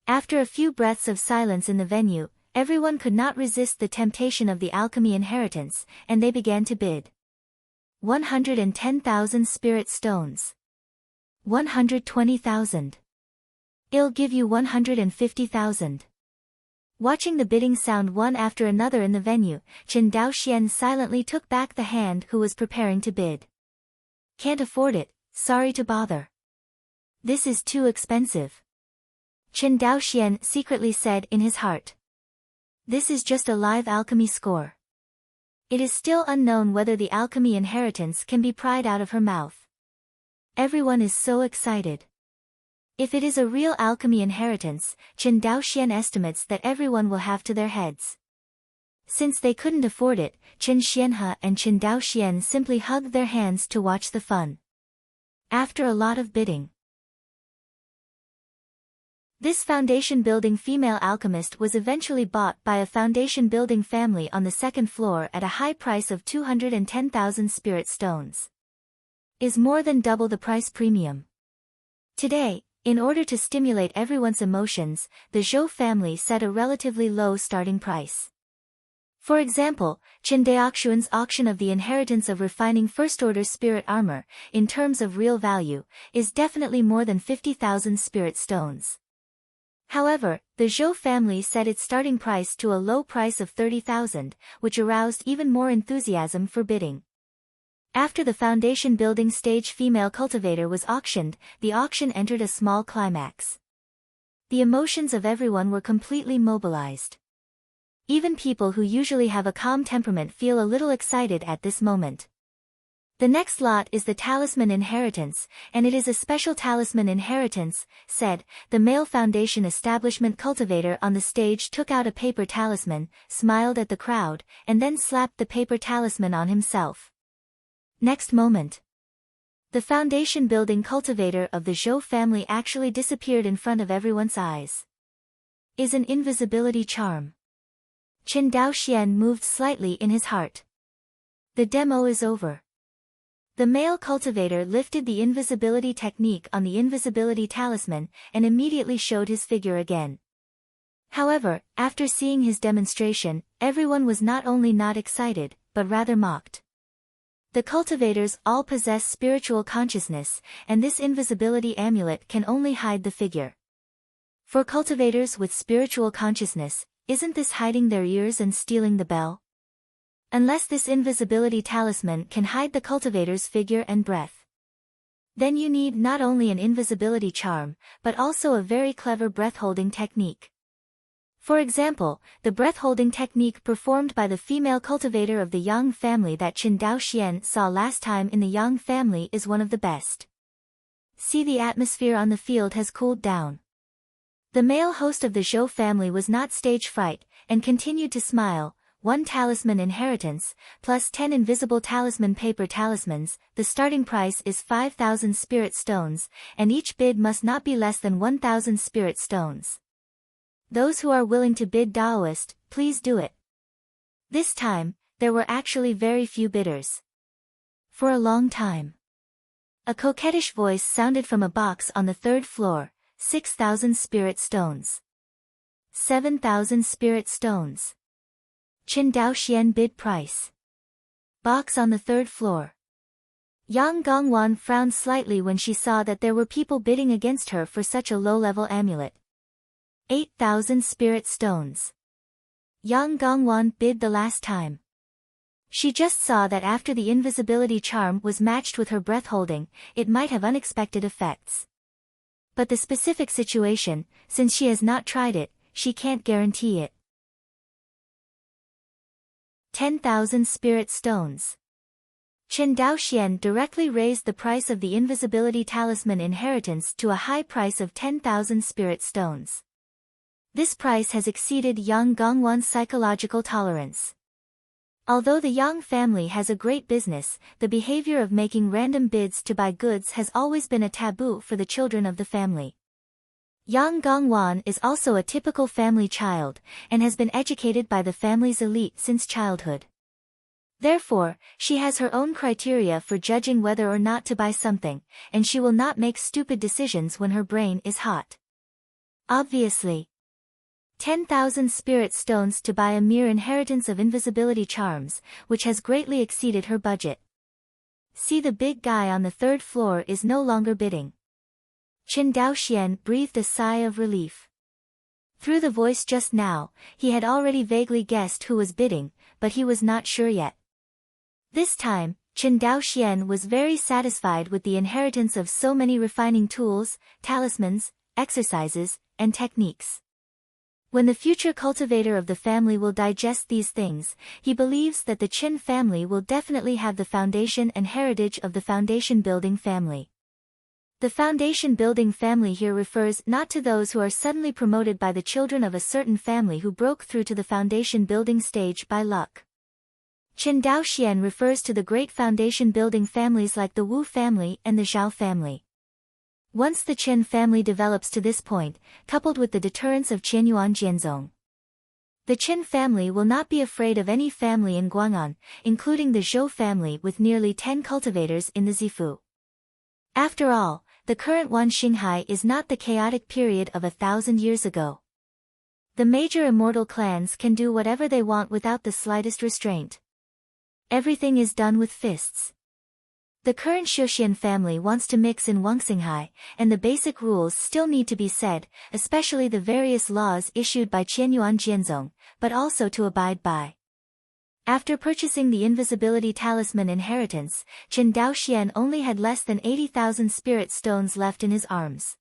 After a few breaths of silence in the venue, everyone could not resist the temptation of the alchemy inheritance, and they began to bid. 110,000 spirit stones. 120,000. I'll give you 150,000. Watching the bidding sound one after another in the venue, Chen Daoxian silently took back the hand who was preparing to bid. Can't afford it, sorry to bother. This is too expensive. Chen Daoxian secretly said in his heart. This is just a live alchemy score. It is still unknown whether the alchemy inheritance can be pried out of her mouth. Everyone is so excited. If it is a real alchemy inheritance, Chen Daoxian estimates that everyone will have to their heads. Since they couldn't afford it, Qin Xianhe and Qin Daoxian simply hugged their hands to watch the fun. After a lot of bidding, this foundation-building female alchemist was eventually bought by a foundation-building family on the second floor at a high price of 210,000 spirit stones. Is more than double the price premium. Today, in order to stimulate everyone's emotions, the Zhou family set a relatively low starting price. For example, Qin Daoxuan's auction of the inheritance of refining first-order spirit armor, in terms of real value, is definitely more than 50,000 spirit stones. However, the Zhou family set its starting price to a low price of 30,000, which aroused even more enthusiasm for bidding. After the foundation-building stage female cultivator was auctioned, the auction entered a small climax. The emotions of everyone were completely mobilized. Even people who usually have a calm temperament feel a little excited at this moment. The next lot is the talisman inheritance, and it is a special talisman inheritance, said. The male foundation establishment cultivator on the stage took out a paper talisman, smiled at the crowd, and then slapped the paper talisman on himself. Next moment, the foundation-building cultivator of the Zhou family actually disappeared in front of everyone's eyes. Is an invisibility charm. Qin Daoxian moved slightly in his heart. The demo is over. The male cultivator lifted the invisibility technique on the invisibility talisman and immediately showed his figure again. However, after seeing his demonstration, everyone was not only not excited, but rather mocked. The cultivators all possess spiritual consciousness, and this invisibility amulet can only hide the figure. For cultivators with spiritual consciousness, isn't this hiding their ears and stealing the bell? Unless this invisibility talisman can hide the cultivator's figure and breath. Then you need not only an invisibility charm, but also a very clever breath-holding technique. For example, the breath-holding technique performed by the female cultivator of the Yang family that Qin Daoxian saw last time in the Yang family is one of the best. See, the atmosphere on the field has cooled down. The male host of the Zhou family was not stage fright, and continued to smile. 1 talisman inheritance, plus 10 invisible talisman paper talismans, the starting price is 5,000 spirit stones, and each bid must not be less than 1,000 spirit stones. Those who are willing to bid Daoist, please do it. This time, there were actually very few bidders. For a long time, a coquettish voice sounded from a box on the 3rd floor, 6,000 spirit stones. 7,000 spirit stones. Qin Daoxian bid price. Box on the 3rd floor. Yang Gongwan frowned slightly when she saw that there were people bidding against her for such a low-level amulet. 8,000 spirit stones. Yang Gongwan bid the last time. She just saw that after the invisibility charm was matched with her breath-holding, it might have unexpected effects. But the specific situation, since she has not tried it, she can't guarantee it. 10,000 spirit stones. Qin Daoxian directly raised the price of the invisibility talisman inheritance to a high price of 10,000 spirit stones. This price has exceeded Yang Gongwan's psychological tolerance. Although the Yang family has a great business, the behavior of making random bids to buy goods has always been a taboo for the children of the family. Yang Gongwan is also a typical family child, and has been educated by the family's elite since childhood. Therefore, she has her own criteria for judging whether or not to buy something, and she will not make stupid decisions when her brain is hot. Obviously, 10,000 spirit stones to buy a mere inheritance of invisibility charms, which has greatly exceeded her budget. See, the big guy on the 3rd floor is no longer bidding. Qin Daoxian breathed a sigh of relief. Through the voice just now, he had already vaguely guessed who was bidding, but he was not sure yet. This time, Qin Daoxian was very satisfied with the inheritance of so many refining tools, talismans, exercises, and techniques. When the future cultivator of the family will digest these things, he believes that the Qin family will definitely have the foundation and heritage of the foundation-building family. The foundation building family here refers not to those who are suddenly promoted by the children of a certain family who broke through to the foundation building stage by luck. Qin Dao Xian refers to the great foundation building families like the Wu family and the Zhao family. Once the Qin family develops to this point, coupled with the deterrence of Qianyuan Jianzong, the Qin family will not be afraid of any family in Guang'an, including the Zhou family with nearly 10 cultivators in the Zifu. After all, the current Wan Xinghai is not the chaotic period of 1,000 years ago. The major immortal clans can do whatever they want without the slightest restraint. Everything is done with fists. The current Shuxian family wants to mix in Wangxinghai, and the basic rules still need to be said, especially the various laws issued by Qianyuan Jianzong, but also to abide by. After purchasing the invisibility talisman inheritance, Qin Dao Xian only had less than 80,000 spirit stones left in his arms.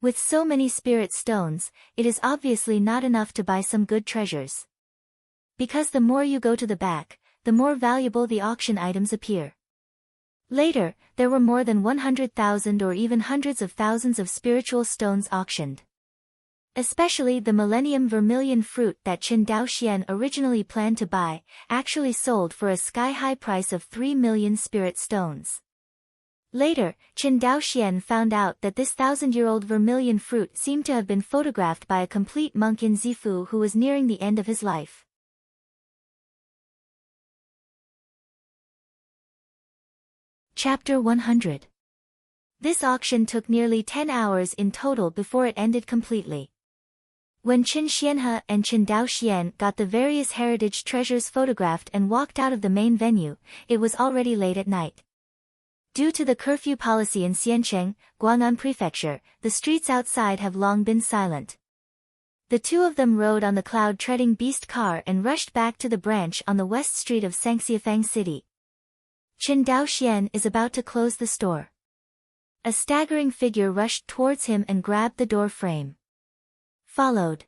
With so many spirit stones, it is obviously not enough to buy some good treasures. Because the more you go to the back, the more valuable the auction items appear. Later, there were more than 100,000 or even hundreds of thousands of spiritual stones auctioned. Especially the Millennium Vermilion fruit that Qin Dao Xian originally planned to buy, actually sold for a sky-high price of 3 million spirit stones. Later, Qin Dao Xian found out that this 1,000-year-old vermilion fruit seemed to have been photographed by a complete monk in Zifu who was nearing the end of his life. Chapter 100. This auction took nearly 10 hours in total before it ended completely. When Qin Xianhe and Qin Dao Xian got the various heritage treasures photographed and walked out of the main venue, it was already late at night. Due to the curfew policy in Xiancheng, Guang'an Prefecture, the streets outside have long been silent. The two of them rode on the cloud-treading beast car and rushed back to the branch on the west street of Sangxiafang City. Qin Dao Xian is about to close the store. A staggering figure rushed towards him and grabbed the door frame. Followed.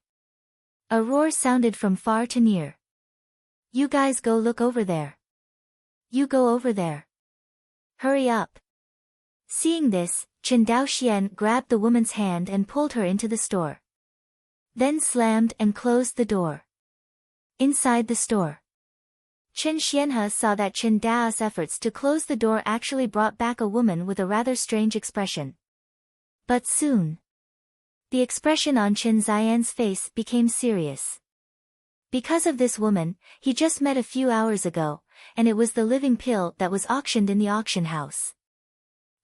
A roar sounded from far to near. "You guys go look over there. You go over there. Hurry up." Seeing this, Qin Dao Xian grabbed the woman's hand and pulled her into the store. Then slammed and closed the door. Inside the store, Qin Xianhe saw that Qin Dao's efforts to close the door actually brought back a woman with a rather strange expression. But soon, the expression on Qin Ziyan's face became serious. Because of this woman, he just met a few hours ago, and it was the living pill that was auctioned in the auction house.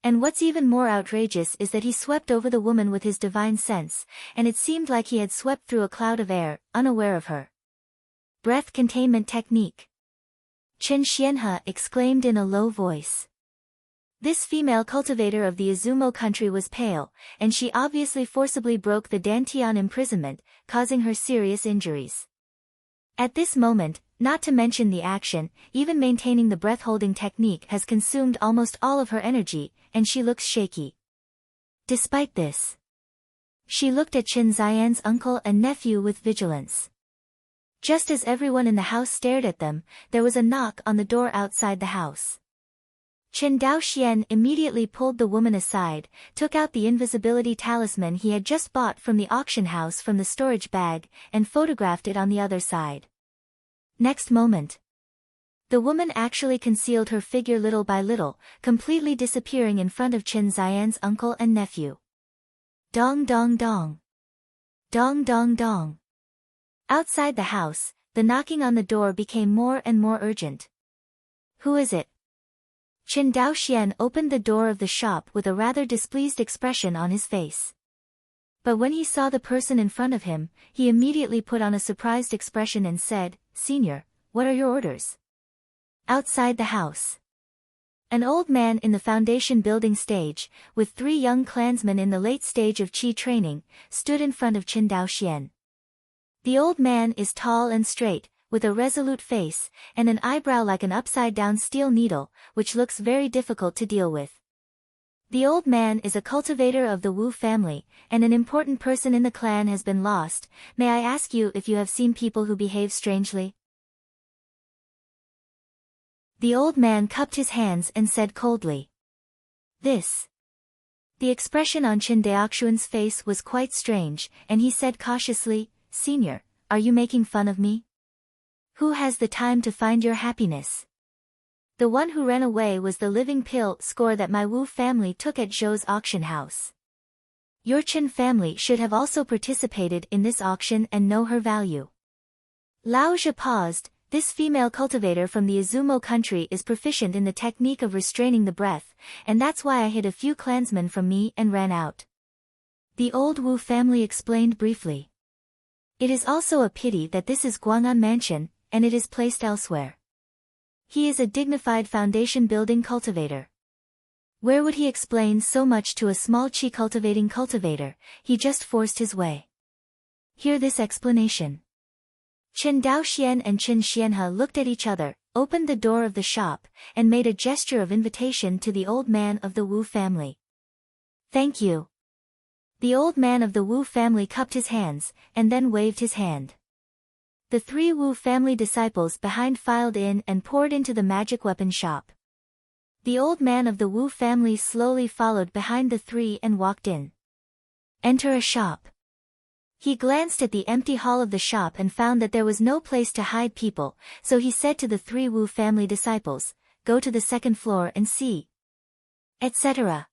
And what's even more outrageous is that he swept over the woman with his divine sense, and it seemed like he had swept through a cloud of air, unaware of her. Breath containment technique. Qin Xianhe exclaimed in a low voice. This female cultivator of the Izumo country was pale, and she obviously forcibly broke the Dantian imprisonment, causing her serious injuries. At this moment, not to mention the action, even maintaining the breath-holding technique has consumed almost all of her energy, and she looks shaky. Despite this, she looked at Qin Ziyan's uncle and nephew with vigilance. Just as everyone in the house stared at them, there was a knock on the door outside the house. Qin Dao Xian immediately pulled the woman aside, took out the invisibility talisman he had just bought from the auction house from the storage bag, and photographed it on the other side. Next moment, the woman actually concealed her figure little by little, completely disappearing in front of Qin Ziyan's uncle and nephew. Dong dong dong. Dong dong dong. Outside the house, the knocking on the door became more and more urgent. "Who is it?" Qin Dao Xian opened the door of the shop with a rather displeased expression on his face. But when he saw the person in front of him, he immediately put on a surprised expression and said, "Senior, what are your orders?" Outside the house, an old man in the foundation building stage, with 3 young clansmen in the late stage of Qi training, stood in front of Qin Dao Xian. The old man is tall and straight, with a resolute face, and an eyebrow like an upside-down steel needle, which looks very difficult to deal with. The old man is a cultivator of the Wu family, and an important person in the clan has been lost. "May I ask you if you have seen people who behave strangely?" The old man cupped his hands and said coldly. The expression on Chen Daoxuan's face was quite strange, and he said cautiously, "Senior, are you making fun of me? Who has the time to find your happiness? The one who ran away was the living pill score that my Wu family took at Zhou's auction house. Your Chen family should have also participated in this auction and know her value." Lao Zhe paused. This female cultivator from the Izumo country is proficient in the technique of restraining the breath, and that's why I hid a few clansmen from me and ran out. The old Wu family explained briefly. It is also a pity that this is Guang'an Mansion, and it is placed elsewhere. He is a dignified foundation-building cultivator. Where would he explain so much to a small chi-cultivating cultivator? He just forced his way. Hear this explanation. Chen Daoxian and Chen Xianhe looked at each other, opened the door of the shop, and made a gesture of invitation to the old man of the Wu family. "Thank you." The old man of the Wu family cupped his hands, and then waved his hand. The 3 Wu family disciples behind filed in and poured into the magic weapon shop. The old man of the Wu family slowly followed behind the 3 and walked in. Enter a shop. He glanced at the empty hall of the shop and found that there was no place to hide people, so he said to the 3 Wu family disciples, "Go to the second floor and see," etc.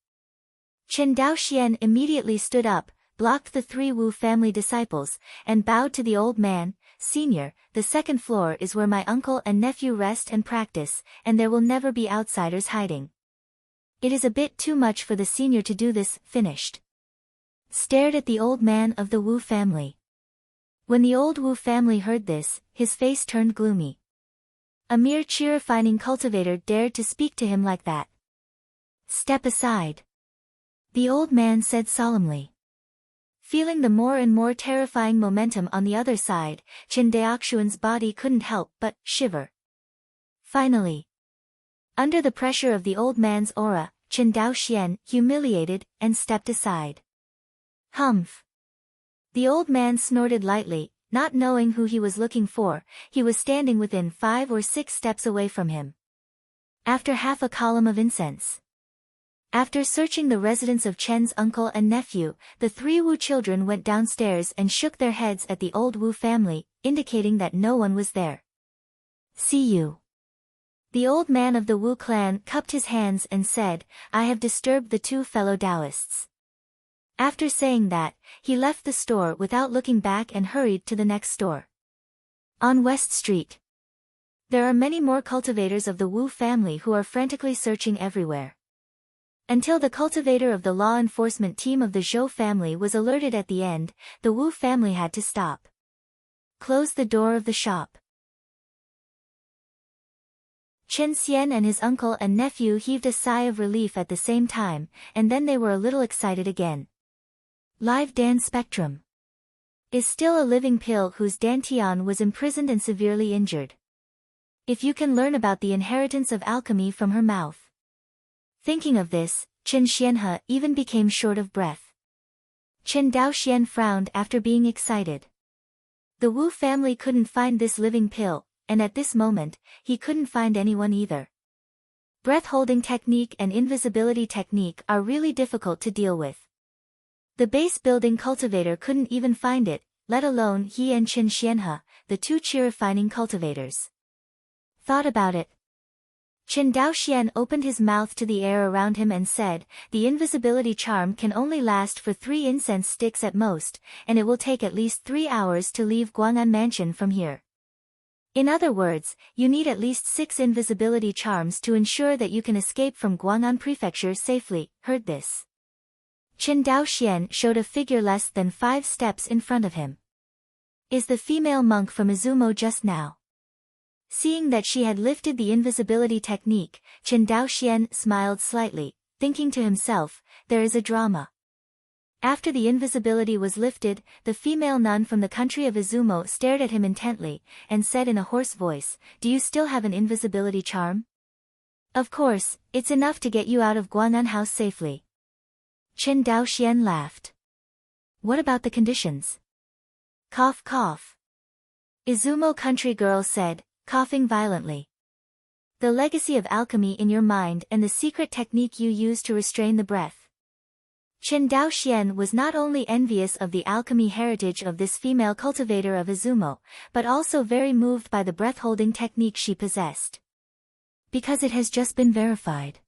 Chen Daoxian immediately stood up, blocked the 3 Wu family disciples, and bowed to the old man. "Senior, the second floor is where my uncle and nephew rest and practice, and there will never be outsiders hiding. It is a bit too much for the senior to do this." Finished. Stared at the old man of the Wu family. When the old Wu family heard this, his face turned gloomy. A mere chi-refining cultivator dared to speak to him like that. "Step aside," the old man said solemnly. Feeling the more and more terrifying momentum on the other side, Chen Daoxuan's body couldn't help but shiver. Finally, under the pressure of the old man's aura, Chen Daoxian, humiliated, and stepped aside. "Humph." The old man snorted lightly, not knowing who he was looking for. He was standing within 5 or 6 steps away from him. After half a column of incense. After searching the residence of Chen's uncle and nephew, the 3 Wu children went downstairs and shook their heads at the old Wu family, indicating that no one was there. "See you." The old man of the Wu clan cupped his hands and said, "I have disturbed the 2 fellow Taoists." After saying that, he left the store without looking back and hurried to the next store. On West Street. There are many more cultivators of the Wu family who are frantically searching everywhere. Until the cultivator of the law enforcement team of the Zhou family was alerted at the end, the Wu family had to stop. Close the door of the shop. Chen Xian and his uncle and nephew heaved a sigh of relief at the same time, and then they were a little excited again. Live Dan Spectrum is still a living pill whose Dantian was imprisoned and severely injured. If you can learn about the inheritance of alchemy from her mouth. Thinking of this, Chen Xianhe even became short of breath. Chen Daoxian frowned after being excited. The Wu family couldn't find this living pill, and at this moment, he couldn't find anyone either. Breath-holding technique and invisibility technique are really difficult to deal with. The base-building cultivator couldn't even find it, let alone he and Chen Xianhe, the 2 chi-refining cultivators. Thought about it. Chen Daoxian opened his mouth to the air around him and said, "The invisibility charm can only last for 3 incense sticks at most, and it will take at least 3 hours to leave Guang'an Mansion from here. In other words, you need at least 6 invisibility charms to ensure that you can escape from Guang'an Prefecture safely." Heard this. Chen Daoxian showed a figure less than 5 steps in front of him. Is the female monk from Izumo just now? Seeing that she had lifted the invisibility technique, Chen Daoxian smiled slightly, thinking to himself, there is a drama. After the invisibility was lifted, the female nun from the country of Izumo stared at him intently, and said in a hoarse voice, "Do you still have an invisibility charm?" "Of course, it's enough to get you out of Guang'an House safely." Chen Daoxian laughed. "What about the conditions?" Cough cough. Izumo country girl said, coughing violently. "The legacy of alchemy in your mind and the secret technique you use to restrain the breath." Qin Daoxian was not only envious of the alchemy heritage of this female cultivator of Izumo, but also very moved by the breath-holding technique she possessed. Because it has just been verified.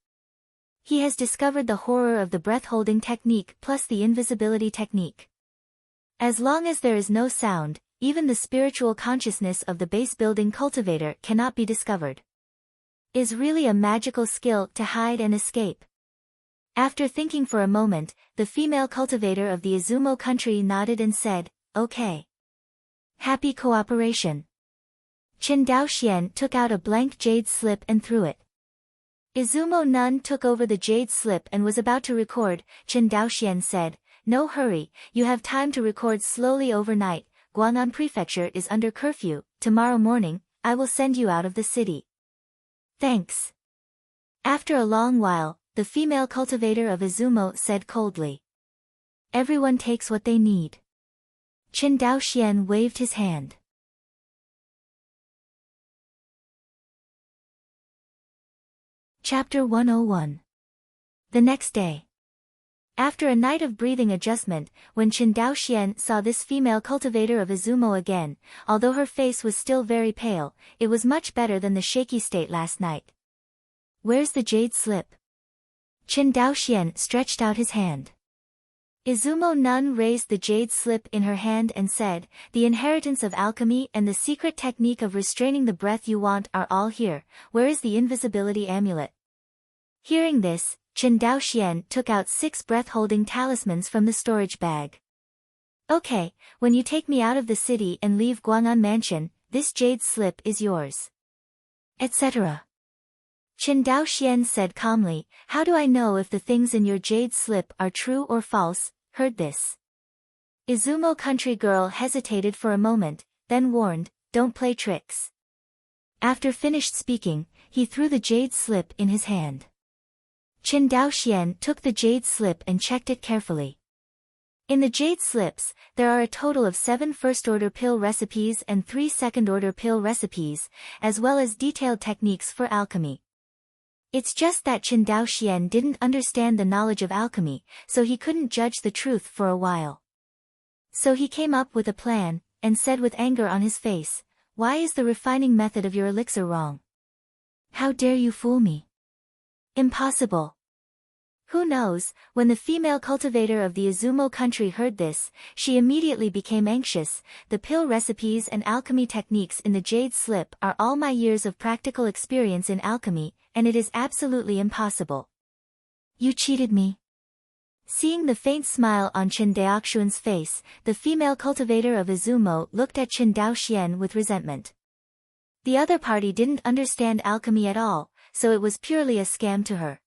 He has discovered the horror of the breath-holding technique plus the invisibility technique. As long as there is no sound, even the spiritual consciousness of the base-building cultivator cannot be discovered. Is really a magical skill to hide and escape. After thinking for a moment, the female cultivator of the Izumo country nodded and said, "Okay. Happy cooperation." Qin Daoxian took out a blank jade slip and threw it. Izumo nun took over the jade slip and was about to record. Qin Daoxian said, "No hurry, you have time to record slowly overnight. Guang'an Prefecture is under curfew. Tomorrow morning, I will send you out of the city." "Thanks." After a long while, the female cultivator of Izumo said coldly, "Everyone takes what they need." Qin Daoxian waved his hand. Chapter 101. The next day. After a night of breathing adjustment, when Qin Daoxian saw this female cultivator of Izumo again, although her face was still very pale, it was much better than the shaky state last night. "Where's the jade slip?" Qin Daoxian stretched out his hand. Izumo nun raised the jade slip in her hand and said, "The inheritance of alchemy and the secret technique of restraining the breath you want are all here. Where is the invisibility amulet?" Hearing this, Qin Daoxian took out 6 breath-holding talismans from the storage bag. "Okay, when you take me out of the city and leave Guang'an Mansion, this jade slip is yours." Etc. Qin Daoxian said calmly, "How do I know if the things in your jade slip are true or false?" Heard this. Izumo country girl hesitated for a moment, then warned, "Don't play tricks." After finished speaking, he threw the jade slip in his hand. Qin Daoxian took the jade slip and checked it carefully. In the jade slips, there are a total of 7 first-order pill recipes and 3 second-order pill recipes, as well as detailed techniques for alchemy. It's just that Qin Daoxian didn't understand the knowledge of alchemy, so he couldn't judge the truth for a while. So he came up with a plan, and said with anger on his face, "Why is the refining method of your elixir wrong? How dare you fool me? Impossible." Who knows, when the female cultivator of the Izumo country heard this, she immediately became anxious. "The pill recipes and alchemy techniques in the jade slip are all my years of practical experience in alchemy, and it is absolutely impossible. You cheated me." Seeing the faint smile on Qin Daoxian's face, the female cultivator of Izumo looked at Qin Daoxian with resentment. The other party didn't understand alchemy at all, so it was purely a scam to her.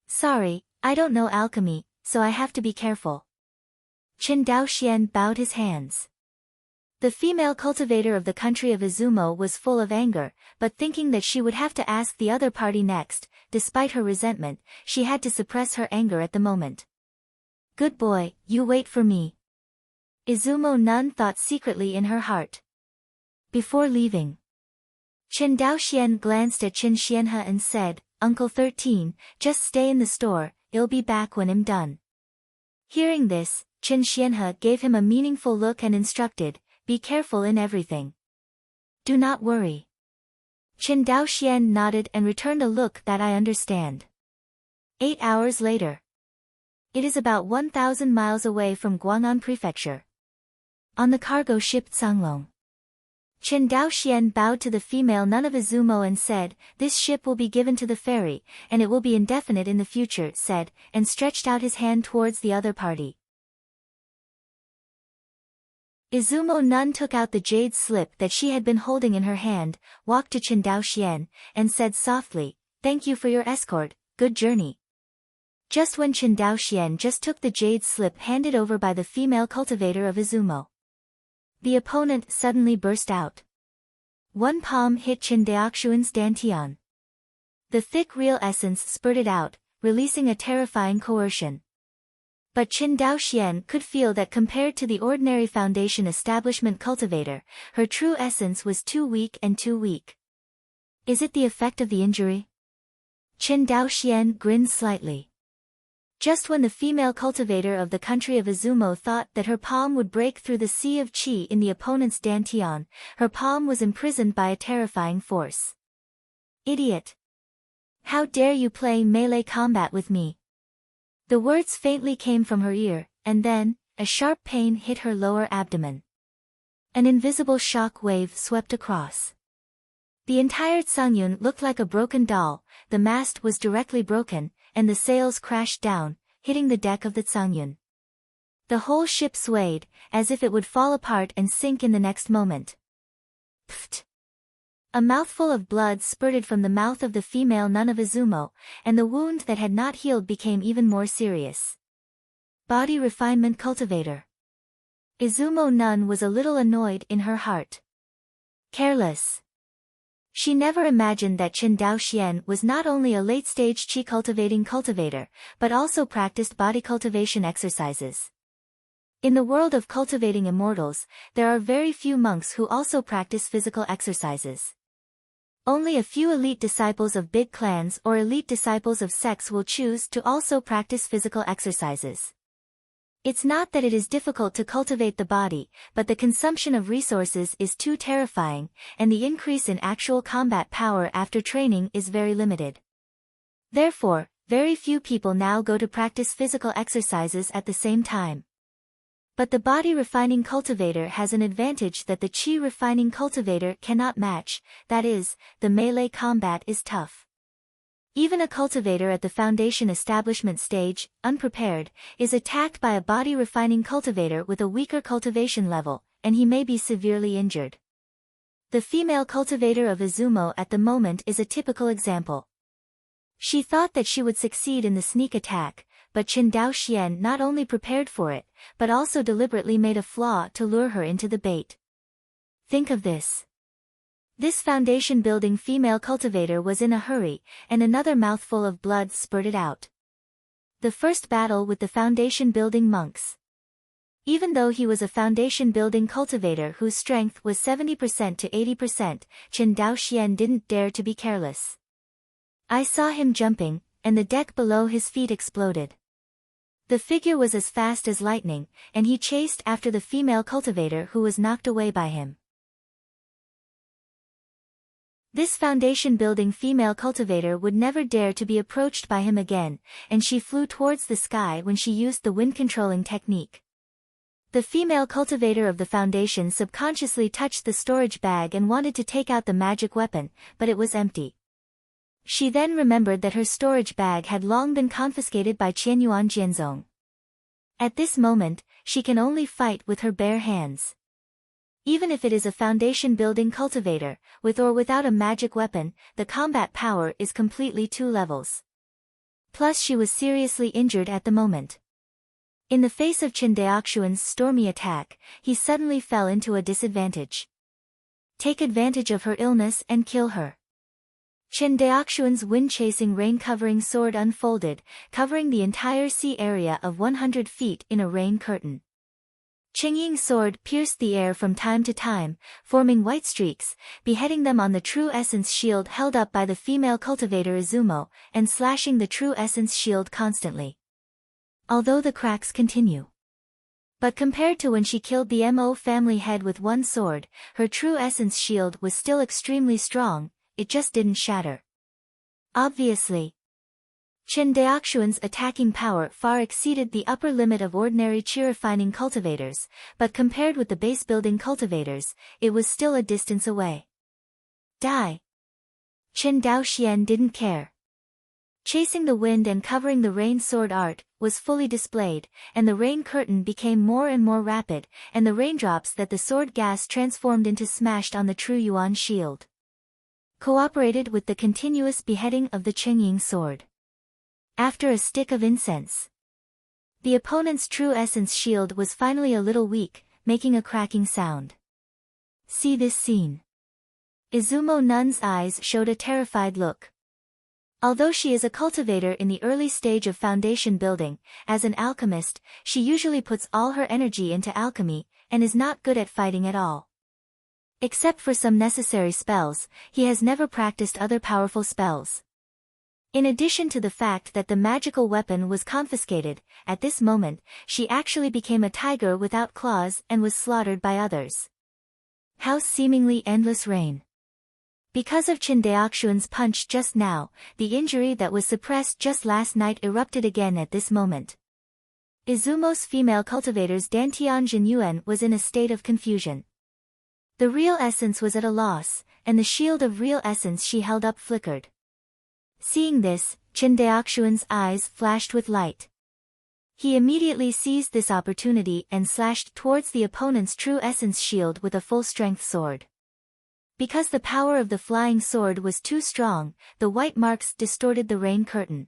"Sorry, I don't know alchemy, so I have to be careful." Qin Daoxian bowed his hands. The female cultivator of the country of Izumo was full of anger, but thinking that she would have to ask the other party next, despite her resentment, she had to suppress her anger at the moment. "Good boy, you wait for me." Izumo nun thought secretly in her heart. Before leaving, Qin Daoxian glanced at Qin Xianhe and said, "Uncle 13, just stay in the store, I'll be back when I'm done." Hearing this, Qin Xianhe gave him a meaningful look and instructed, "Be careful in everything. Do not worry." Qin Daoxian nodded and returned a look that I understand. 8 hours later. It is about 1,000 miles away from Guang'an Prefecture. On the cargo ship Canglong. Qin Daoxian bowed to the female nun of Izumo and said, "This ship will be given to the ferry, and it will be indefinite in the future," said, and stretched out his hand towards the other party. Izumo nun took out the jade slip that she had been holding in her hand, walked to Qin Daoxian, and said softly, "Thank you for your escort, good journey." Just when Qin Daoxian just took the jade slip handed over by the female cultivator of Izumo, the opponent suddenly burst out. One palm hit Qin Daoxian's dantian. The thick real essence spurted out, releasing a terrifying coercion. But Qin Daoxian could feel that compared to the ordinary foundation establishment cultivator, her true essence was too weak and too weak. Is it the effect of the injury? Qin Daoxian grinned slightly. Just when the female cultivator of the country of Izumo thought that her palm would break through the sea of chi in the opponent's dantian, her palm was imprisoned by a terrifying force. Idiot! How dare you play melee combat with me? The words faintly came from her ear, and then, a sharp pain hit her lower abdomen. An invisible shock wave swept across. The entire Tsungyun looked like a broken doll, the mast was directly broken, and the sails crashed down, hitting the deck of the Tsungyun. The whole ship swayed, as if it would fall apart and sink in the next moment. Pfft! A mouthful of blood spurted from the mouth of the female nun of Izumo, and the wound that had not healed became even more serious. Body refinement cultivator. Izumo nun was a little annoyed in her heart. Careless. She never imagined that Qin Daoxian was not only a late-stage qi cultivating cultivator, but also practiced body cultivation exercises. In the world of cultivating immortals, there are very few monks who also practice physical exercises. Only a few elite disciples of big clans or elite disciples of sects will choose to also practice physical exercises. It's not that it is difficult to cultivate the body, but the consumption of resources is too terrifying, and the increase in actual combat power after training is very limited. Therefore, very few people now go to practice physical exercises at the same time. But the body refining cultivator has an advantage that the chi refining cultivator cannot match, that is, the melee combat is tough. Even a cultivator at the foundation establishment stage, unprepared, is attacked by a body refining cultivator with a weaker cultivation level, and he may be severely injured. The female cultivator of Izumo at the moment is a typical example. She thought that she would succeed in the sneak attack, but Qin Daoxian not only prepared for it, but also deliberately made a flaw to lure her into the bait. Think of this. This foundation-building female cultivator was in a hurry, and another mouthful of blood spurted out. The first battle with the foundation-building monks. Even though he was a foundation-building cultivator whose strength was 70% to 80%, Qin Daoxian didn't dare to be careless. I saw him jumping, and the deck below his feet exploded. The figure was as fast as lightning, and he chased after the female cultivator who was knocked away by him. This foundation-building female cultivator would never dare to be approached by him again, and she flew towards the sky when she used the wind-controlling technique. The female cultivator of the foundation subconsciously touched the storage bag and wanted to take out the magic weapon, but it was empty. She then remembered that her storage bag had long been confiscated by Qianyuan Jianzong. At this moment, she can only fight with her bare hands. Even if it is a foundation-building cultivator, with or without a magic weapon, the combat power is completely 2 levels. Plus she was seriously injured at the moment. In the face of Qin Daoxian's stormy attack, he suddenly fell into a disadvantage. Take advantage of her illness and kill her. Qin Daoxian's wind-chasing rain-covering sword unfolded, covering the entire sea area of 100 feet in a rain curtain. Qingying's sword pierced the air from time to time, forming white streaks, beheading them on the True Essence shield held up by the female cultivator Izumo, and slashing the True Essence shield constantly. Although the cracks continue. But compared to when she killed the Mo family head with one sword, her True Essence shield was still extremely strong, it just didn't shatter. Obviously. Qin Daoxian's attacking power far exceeded the upper limit of ordinary chi-refining cultivators, but compared with the base-building cultivators, it was still a distance away. Die! Qin Daoxian didn't care. Chasing the wind and covering the rain sword art was fully displayed, and the rain curtain became more and more rapid, and the raindrops that the sword gas transformed into smashed on the True Yuan shield. Cooperated with the continuous beheading of the Qingying sword. After a stick of incense. The opponent's True Essence shield was finally a little weak, making a cracking sound. See this scene. Izumo Nun's eyes showed a terrified look. Although she is a cultivator in the early stage of foundation building, as an alchemist, she usually puts all her energy into alchemy, and is not good at fighting at all. Except for some necessary spells, he has never practiced other powerful spells. In addition to the fact that the magical weapon was confiscated, at this moment, she actually became a tiger without claws and was slaughtered by others. How's seemingly endless reign? Because of Chen Daoxuan's punch just now, the injury that was suppressed just last night erupted again at this moment. Izumo's female cultivators Dantian Jinyuan was in a state of confusion. The real essence was at a loss, and the shield of real essence she held up flickered. Seeing this, Chen Daoxuan's eyes flashed with light. He immediately seized this opportunity and slashed towards the opponent's true essence shield with a full-strength sword. Because the power of the flying sword was too strong, the white marks distorted the rain curtain.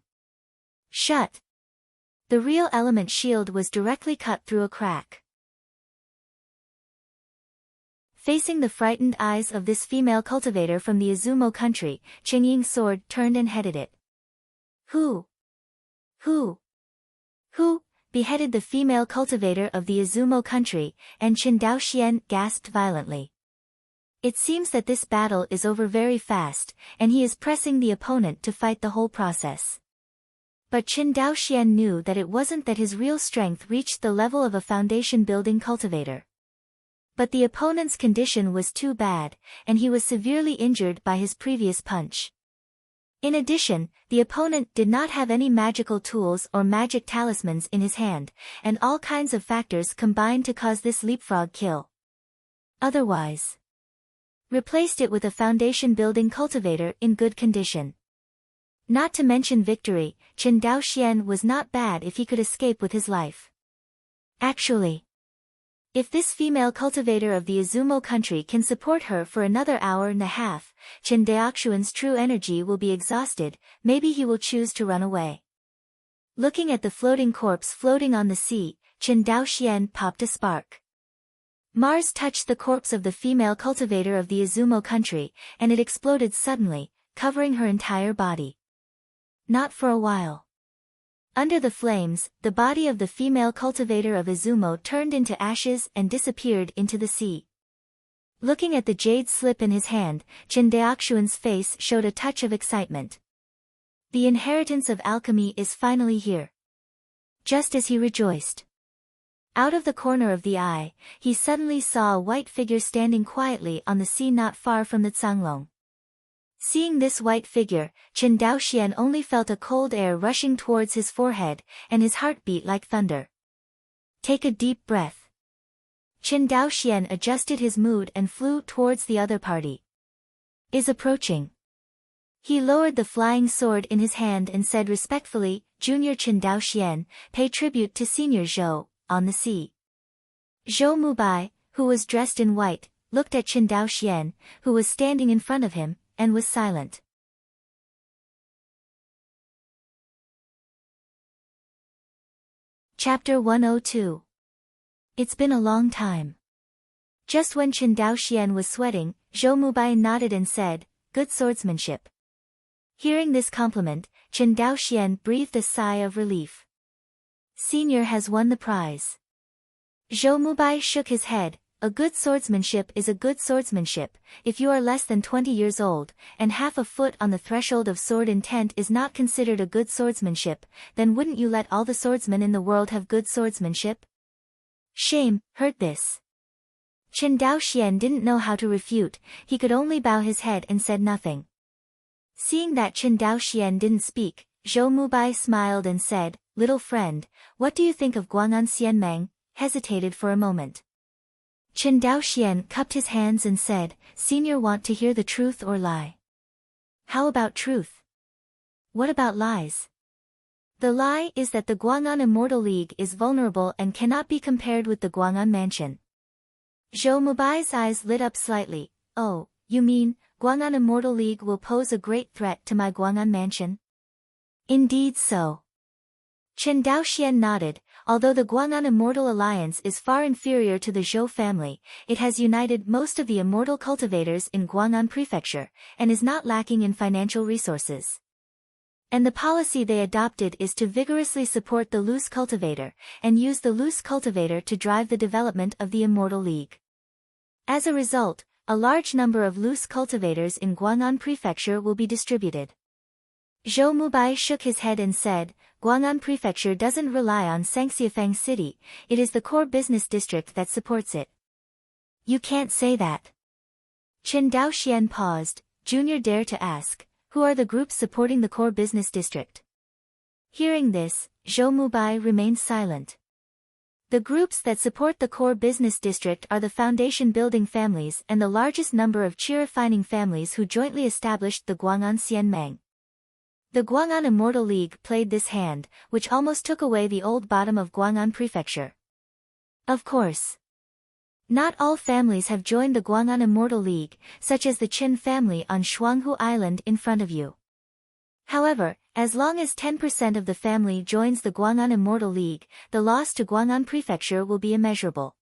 Shut! The real element shield was directly cut through a crack. Facing the frightened eyes of this female cultivator from the Izumo country, Qingying's sword turned and headed it. Who beheaded the female cultivator of the Izumo country, and Qin Daoxian gasped violently. It seems that this battle is over very fast, and he is pressing the opponent to fight the whole process. But Qin Daoxian knew that it wasn't that his real strength reached the level of a foundation-building cultivator. But the opponent's condition was too bad, and he was severely injured by his previous punch. In addition, the opponent did not have any magical tools or magic talismans in his hand, and all kinds of factors combined to cause this leapfrog kill. Otherwise, replaced it with a foundation-building cultivator in good condition. Not to mention victory, Qin Daoxian was not bad if he could escape with his life. Actually, if this female cultivator of the Izumo country can support her for another hour and a half, Chen Daoxuan's true energy will be exhausted, maybe he will choose to run away. Looking at the floating corpse floating on the sea, Chen Daoxian popped a spark. Mars touched the corpse of the female cultivator of the Izumo country, and it exploded suddenly, covering her entire body. Not for a while. Under the flames, the body of the female cultivator of Izumo turned into ashes and disappeared into the sea. Looking at the jade slip in his hand, Chen Daoxuan's face showed a touch of excitement. The inheritance of alchemy is finally here. Just as he rejoiced. Out of the corner of the eye, he suddenly saw a white figure standing quietly on the sea not far from the Canglong. Seeing this white figure, Chen Daoxian only felt a cold air rushing towards his forehead, and his heart beat like thunder. Take a deep breath. Chen Daoxian adjusted his mood and flew towards the other party. Is approaching. He lowered the flying sword in his hand and said respectfully, Junior Chen Daoxian, pay tribute to Senior Zhou, on the sea. Zhou Mubai, who was dressed in white, looked at Chen Daoxian, who was standing in front of him, and was silent. Chapter 102. It's been a long time. Just when Chen Daoxian was sweating, Zhou Mubai nodded and said, good swordsmanship. Hearing this compliment, Chen Daoxian breathed a sigh of relief. Senior has won the prize. Zhou Mubai shook his head. A good swordsmanship is a good swordsmanship. If you are less than 20 years old, and half a foot on the threshold of sword intent is not considered a good swordsmanship, then wouldn't you let all the swordsmen in the world have good swordsmanship? Shame, heard this. Chen Daoxian didn't know how to refute, he could only bow his head and said nothing. Seeing that Chen Daoxian didn't speak, Zhou Mubai smiled and said, little friend, what do you think of Guang'an Xianmeng? Hesitated for a moment. Chen Daoxian cupped his hands and said, Senior want to hear the truth or lie? How about truth? What about lies? The lie is that the Guang'an Immortal League is vulnerable and cannot be compared with the Guang'an Mansion. Zhou Mubai's eyes lit up slightly. Oh, you mean, Guang'an Immortal League will pose a great threat to my Guang'an Mansion? Indeed so. Chen Daoxian nodded. Although the Guang'an Immortal Alliance is far inferior to the Zhou family, it has united most of the immortal cultivators in Guang'an Prefecture, and is not lacking in financial resources. And the policy they adopted is to vigorously support the loose cultivator, and use the loose cultivator to drive the development of the Immortal League. As a result, a large number of loose cultivators in Guang'an Prefecture will be distributed. Zhou Mubai shook his head and said, Guang'an Prefecture doesn't rely on Sangxiafang City, it is the core business district that supports it. You can't say that. Qin Daoxian paused. Junior dared to ask, who are the groups supporting the core business district? Hearing this, Zhou Mubai remained silent. The groups that support the core business district are the foundation building families and the largest number of cheer refining families who jointly established the Guang'an Xianmeng. The Guang'an Immortal League played this hand, which almost took away the old bottom of Guang'an Prefecture. Of course. Not all families have joined the Guang'an Immortal League, such as the Qin family on Shuanghu Island in front of you. However, as long as 10% of the family joins the Guang'an Immortal League, the loss to Guang'an Prefecture will be immeasurable.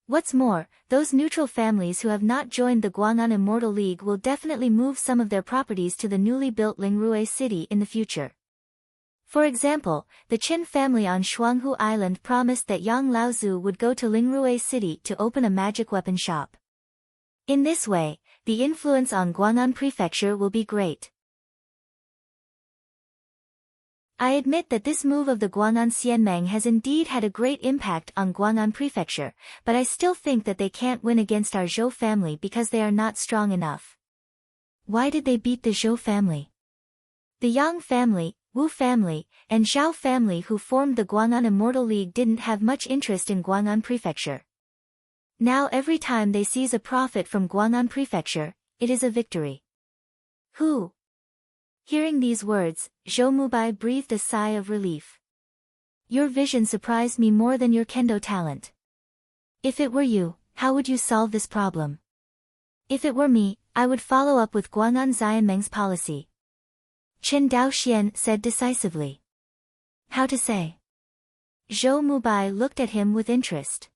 What's more, those neutral families who have not joined the Guang'an Immortal League will definitely move some of their properties to the newly built Lingrui city in the future. For example, the Qin family on Shuanghu Island promised that Yang Laozu would go to Lingrui city to open a magic weapon shop. In this way, the influence on Guang'an Prefecture will be great. I admit that this move of the Guang'an Xianmeng has indeed had a great impact on Guang'an Prefecture, but I still think that they can't win against our Zhou family because they are not strong enough. Why did they beat the Zhou family? The Yang family, Wu family, and Zhao family who formed the Guang'an Immortal League didn't have much interest in Guang'an Prefecture. Now every time they seize a profit from Guang'an Prefecture, it is a victory. Who? Hearing these words, Zhou Mubai breathed a sigh of relief. Your vision surprised me more than your kendo talent. If it were you, how would you solve this problem? If it were me, I would follow up with Guang'an Xianmeng's policy. Qin Daoxian said decisively. How to say? Zhou Mubai looked at him with interest.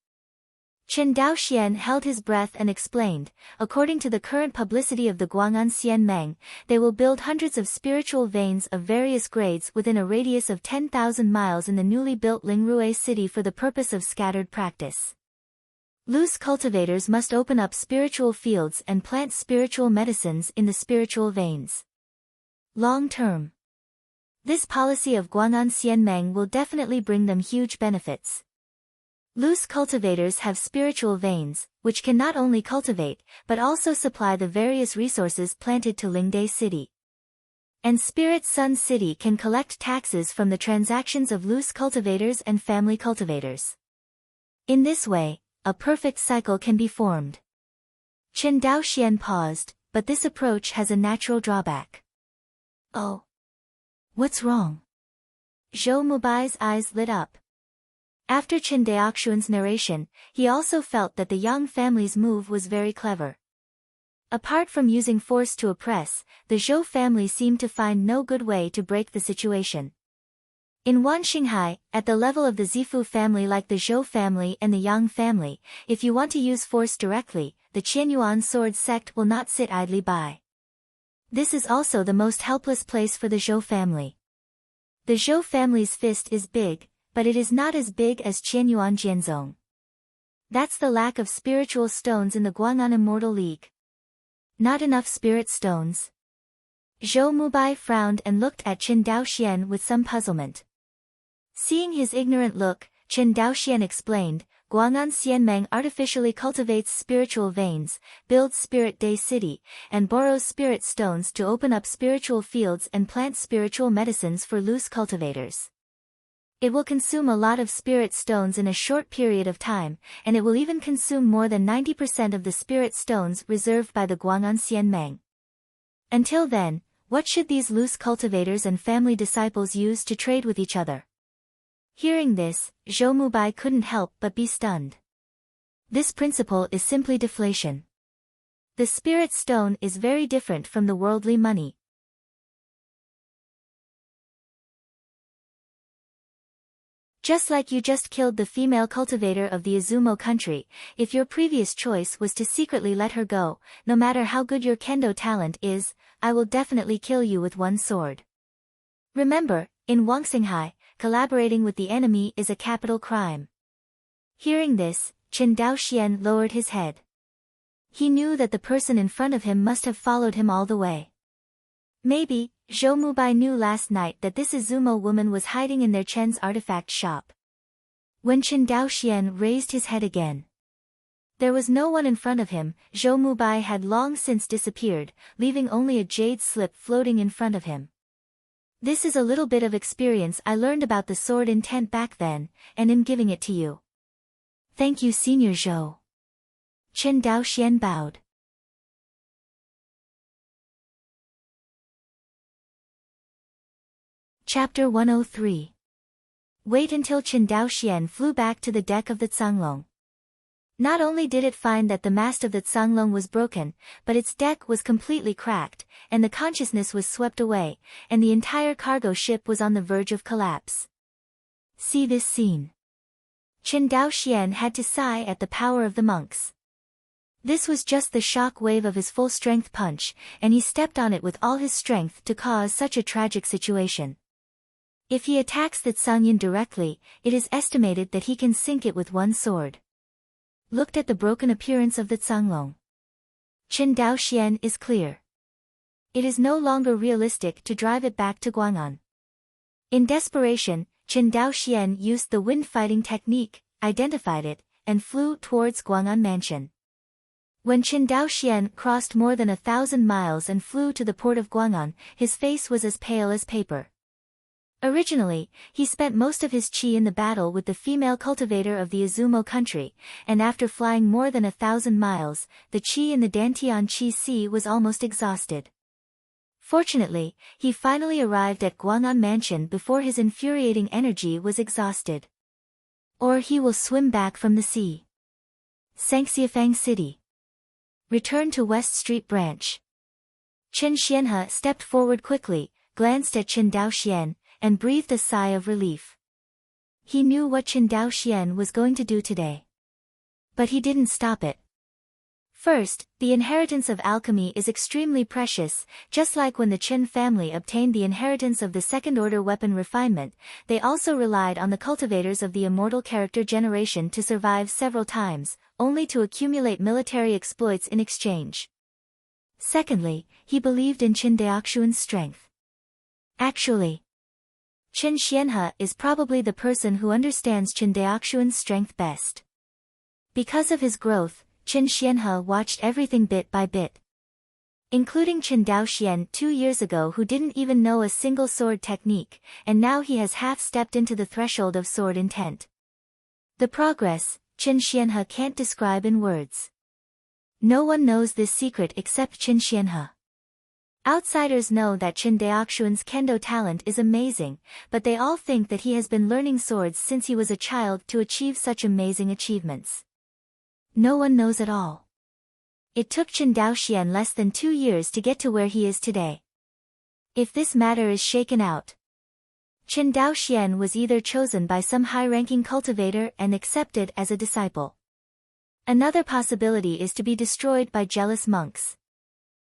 Qin Daoxian held his breath and explained, according to the current publicity of the Guang'an Xianmeng, they will build hundreds of spiritual veins of various grades within a radius of 10,000 miles in the newly built Lingrui city for the purpose of scattered practice. Loose cultivators must open up spiritual fields and plant spiritual medicines in the spiritual veins. Long term. This policy of Guang'an Xianmeng will definitely bring them huge benefits. Loose cultivators have spiritual veins, which can not only cultivate, but also supply the various resources planted to Lingde City. And Spirit Sun City can collect taxes from the transactions of loose cultivators and family cultivators. In this way, a perfect cycle can be formed. Qin Daoxian paused, but this approach has a natural drawback. Oh. What's wrong? Zhou Mubai's eyes lit up. After Qin Daoxian's narration, he also felt that the Yang family's move was very clever. Apart from using force to oppress, the Zhou family seemed to find no good way to break the situation. In Wanxinghai, at the level of the Zifu family like the Zhou family and the Yang family, if you want to use force directly, the Qianyuan sword sect will not sit idly by. This is also the most helpless place for the Zhou family. The Zhou family's fist is big, but it is not as big as Qianyuan Jianzong. That's the lack of spiritual stones in the Guang'an Immortal League. Not enough spirit stones. Zhou Mubai frowned and looked at Qin Daoxian with some puzzlement. Seeing his ignorant look, Qin Daoxian explained, Guang'an Xianmeng artificially cultivates spiritual veins, builds Spirit Day City, and borrows spirit stones to open up spiritual fields and plant spiritual medicines for loose cultivators. It will consume a lot of spirit stones in a short period of time, and it will even consume more than 90% of the spirit stones reserved by the Guang'an Xianmeng. Until then, what should these loose cultivators and family disciples use to trade with each other? Hearing this, Zhou Mubai couldn't help but be stunned. This principle is simply deflation. The spirit stone is very different from the worldly money. Just like you just killed the female cultivator of the Izumo country, if your previous choice was to secretly let her go, no matter how good your kendo talent is, I will definitely kill you with one sword. Remember, in Wanxinghai, collaborating with the enemy is a capital crime. Hearing this, Qin Daoxian lowered his head. He knew that the person in front of him must have followed him all the way. Maybe, Zhou Mubai knew last night that this Izumo woman was hiding in their Chen's artifact shop. When Chen Daoxian raised his head again, there was no one in front of him. Zhou Mubai had long since disappeared, leaving only a jade slip floating in front of him. This is a little bit of experience I learned about the sword intent back then, and am giving it to you. Thank you, Senior Zhou. Chen Daoxian bowed. Chapter 103. Wait until Chen Daoxian flew back to the deck of the Canglong. Not only did it find that the mast of the Canglong was broken, but its deck was completely cracked, and the consciousness was swept away, and the entire cargo ship was on the verge of collapse. See this scene. Chen Daoxian had to sigh at the power of the monks. This was just the shock wave of his full-strength punch, and he stepped on it with all his strength to cause such a tragic situation. If he attacks the Cangyun directly, it is estimated that he can sink it with one sword. Looked at the broken appearance of the Canglong. Chen Daoxian is clear. It is no longer realistic to drive it back to Guang'an. In desperation, Chen Daoxian used the wind fighting technique, identified it, and flew towards Guang'an Mansion. When Chen Daoxian crossed more than 1,000 miles and flew to the port of Guang'an, his face was as pale as paper. Originally, he spent most of his qi in the battle with the female cultivator of the Izumo country, and after flying more than 1,000 miles, the qi in the Dantian Qi Sea was almost exhausted. Fortunately, he finally arrived at Guang'an Mansion before his infuriating energy was exhausted. Or he will swim back from the sea. Sangxiafang City. Return to West Street Branch. Chen Xianhe stepped forward quickly, glanced at Chen Daoxian, and breathed a sigh of relief. He knew what Chen Daoxian was going to do today. But he didn't stop it. First, the inheritance of alchemy is extremely precious. Just like when the Chen family obtained the inheritance of the second-order weapon refinement, they also relied on the cultivators of the immortal character generation to survive several times, only to accumulate military exploits in exchange. Secondly, he believed in Chen Daoxian's strength. Actually, Chen Xianhe is probably the person who understands Chen Daoxian's strength best. Because of his growth, Chen Xianhe watched everything bit by bit. Including Chen Daoxian 2 years ago, who didn't even know a single sword technique, and now he has half-stepped into the threshold of sword intent. The progress, Chen Xianhe can't describe in words. No one knows this secret except Chen Xianhe. Outsiders know that Chen Daoxian's kendo talent is amazing, but they all think that he has been learning swords since he was a child to achieve such amazing achievements. No one knows at all. It took Chen Daoxian less than 2 years to get to where he is today. If this matter is shaken out, Chen Daoxian was either chosen by some high-ranking cultivator and accepted as a disciple. Another possibility is to be destroyed by jealous monks.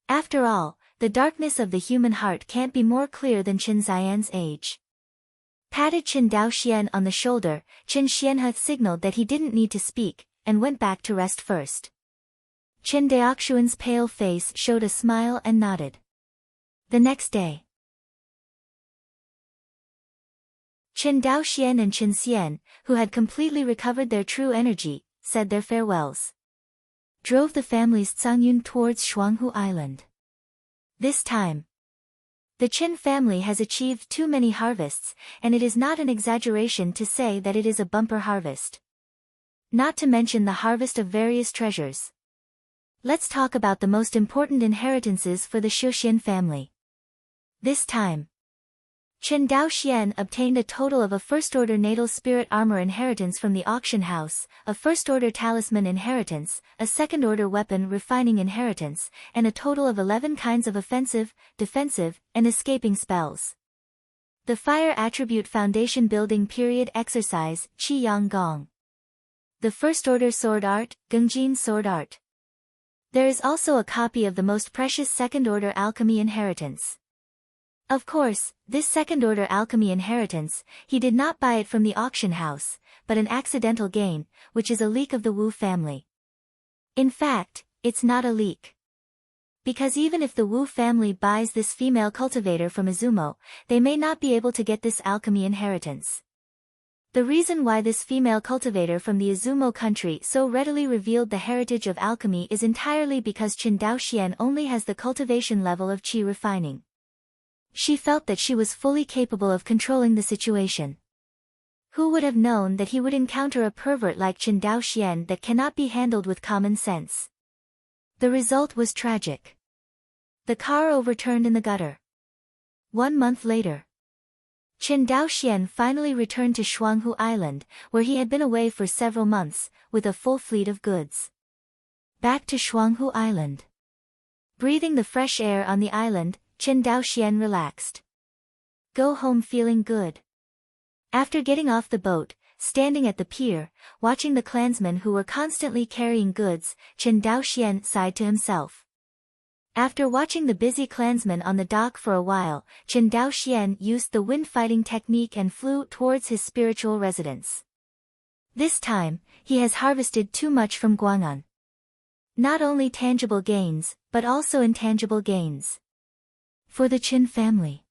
After all, the darkness of the human heart can't be more clear than Chen Xian's age. Patted Chen Daoxian on the shoulder, Chen Xianhe signaled that he didn't need to speak, and went back to rest first. Chen Daoxian's pale face showed a smile and nodded. The next day, Chen Daoxian and Chen Xian, who had completely recovered their true energy, said their farewells. Drove the family's Cangyun towards Shuanghu Island. This time, the Chen family has achieved too many harvests, and it is not an exaggeration to say that it is a bumper harvest. Not to mention the harvest of various treasures. Let's talk about the most important inheritances for the Xiuxian family. This time, Chen Daoxian obtained a total of a first-order natal spirit armor inheritance from the auction house, a first-order talisman inheritance, a second-order weapon refining inheritance, and a total of 11 kinds of offensive, defensive, and escaping spells. The Fire Attribute Foundation Building Period Exercise, Qi Yang Gong. The First-Order Sword Art, Gengjin Sword Art. There is also a copy of the most precious second-order alchemy inheritance. Of course, this second-order alchemy inheritance, he did not buy it from the auction house, but an accidental gain, which is a leak of the Wu family. In fact, it's not a leak. Because even if the Wu family buys this female cultivator from Izumo, they may not be able to get this alchemy inheritance. The reason why this female cultivator from the Izumo country so readily revealed the heritage of alchemy is entirely because Qin Daoxian only has the cultivation level of qi refining. She felt that she was fully capable of controlling the situation. Who would have known that he would encounter a pervert like Qin Daoxian that cannot be handled with common sense? The result was tragic. The car overturned in the gutter. 1 month later, Qin Daoxian finally returned to Shuanghu Island, where he had been away for several months, with a full fleet of goods. Back to Shuanghu Island. Breathing the fresh air on the island, Qin Daoxian relaxed. Go home feeling good. After getting off the boat, standing at the pier, watching the clansmen who were constantly carrying goods, Qin Daoxian sighed to himself. After watching the busy clansmen on the dock for a while, Qin Daoxian used the wind-fighting technique and flew towards his spiritual residence. This time, he has harvested too much from Guang'an. Not only tangible gains, but also intangible gains. For the Qin family,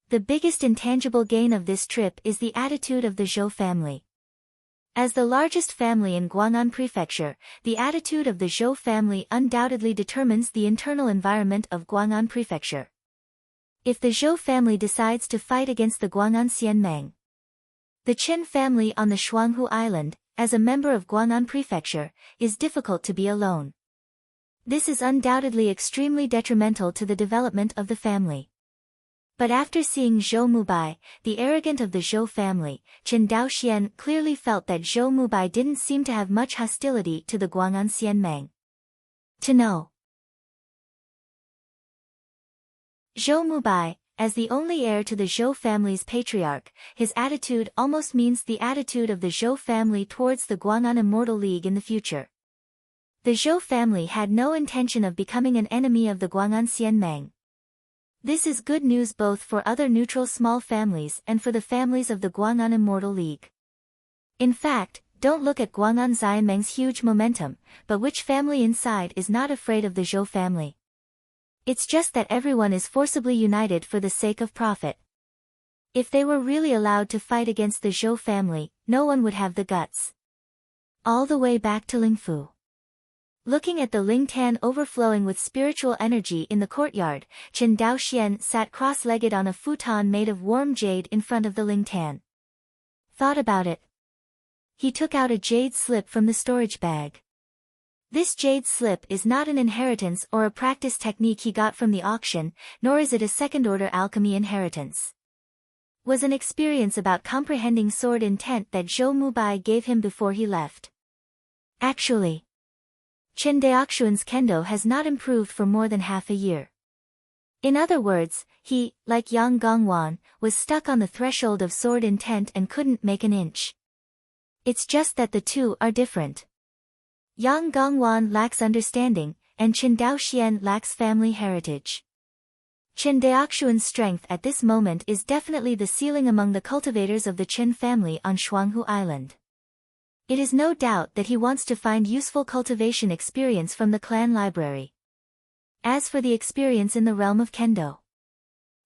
the biggest intangible gain of this trip is the attitude of the Zhou family. As the largest family in Guang'an Prefecture, the attitude of the Zhou family undoubtedly determines the internal environment of Guang'an Prefecture. If the Zhou family decides to fight against the Guang'an Xianmeng, the Qin family on the Shuanghu Island, as a member of Guang'an Prefecture, is difficult to be alone. This is undoubtedly extremely detrimental to the development of the family. But after seeing Zhou Mubai, the arrogant of the Zhou family, Qin Daoxian clearly felt that Zhou Mubai didn't seem to have much hostility to the Guang'an Xianmeng. To know Zhou Mubai, as the only heir to the Zhou family's patriarch, his attitude almost means the attitude of the Zhou family towards the Guang'an Immortal League in the future. The Zhou family had no intention of becoming an enemy of the Guang'an Xianmeng. This is good news both for other neutral small families and for the families of the Guang'an Immortal League. In fact, don't look at Guang'an Xianmeng's huge momentum, but which family inside is not afraid of the Zhou family? It's just that everyone is forcibly united for the sake of profit. If they were really allowed to fight against the Zhou family, no one would have the guts. All the way back to Lingfu. Looking at the Lingtan overflowing with spiritual energy in the courtyard, Qin Daoxian sat cross-legged on a futon made of warm jade in front of the Lingtan. Thought about it. He took out a jade slip from the storage bag. This jade slip is not an inheritance or a practice technique he got from the auction, nor is it a second-order alchemy inheritance. Was an experience about comprehending sword intent that Zhou Mubai gave him before he left. Actually, Qin Daoxian's kendo has not improved for more than half a year. In other words, he, like Yang Gongwan, was stuck on the threshold of sword intent and couldn't make an inch. It's just that the two are different. Yang Gongwan lacks understanding, and Qin Daoxian lacks family heritage. Qin Daoxian's strength at this moment is definitely the ceiling among the cultivators of the Qin family on Shuanghu Island. It is no doubt that he wants to find useful cultivation experience from the clan library. As for the experience in the realm of kendo,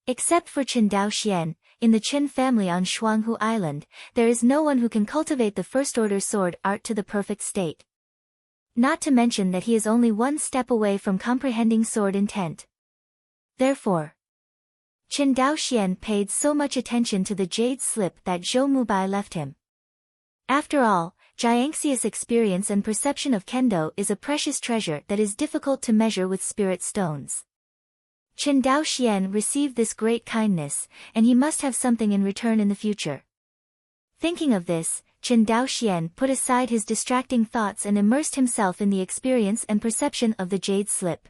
except for Qin Daoxian, in the Qin family on Shuanghu Island, there is no one who can cultivate the first-order sword art to the perfect state. Not to mention that he is only one step away from comprehending sword intent. Therefore, Qin Daoxian paid so much attention to the jade slip that Zhou Mubai left him. After all, Jiangxia's experience and perception of kendo is a precious treasure that is difficult to measure with spirit stones. Qin Daoxian received this great kindness, and he must have something in return in the future. Thinking of this, Qin Daoxian put aside his distracting thoughts and immersed himself in the experience and perception of the jade slip.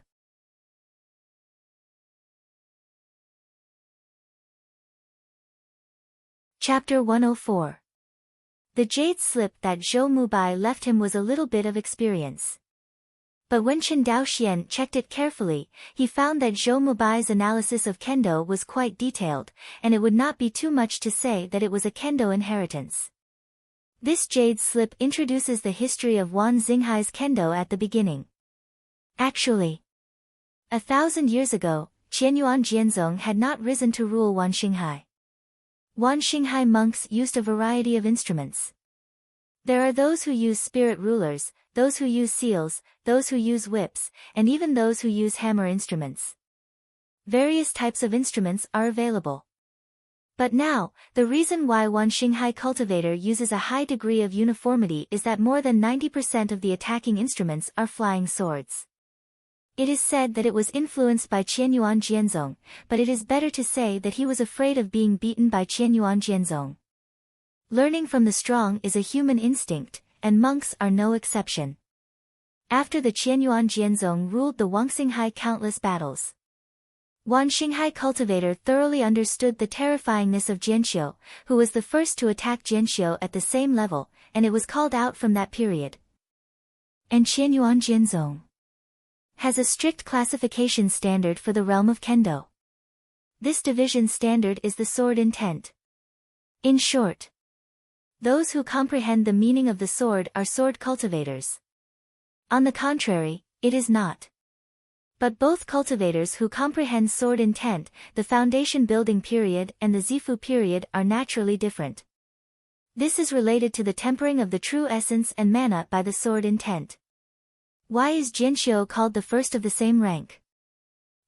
Chapter 104. The jade slip that Zhou Mubai left him was a little bit of experience. But when Qin Daoxian checked it carefully, he found that Zhou Mubai's analysis of kendo was quite detailed, and it would not be too much to say that it was a kendo inheritance. This jade slip introduces the history of Wan Xinghai's kendo at the beginning. Actually, 1,000 years ago, Qianyuan Jianzong had not risen to rule Wanxinghai. Wanxinghai monks used a variety of instruments. There are those who use spirit rulers, those who use seals, those who use whips, and even those who use hammer instruments. Various types of instruments are available. But now, the reason why Wanxinghai cultivator uses a high degree of uniformity is that more than 90% of the attacking instruments are flying swords. It is said that it was influenced by Qianyuan Jianzong, but it is better to say that he was afraid of being beaten by Qianyuan Jianzong. Learning from the strong is a human instinct, and monks are no exception. After the Qianyuan Jianzong ruled the Wanxinghai countless battles. Wanxinghai cultivator thoroughly understood the terrifyingness of Jianxiu, who was the first to attack Jianxiu at the same level, and it was called out from that period. And Qianyuan Jianzong has a strict classification standard for the realm of Kendo. This division standard is the sword intent. In short, those who comprehend the meaning of the sword are sword cultivators. On the contrary, it is not. But both cultivators who comprehend sword intent, the foundation building period and the Zifu period are naturally different. This is related to the tempering of the true essence and mana by the sword intent. Why is Jianxiu called the first of the same rank?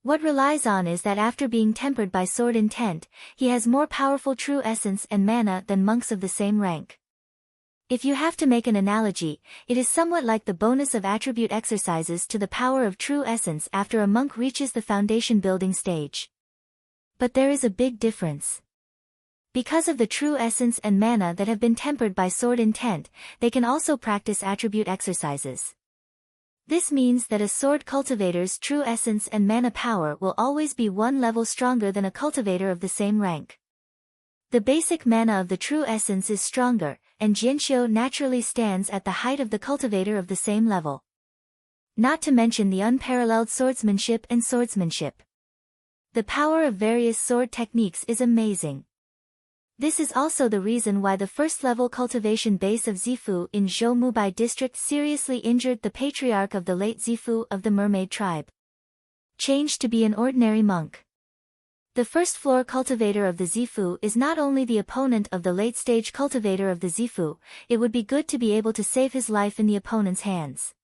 What relies on is that after being tempered by sword intent, he has more powerful true essence and mana than monks of the same rank. If you have to make an analogy, it is somewhat like the bonus of attribute exercises to the power of true essence after a monk reaches the foundation building stage. But there is a big difference. Because of the true essence and mana that have been tempered by sword intent, they can also practice attribute exercises. This means that a sword cultivator's true essence and mana power will always be one level stronger than a cultivator of the same rank. The basic mana of the true essence is stronger, and Jianxiu naturally stands at the height of the cultivator of the same level. Not to mention the unparalleled swordsmanship and swordsmanship. The power of various sword techniques is amazing. This is also the reason why the first-level cultivation base of Zifu in Zhou Mubai district seriously injured the patriarch of the late Zifu of the mermaid tribe. Changed to be an ordinary monk. The first-floor cultivator of the Zifu is not only the opponent of the late-stage cultivator of the Zifu, it would be good to be able to save his life in the opponent's hands.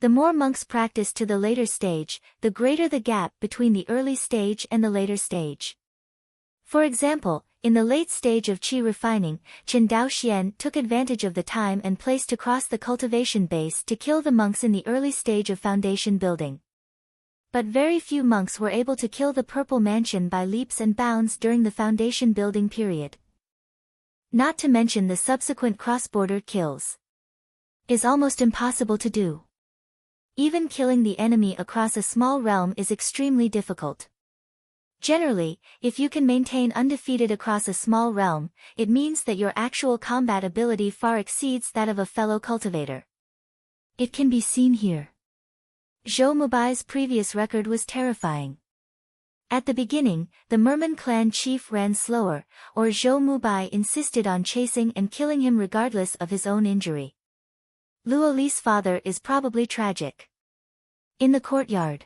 The more monks practice to the later stage, the greater the gap between the early stage and the later stage. For example, in the late stage of qi refining, Chen Daoxian took advantage of the time and place to cross the cultivation base to kill the monks in the early stage of foundation building. But very few monks were able to kill the purple mansion by leaps and bounds during the foundation building period. Not to mention the subsequent cross-border kills. Is almost impossible to do. Even killing the enemy across a small realm is extremely difficult. Generally, if you can maintain undefeated across a small realm, it means that your actual combat ability far exceeds that of a fellow cultivator. It can be seen here. Zhou Mubai's previous record was terrifying. At the beginning, the Merman clan chief ran slower, or Zhou Mubai insisted on chasing and killing him regardless of his own injury. Luo Li's father is probably tragic. In the courtyard,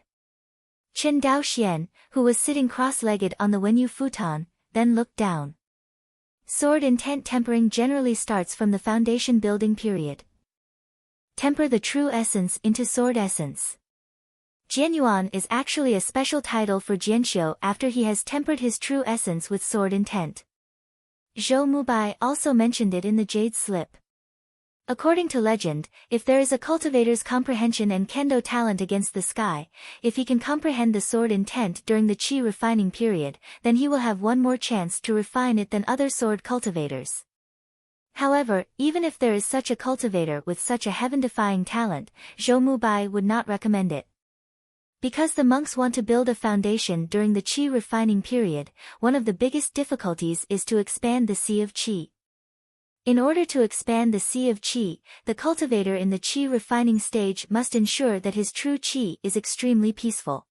Chen Daoxian, who was sitting cross-legged on the Wenyu futon, then looked down. Sword intent tempering generally starts from the foundation building period. Temper the true essence into sword essence. Jianyuan is actually a special title for Jianxiu after he has tempered his true essence with sword intent. Zhou Mubai also mentioned it in the Jade Slip. According to legend, if there is a cultivator's comprehension and kendo talent against the sky, if he can comprehend the sword intent during the qi refining period, then he will have one more chance to refine it than other sword cultivators. However, even if there is such a cultivator with such a heaven-defying talent, Zhou Mubai would not recommend it. Because the monks want to build a foundation during the qi refining period, one of the biggest difficulties is to expand the sea of qi. In order to expand the sea of qi, the cultivator in the qi refining stage must ensure that his true qi is extremely peaceful.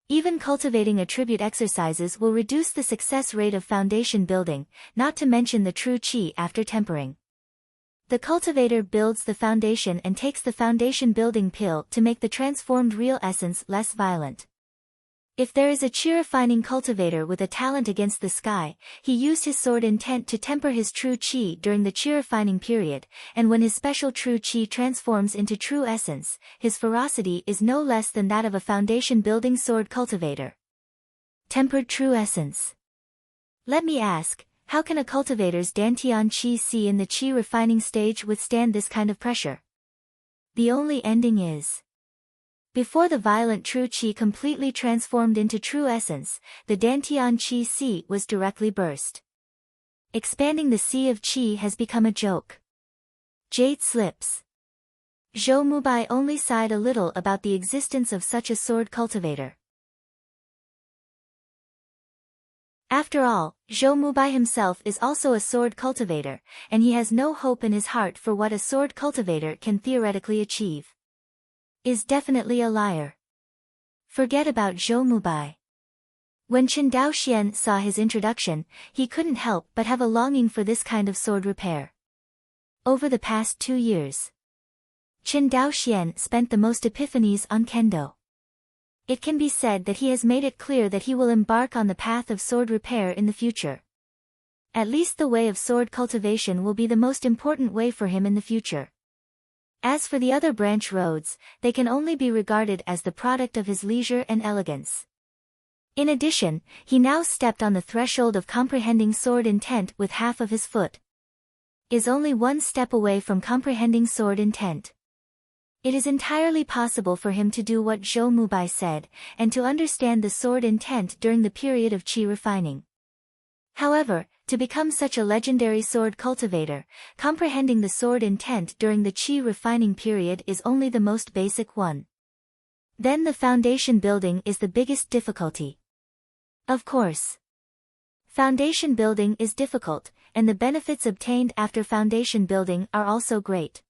Even cultivating attribute exercises will reduce the success rate of foundation building, not to mention the true qi after tempering. The cultivator builds the foundation and takes the foundation building pill to make the transformed real essence less violent. If there is a chi refining cultivator with a talent against the sky, he used his sword intent to temper his true chi during the chi refining period, and when his special true chi transforms into true essence, his ferocity is no less than that of a foundation building sword cultivator. Tempered true essence. Let me ask, how can a cultivator's Dantian chi si in the chi refining stage withstand this kind of pressure? The only ending is, before the violent true chi completely transformed into true essence, the Dantian chi si was directly burst. Expanding the sea of chi has become a joke. Jade slips. Zhou Mubai only sighed a little about the existence of such a sword cultivator. After all, Zhou Mubai himself is also a sword cultivator, and he has no hope in his heart for what a sword cultivator can theoretically achieve. Is definitely a liar. Forget about Zhou Mubai. When Qin Daoxian saw his introduction, he couldn't help but have a longing for this kind of sword repair. Over the past 2 years, Qin Daoxian spent the most epiphanies on kendo. It can be said that he has made it clear that he will embark on the path of sword repair in the future. At least the way of sword cultivation will be the most important way for him in the future. As for the other branch roads, they can only be regarded as the product of his leisure and elegance. In addition, he now stepped on the threshold of comprehending sword intent with half of his foot. Is only one step away from comprehending sword intent. It is entirely possible for him to do what Zhou Mubai said, and to understand the sword intent during the period of chi refining. However, to become such a legendary sword cultivator, comprehending the sword intent during the chi refining period is only the most basic one. Then the foundation building is the biggest difficulty. Of course, foundation building is difficult, and the benefits obtained after foundation building are also great.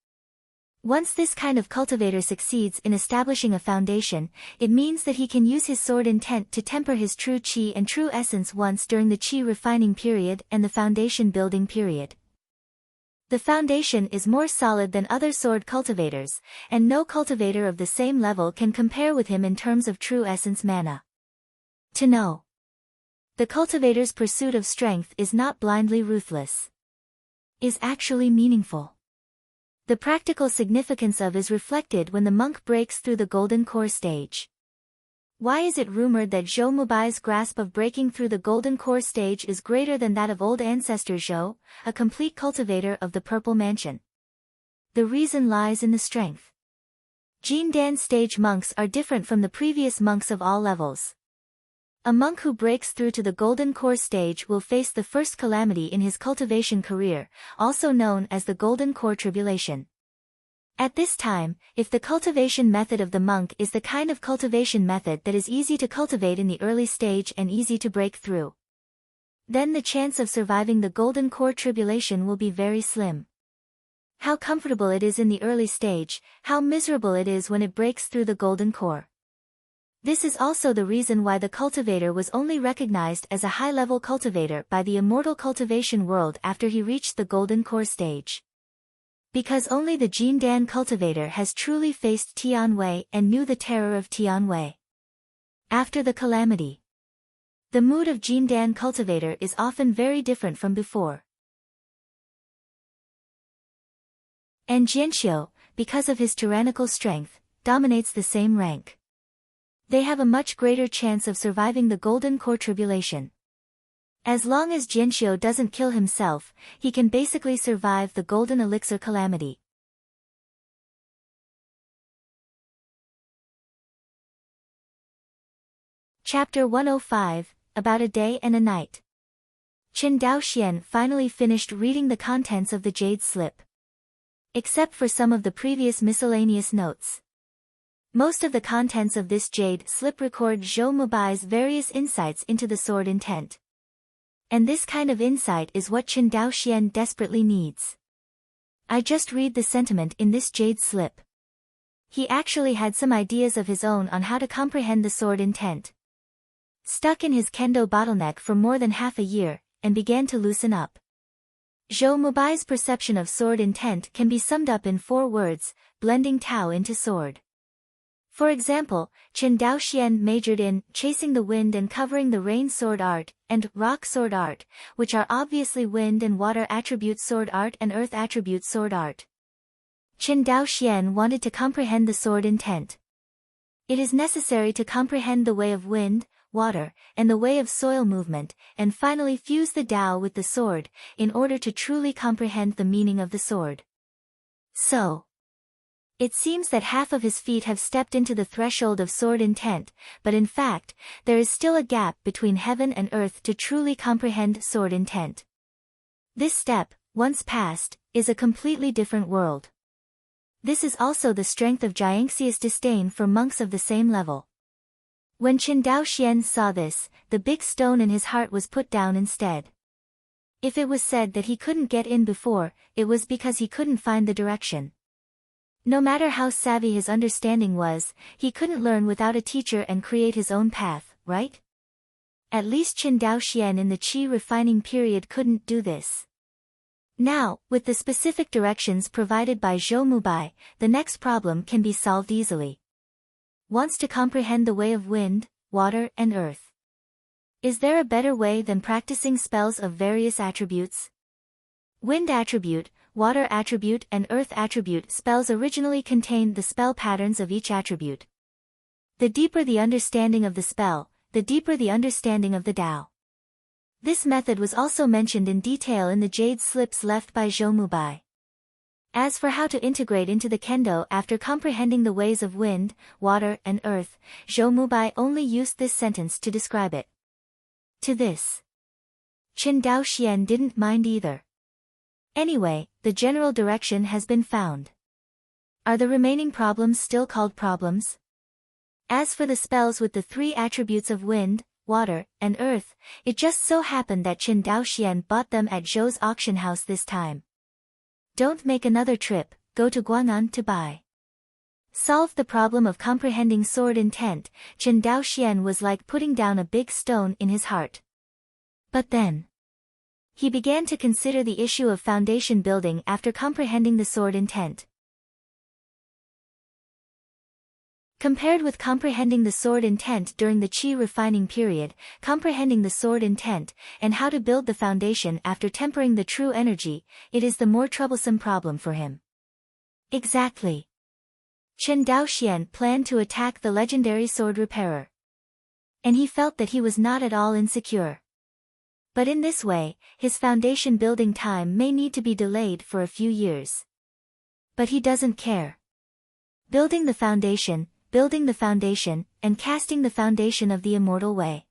Once this kind of cultivator succeeds in establishing a foundation, it means that he can use his sword intent to temper his true chi and true essence once during the chi refining period and the foundation building period. The foundation is more solid than other sword cultivators, and no cultivator of the same level can compare with him in terms of true essence mana. To know the cultivator's pursuit of strength is not blindly ruthless, is actually meaningful. The practical significance of is reflected when the monk breaks through the golden core stage. Why is it rumored that Zhou Mubai's grasp of breaking through the golden core stage is greater than that of old ancestor Zhou, a complete cultivator of the Purple Mansion? The reason lies in the strength. Jindan stage monks are different from the previous monks of all levels. A monk who breaks through to the golden core stage will face the first calamity in his cultivation career, also known as the golden core tribulation. At this time, if the cultivation method of the monk is the kind of cultivation method that is easy to cultivate in the early stage and easy to break through, then the chance of surviving the golden core tribulation will be very slim. How comfortable it is in the early stage, how miserable it is when it breaks through the golden core. This is also the reason why the cultivator was only recognized as a high-level cultivator by the immortal cultivation world after he reached the golden core stage. Because only the Jindan cultivator has truly faced Tianwei and knew the terror of Tianwei. After the calamity, the mood of Jindan cultivator is often very different from before. And Jianxiu, because of his tyrannical strength, dominates the same rank. They have a much greater chance of surviving the golden core tribulation. As long as Jianxiu doesn't kill himself, he can basically survive the golden elixir calamity. Chapter 105, About a Day and a Night. Qin Daoxian finally finished reading the contents of the jade slip. Except for some of the previous miscellaneous notes. Most of the contents of this jade slip record Zhou Mubai's various insights into the sword intent. And this kind of insight is what Qin Daoxian desperately needs. I just read the sentiment in this jade slip. He actually had some ideas of his own on how to comprehend the sword intent. Stuck in his kendo bottleneck for more than half a year, and began to loosen up. Zhou Mubai's perception of sword intent can be summed up in 4 words: blending Tao into sword. For example, Qin Daoxian majored in chasing the wind and covering the rain sword art, and rock sword art, which are obviously wind and water attribute sword art and earth attribute sword art. Qin Daoxian wanted to comprehend the sword intent. It is necessary to comprehend the way of wind, water, and the way of soil movement, and finally fuse the Tao with the sword, in order to truly comprehend the meaning of the sword. So, it seems that half of his feet have stepped into the threshold of sword intent, but in fact, there is still a gap between heaven and earth to truly comprehend sword intent. This step, once passed, is a completely different world. This is also the strength of Jiangxi's disdain for monks of the same level. When Qin Daoxian saw this, the big stone in his heart was put down instead. If it was said that he couldn't get in before, it was because he couldn't find the direction. No matter how savvy his understanding was, he couldn't learn without a teacher and create his own path, right? At least Qin Daoxian in the qi refining period couldn't do this. Now, with the specific directions provided by Zhou Mubai, the next problem can be solved easily. Wants to comprehend the way of wind, water, and earth. Is there a better way than practicing spells of various attributes? Wind attribute, water attribute, and earth attribute spells originally contained the spell patterns of each attribute. The deeper the understanding of the spell, the deeper the understanding of the Tao. This method was also mentioned in detail in the jade slips left by Zhou Mubai. As for how to integrate into the kendo after comprehending the ways of wind, water, and earth, Zhou Mubai only used this sentence to describe it. To this, Qin Daoxian didn't mind either. Anyway, the general direction has been found. Are the remaining problems still called problems? As for the spells with the 3 attributes of wind, water, and earth, it just so happened that Qin Daoxian bought them at Zhou's auction house this time. Don't make another trip, go to Guang'an to buy. Solve the problem of comprehending sword intent. Qin Daoxian was like putting down a big stone in his heart. But then, he began to consider the issue of foundation building after comprehending the sword intent. Compared with comprehending the sword intent during the qi refining period, comprehending the sword intent, and how to build the foundation after tempering the true energy, it is the more troublesome problem for him. Exactly. Qin Daoxian planned to attack the legendary sword repairer. And he felt that he was not at all insecure. But in this way, his foundation building time may need to be delayed for a few years. But he doesn't care. Building the foundation, and casting the foundation of the immortal way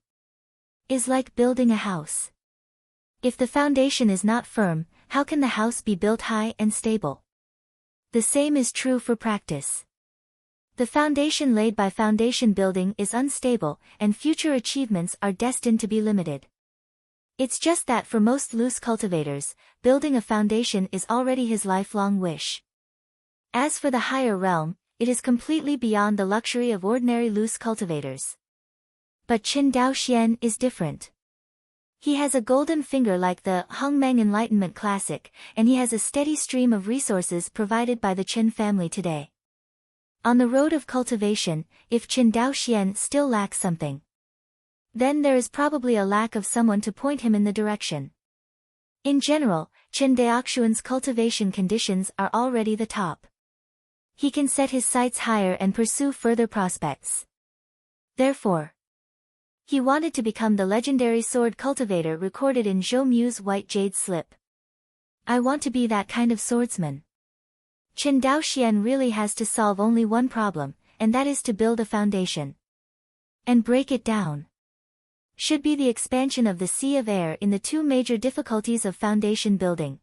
is like building a house. If the foundation is not firm, how can the house be built high and stable? The same is true for practice. The foundation laid by foundation building is unstable, and future achievements are destined to be limited. It's just that for most loose cultivators, building a foundation is already his lifelong wish. As for the higher realm, it is completely beyond the luxury of ordinary loose cultivators. But Qin Daoxian is different. He has a golden finger like the Hongmeng Enlightenment Classic, and he has a steady stream of resources provided by the Qin family today. On the road of cultivation, if Qin Daoxian still lacks something, then there is probably a lack of someone to point him in the direction. In general, Qin Daoxian's cultivation conditions are already the top. He can set his sights higher and pursue further prospects. Therefore, he wanted to become the legendary sword cultivator recorded in Zhou Mu's white jade slip. I want to be that kind of swordsman. Qin Daoxian really has to solve only one problem, and that is to build a foundation. And break it down. Should be the expansion of the sea of air in the 2 major difficulties of foundation building.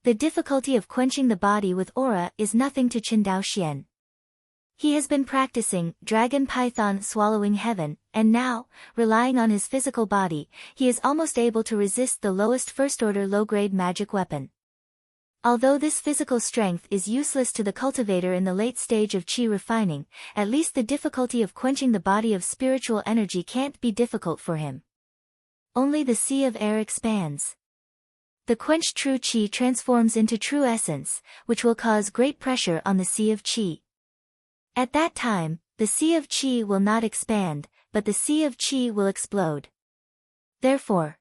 The difficulty of quenching the body with aura is nothing to Qin Daoxian. He has been practicing dragon python swallowing heaven, and now, relying on his physical body, he is almost able to resist the lowest first-order low-grade magic weapon. Although this physical strength is useless to the cultivator in the late stage of qi refining, at least the difficulty of quenching the body of spiritual energy can't be difficult for him. Only the sea of air expands. the quenched true qi transforms into true essence, which will cause great pressure on the sea of qi. At that time, the sea of qi will not expand, but the sea of qi will explode. Therefore,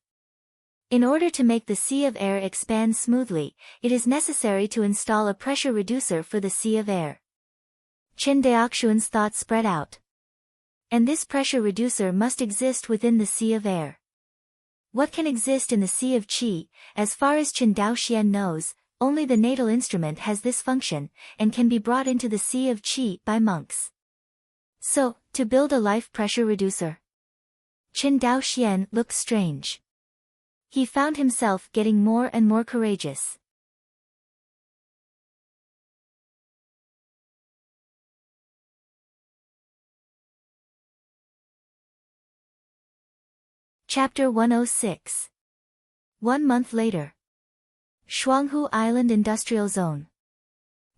in order to make the sea of air expand smoothly, it is necessary to install a pressure reducer for the sea of air. Chen Daoxuan's thoughts spread out. And this pressure reducer must exist within the sea of air. What can exist in the sea of qi? As far as Chen Daoxian knows, only the natal instrument has this function, and can be brought into the sea of qi by monks. So, to build a life pressure reducer. Chen Daoxian looked strange. He found himself getting more and more courageous. Chapter 106. 1 month later. Shuanghu Island Industrial Zone.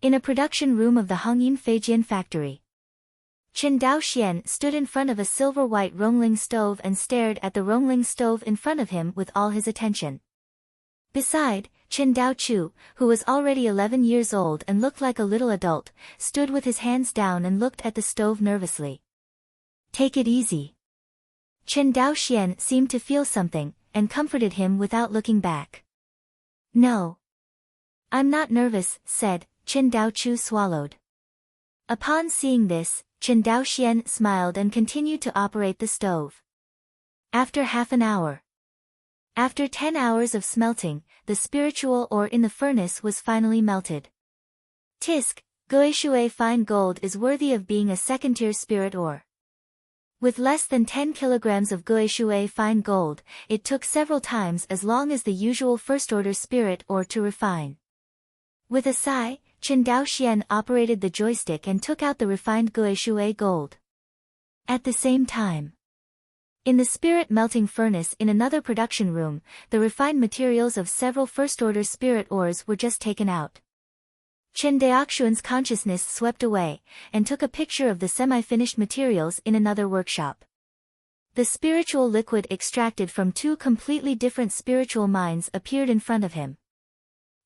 In a production room of the Hongyin Feijian factory. Chen Daoxian stood in front of a silver-white Rongling stove and stared at the Rongling stove in front of him with all his attention. Beside, Chen Daochu, who was already 11 years old and looked like a little adult, stood with his hands down and looked at the stove nervously. Take it easy. Chen Daoxian seemed to feel something, and comforted him without looking back. No. I'm not nervous, said. Chen Daochu swallowed. Upon seeing this, Chen Daoxian smiled and continued to operate the stove. After half an hour. After 10 hours of smelting, the spiritual ore in the furnace was finally melted. Tisk, Goishui fine gold is worthy of being a second-tier spirit ore. With less than 10 kilograms of Goishui fine gold, it took several times as long as the usual first-order spirit ore to refine. With a sigh, Chen Daoxian operated the joystick and took out the refined Goishui gold. At the same time, in the spirit melting furnace in another production room, the refined materials of several first-order spirit ores were just taken out. Chen Daoxuan's consciousness swept away, and took a picture of the semi-finished materials in another workshop. The spiritual liquid extracted from 2 completely different spiritual minds appeared in front of him.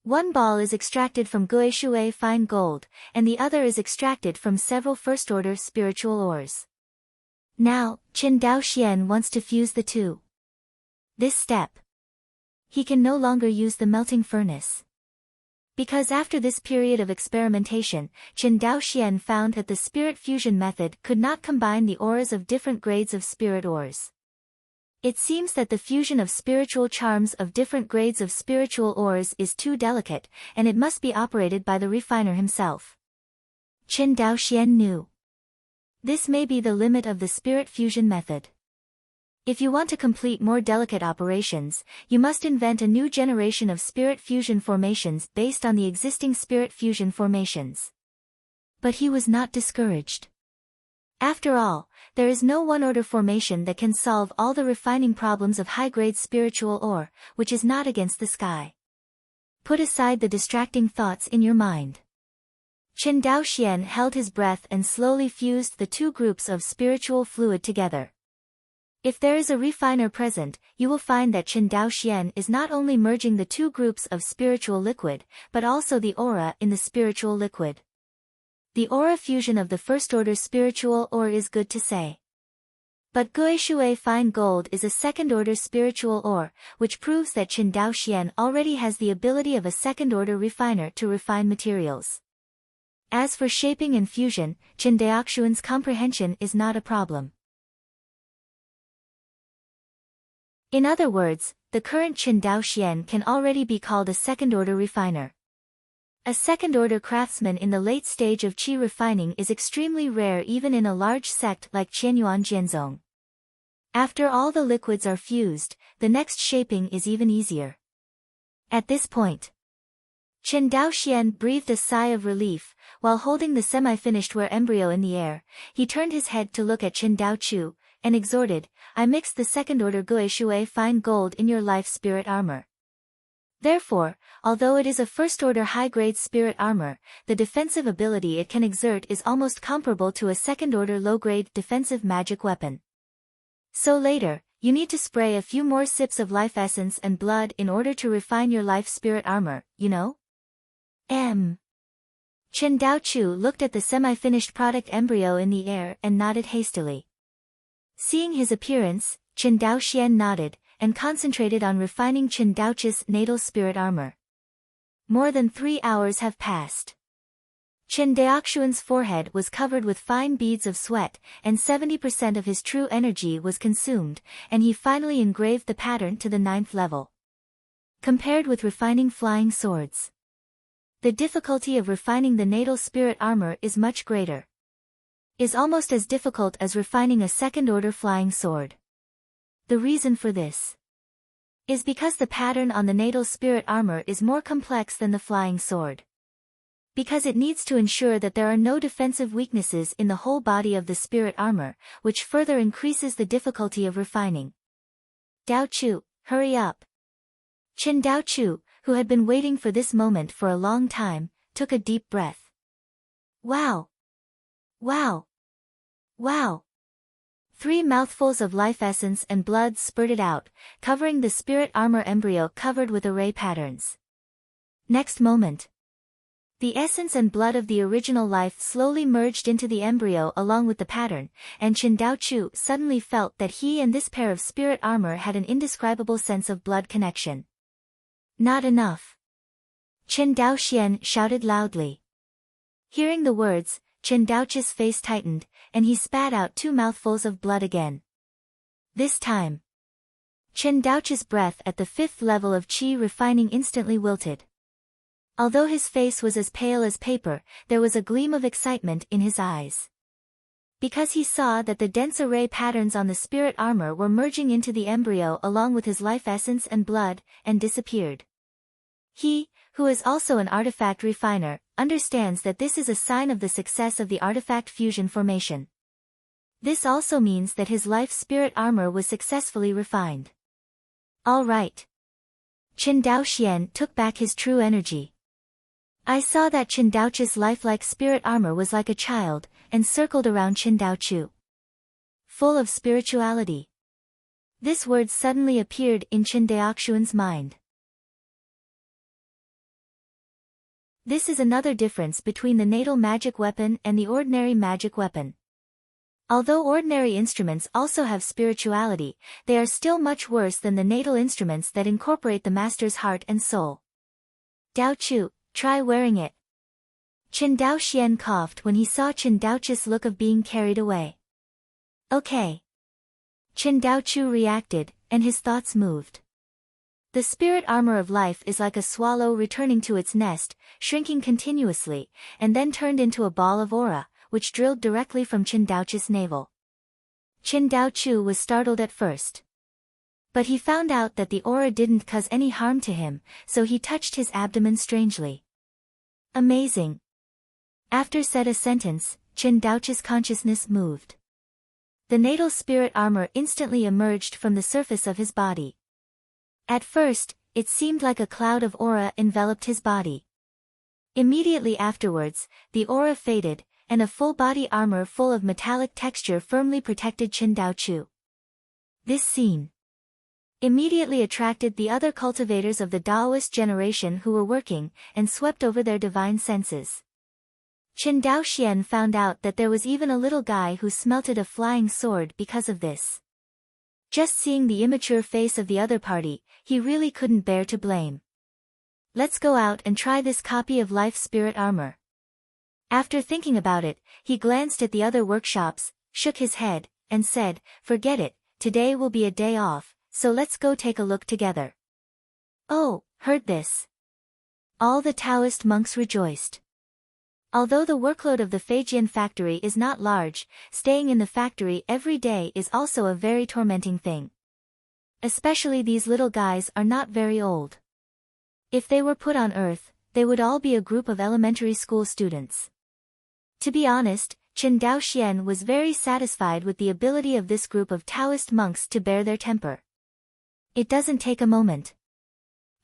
One ball is extracted from Goishui fine gold, and the other is extracted from several first-order spiritual ores. Now, Chen Daoxian wants to fuse the two. This step. He can no longer use the melting furnace. Because after this period of experimentation, Chen Daoxian found that the spirit fusion method could not combine the auras of different grades of spirit ores. It seems that the fusion of spiritual charms of different grades of spiritual ores is too delicate, and it must be operated by the refiner himself. Chen Daoxian knew. This may be the limit of the spirit fusion method. If you want to complete more delicate operations, you must invent a new generation of spirit fusion formations based on the existing spirit fusion formations. But he was not discouraged. After all, there is no one-order formation that can solve all the refining problems of high-grade spiritual ore, which is not against the sky. Put aside the distracting thoughts in your mind. Chen Daoxian held his breath and slowly fused the 2 groups of spiritual fluid together. If there is a refiner present, you will find that Chen Daoxian is not only merging the 2 groups of spiritual liquid, but also the aura in the spiritual liquid. The aura fusion of the first-order spiritual ore is good to say. But Goishui fine gold is a second-order spiritual ore, which proves that Chen Daoxian already has the ability of a second-order refiner to refine materials. As for shaping and fusion, Chen Daoxuan's comprehension is not a problem. In other words, the current Chen Daoxian can already be called a second-order refiner. A second-order craftsman in the late stage of qi refining is extremely rare even in a large sect like Qianyuan Jianzong. After all the liquids are fused, the next shaping is even easier. At this point, Chen Daoxian breathed a sigh of relief. While holding the semi-finished ware embryo in the air, he turned his head to look at Chen Daochu, and exhorted, I mixed the second-order Goishui fine gold in your life spirit armor. Therefore, although it is a first-order high-grade spirit armor, the defensive ability it can exert is almost comparable to a second-order low-grade defensive magic weapon. So later, you need to spray a few more sips of life essence and blood in order to refine your life spirit armor, you know? Chen Daochu looked at the semi-finished product embryo in the air and nodded hastily. Seeing his appearance, Chen Daoxian nodded, and concentrated on refining Chen Daochu's natal spirit armor. More than 3 hours have passed. Chen Daoxuan's forehead was covered with fine beads of sweat, and 70% of his true energy was consumed, and he finally engraved the pattern to the 9th level. Compared with refining flying swords, the difficulty of refining the natal spirit armor is much greater. Is almost as difficult as refining a second-order flying sword. The reason for this is because the pattern on the natal spirit armor is more complex than the flying sword. Because it needs to ensure that there are no defensive weaknesses in the whole body of the spirit armor, which further increases the difficulty of refining. Daochu, hurry up. Chen Daochu, who had been waiting for this moment for a long time, took a deep breath. Wow! Wow! Wow! 3 mouthfuls of life essence and blood spurted out, covering the spirit armor embryo covered with array patterns. Next moment, the essence and blood of the original life slowly merged into the embryo along with the pattern, and Chen Daochu suddenly felt that he and this pair of spirit armor had an indescribable sense of blood connection. Not enough. Chen Daoxian shouted loudly. Hearing the words, Chen Daochu's face tightened, and he spat out 2 mouthfuls of blood again. This time, Chen Daochu's breath at the 5th level of qi refining instantly wilted. Although his face was as pale as paper, there was a gleam of excitement in his eyes. Because he saw that the dense array patterns on the spirit armor were merging into the embryo along with his life essence and blood, and disappeared. He, who is also an artifact refiner, understands that this is a sign of the success of the artifact fusion formation. This also means that his life spirit armor was successfully refined. All right. Chen Daoxian took back his true energy. I saw that Chen Daochu's lifelike spirit armor was like a child, and circled around Chen Daochu. Full of spirituality. This word suddenly appeared in Chen Daoxuan's mind. This is another difference between the natal magic weapon and the ordinary magic weapon. Although ordinary instruments also have spirituality, they are still much worse than the natal instruments that incorporate the master's heart and soul. Daochu, try wearing it. Chen Daoxian coughed when he saw Chen Daochu's look of being carried away. Okay. Chen Daochu reacted, and his thoughts moved. The spirit armor of life is like a swallow returning to its nest, shrinking continuously, and then turned into a ball of aura, which drilled directly from Chen Daochu's navel. Chen Daochu was startled at first. But he found out that the aura didn't cause any harm to him, so he touched his abdomen strangely. Amazing. After said a sentence, Chen Daochu's consciousness moved. The natal spirit armor instantly emerged from the surface of his body. At first, it seemed like a cloud of aura enveloped his body. Immediately afterwards, the aura faded, and a full body armor full of metallic texture firmly protected Chen Daochu. This scene immediately attracted the other cultivators of the Daoist generation who were working, and swept over their divine senses. Chen Daoxian found out that there was even a little guy who smelted a flying sword because of this. Just seeing the immature face of the other party, he really couldn't bear to blame. Let's go out and try this copy of life spirit armor. After thinking about it, he glanced at the other workshops, shook his head, and said, forget it, today will be a day off. So let's go take a look together. Oh, heard this. All the Taoist monks rejoiced. Although the workload of the Feijian factory is not large, staying in the factory every day is also a very tormenting thing. Especially these little guys are not very old. If they were put on Earth, they would all be a group of elementary school students. To be honest, Chen Daoxian was very satisfied with the ability of this group of Taoist monks to bear their temper. It doesn't take a moment.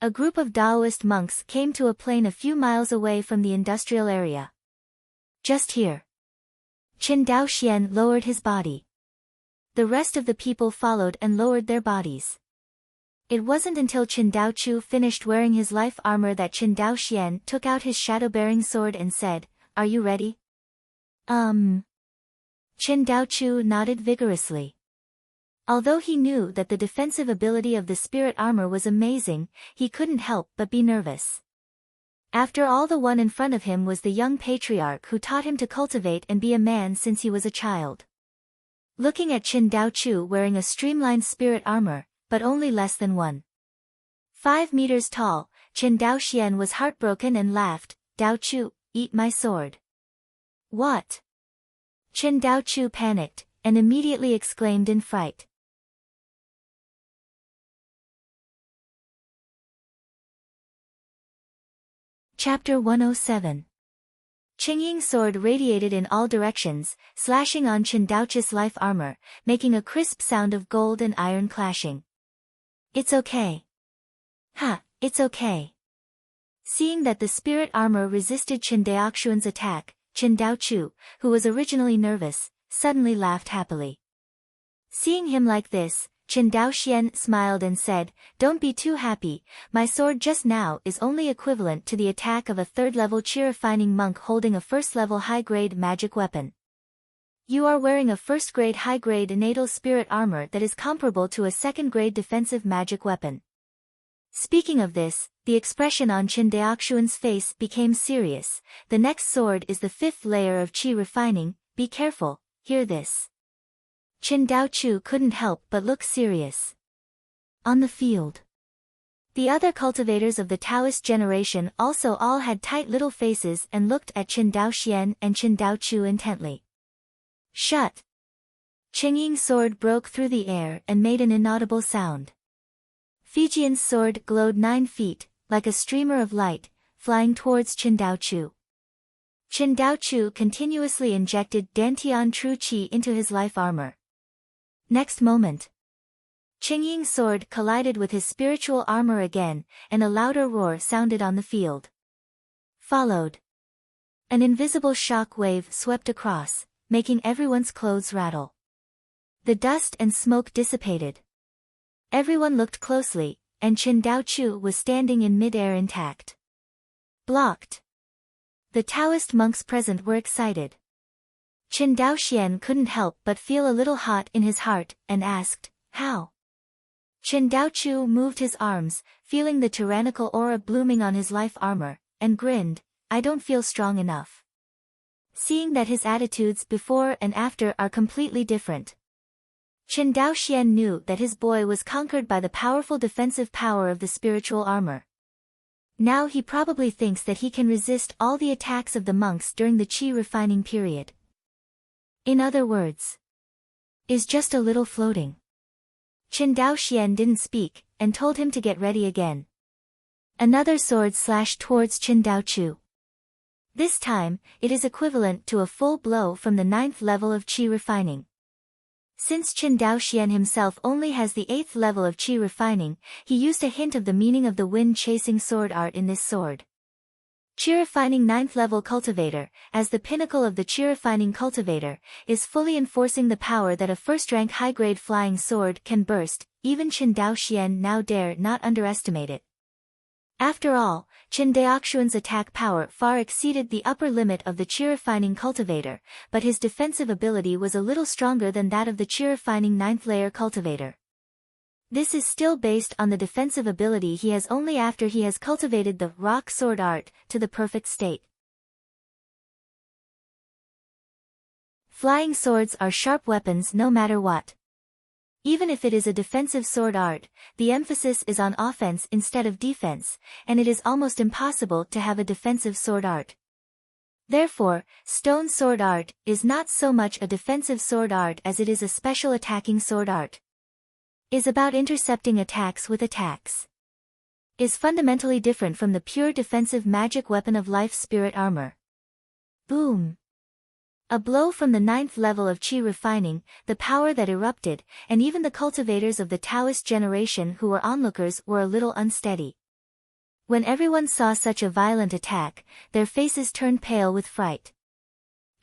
A group of Daoist monks came to a plain a few miles away from the industrial area. Just here. Chen Daoxian lowered his body. The rest of the people followed and lowered their bodies. It wasn't until Qin Daochu finished wearing his life armor that Qin Daoxian took out his shadow-bearing sword and said, "Are you ready?" Qin Daochu nodded vigorously. Although he knew that the defensive ability of the spirit armor was amazing, he couldn't help but be nervous. After all, the one in front of him was the young patriarch who taught him to cultivate and be a man since he was a child. Looking at Qin Daochu wearing a streamlined spirit armor, but only less than 1.5 meters tall, Qin Daoxian was heartbroken and laughed, "Daochu, eat my sword." "What?" Qin Daochu panicked, and immediately exclaimed in fright. Chapter 107. Qingying's sword radiated in all directions, slashing on Qin Daochu's life armor, making a crisp sound of gold and iron clashing. "It's okay. Ha, it's okay." Seeing that the spirit armor resisted Qin Daoxuan's attack, Qin Daochu, who was originally nervous, suddenly laughed happily. Seeing him like this, Qin Daoxian smiled and said, "Don't be too happy, my sword just now is only equivalent to the attack of a third-level chi-refining monk holding a first-level high-grade magic weapon. You are wearing a first-grade high-grade natal spirit armor that is comparable to a second-grade defensive magic weapon." Speaking of this, the expression on Qin Daoxuan's face became serious. "The next sword is the 5th layer of chi refining, be careful, hear this." Qin Daochu couldn't help but look serious. On the field, the other cultivators of the Taoist generation also all had tight little faces and looked at Qin Daoxian and Qin Daochu intently. "Shut!" Qingying's sword broke through the air and made an inaudible sound. Fijian's sword glowed 9 feet, like a streamer of light, flying towards Qin Daochu. Qin Daochu continuously injected Dantian True Qi into his life armor. Next moment, Qingying's sword collided with his spiritual armor again, and a louder roar sounded on the field. Followed. An invisible shock wave swept across, making everyone's clothes rattle. The dust and smoke dissipated. Everyone looked closely, and Qin Daochu was standing in mid-air intact. Blocked. The Taoist monks present were excited. Qin Daoxian couldn't help but feel a little hot in his heart, and asked, "How?" Qin Daochu moved his arms, feeling the tyrannical aura blooming on his life armor, and grinned, "I don't feel strong enough." Seeing that his attitudes before and after are completely different, Qin Daoxian knew that his boy was conquered by the powerful defensive power of the spiritual armor. Now he probably thinks that he can resist all the attacks of the monks during the chi refining period. In other words, is just a little floating. Qin Daoxian didn't speak, and told him to get ready again. Another sword slashed towards Qin Daochu. This time, it is equivalent to a full blow from the 9th level of chi refining. Since Qin Daoxian himself only has the 8th level of chi refining, he used a hint of the meaning of the wind-chasing sword art in this sword. Chi-refining 9th level cultivator, as the pinnacle of the chi-refining cultivator, is fully enforcing the power that a first-rank high-grade flying sword can burst. Even Qin Daoxian now dare not underestimate it. After all, Qin Daoxuan's attack power far exceeded the upper limit of the chi-refining cultivator, but his defensive ability was a little stronger than that of the chi-refining 9th layer cultivator. This is still based on the defensive ability he has only after he has cultivated the rock sword art to the perfect state. Flying swords are sharp weapons no matter what. Even if it is a defensive sword art, the emphasis is on offense instead of defense, and it is almost impossible to have a defensive sword art. Therefore, stone sword art is not so much a defensive sword art as it is a special attacking sword art. Is about intercepting attacks with attacks. Is fundamentally different from the pure defensive magic weapon of life spirit armor. Boom! A blow from the 9th level of chi refining, the power that erupted, and even the cultivators of the Taoist generation who were onlookers were a little unsteady. When everyone saw such a violent attack, their faces turned pale with fright.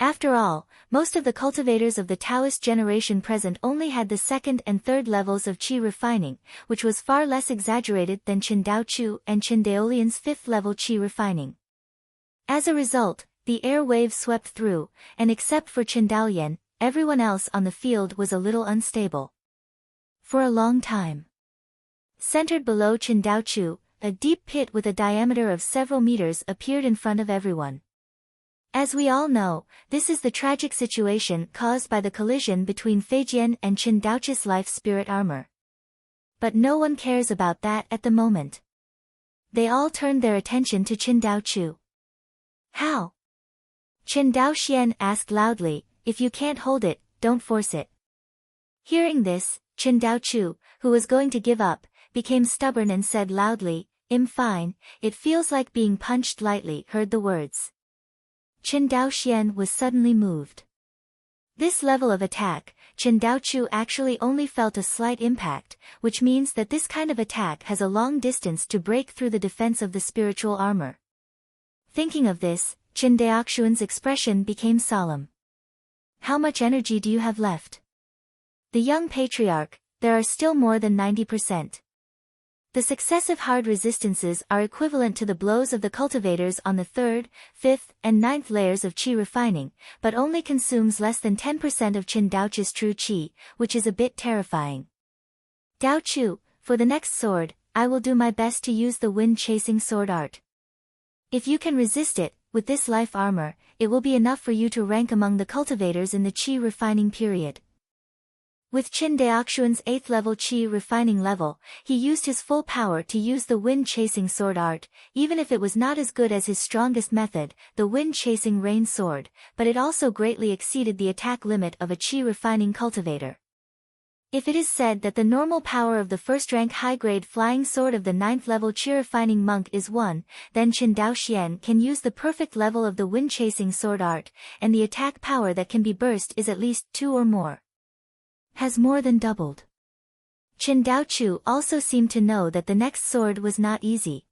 After all, most of the cultivators of the Taoist generation present only had the second and third levels of qi refining, which was far less exaggerated than Qin Dao Chu and Qin Daolian's fifth level qi refining. As a result, the air wave swept through, and except for Qin Daolian, everyone else on the field was a little unstable. For a long time. Centered below Qin Dao Chu, a deep pit with a diameter of several meters appeared in front of everyone. As we all know, this is the tragic situation caused by the collision between Feijian and Qin Daochu's life spirit armor. But no one cares about that at the moment. They all turned their attention to Qin Daochu. How? Qin Daoxian asked loudly, if you can't hold it, don't force it. Hearing this, Qin Daochu, who was going to give up, became stubborn and said loudly, fine, it feels like being punched lightly. Heard the words. Qin Daoxian was suddenly moved. This level of attack, Qin Daochu actually only felt a slight impact, which means that this kind of attack has a long distance to break through the defense of the spiritual armor. Thinking of this, Qin Daoxuan's expression became solemn. How much energy do you have left? The young patriarch, there are still more than 90%. The successive hard resistances are equivalent to the blows of the cultivators on the third, fifth, and ninth layers of qi refining, but only consumes less than 10% of Qin Daochu's true qi, which is a bit terrifying. Daochu, for the next sword, I will do my best to use the wind-chasing sword art. If you can resist it, with this life armor, it will be enough for you to rank among the cultivators in the qi refining period. With Qin Daoxuan's 8th level qi refining level, he used his full power to use the wind-chasing sword art, even if it was not as good as his strongest method, the wind-chasing rain sword, but it also greatly exceeded the attack limit of a qi refining cultivator. If it is said that the normal power of the first-rank high-grade flying sword of the 9th level qi refining monk is 1, then Qin Daoxian can use the perfect level of the wind-chasing sword art, and the attack power that can be burst is at least 2 or more. Has more than doubled. Qin Daochu also seemed to know that the next sword was not easy.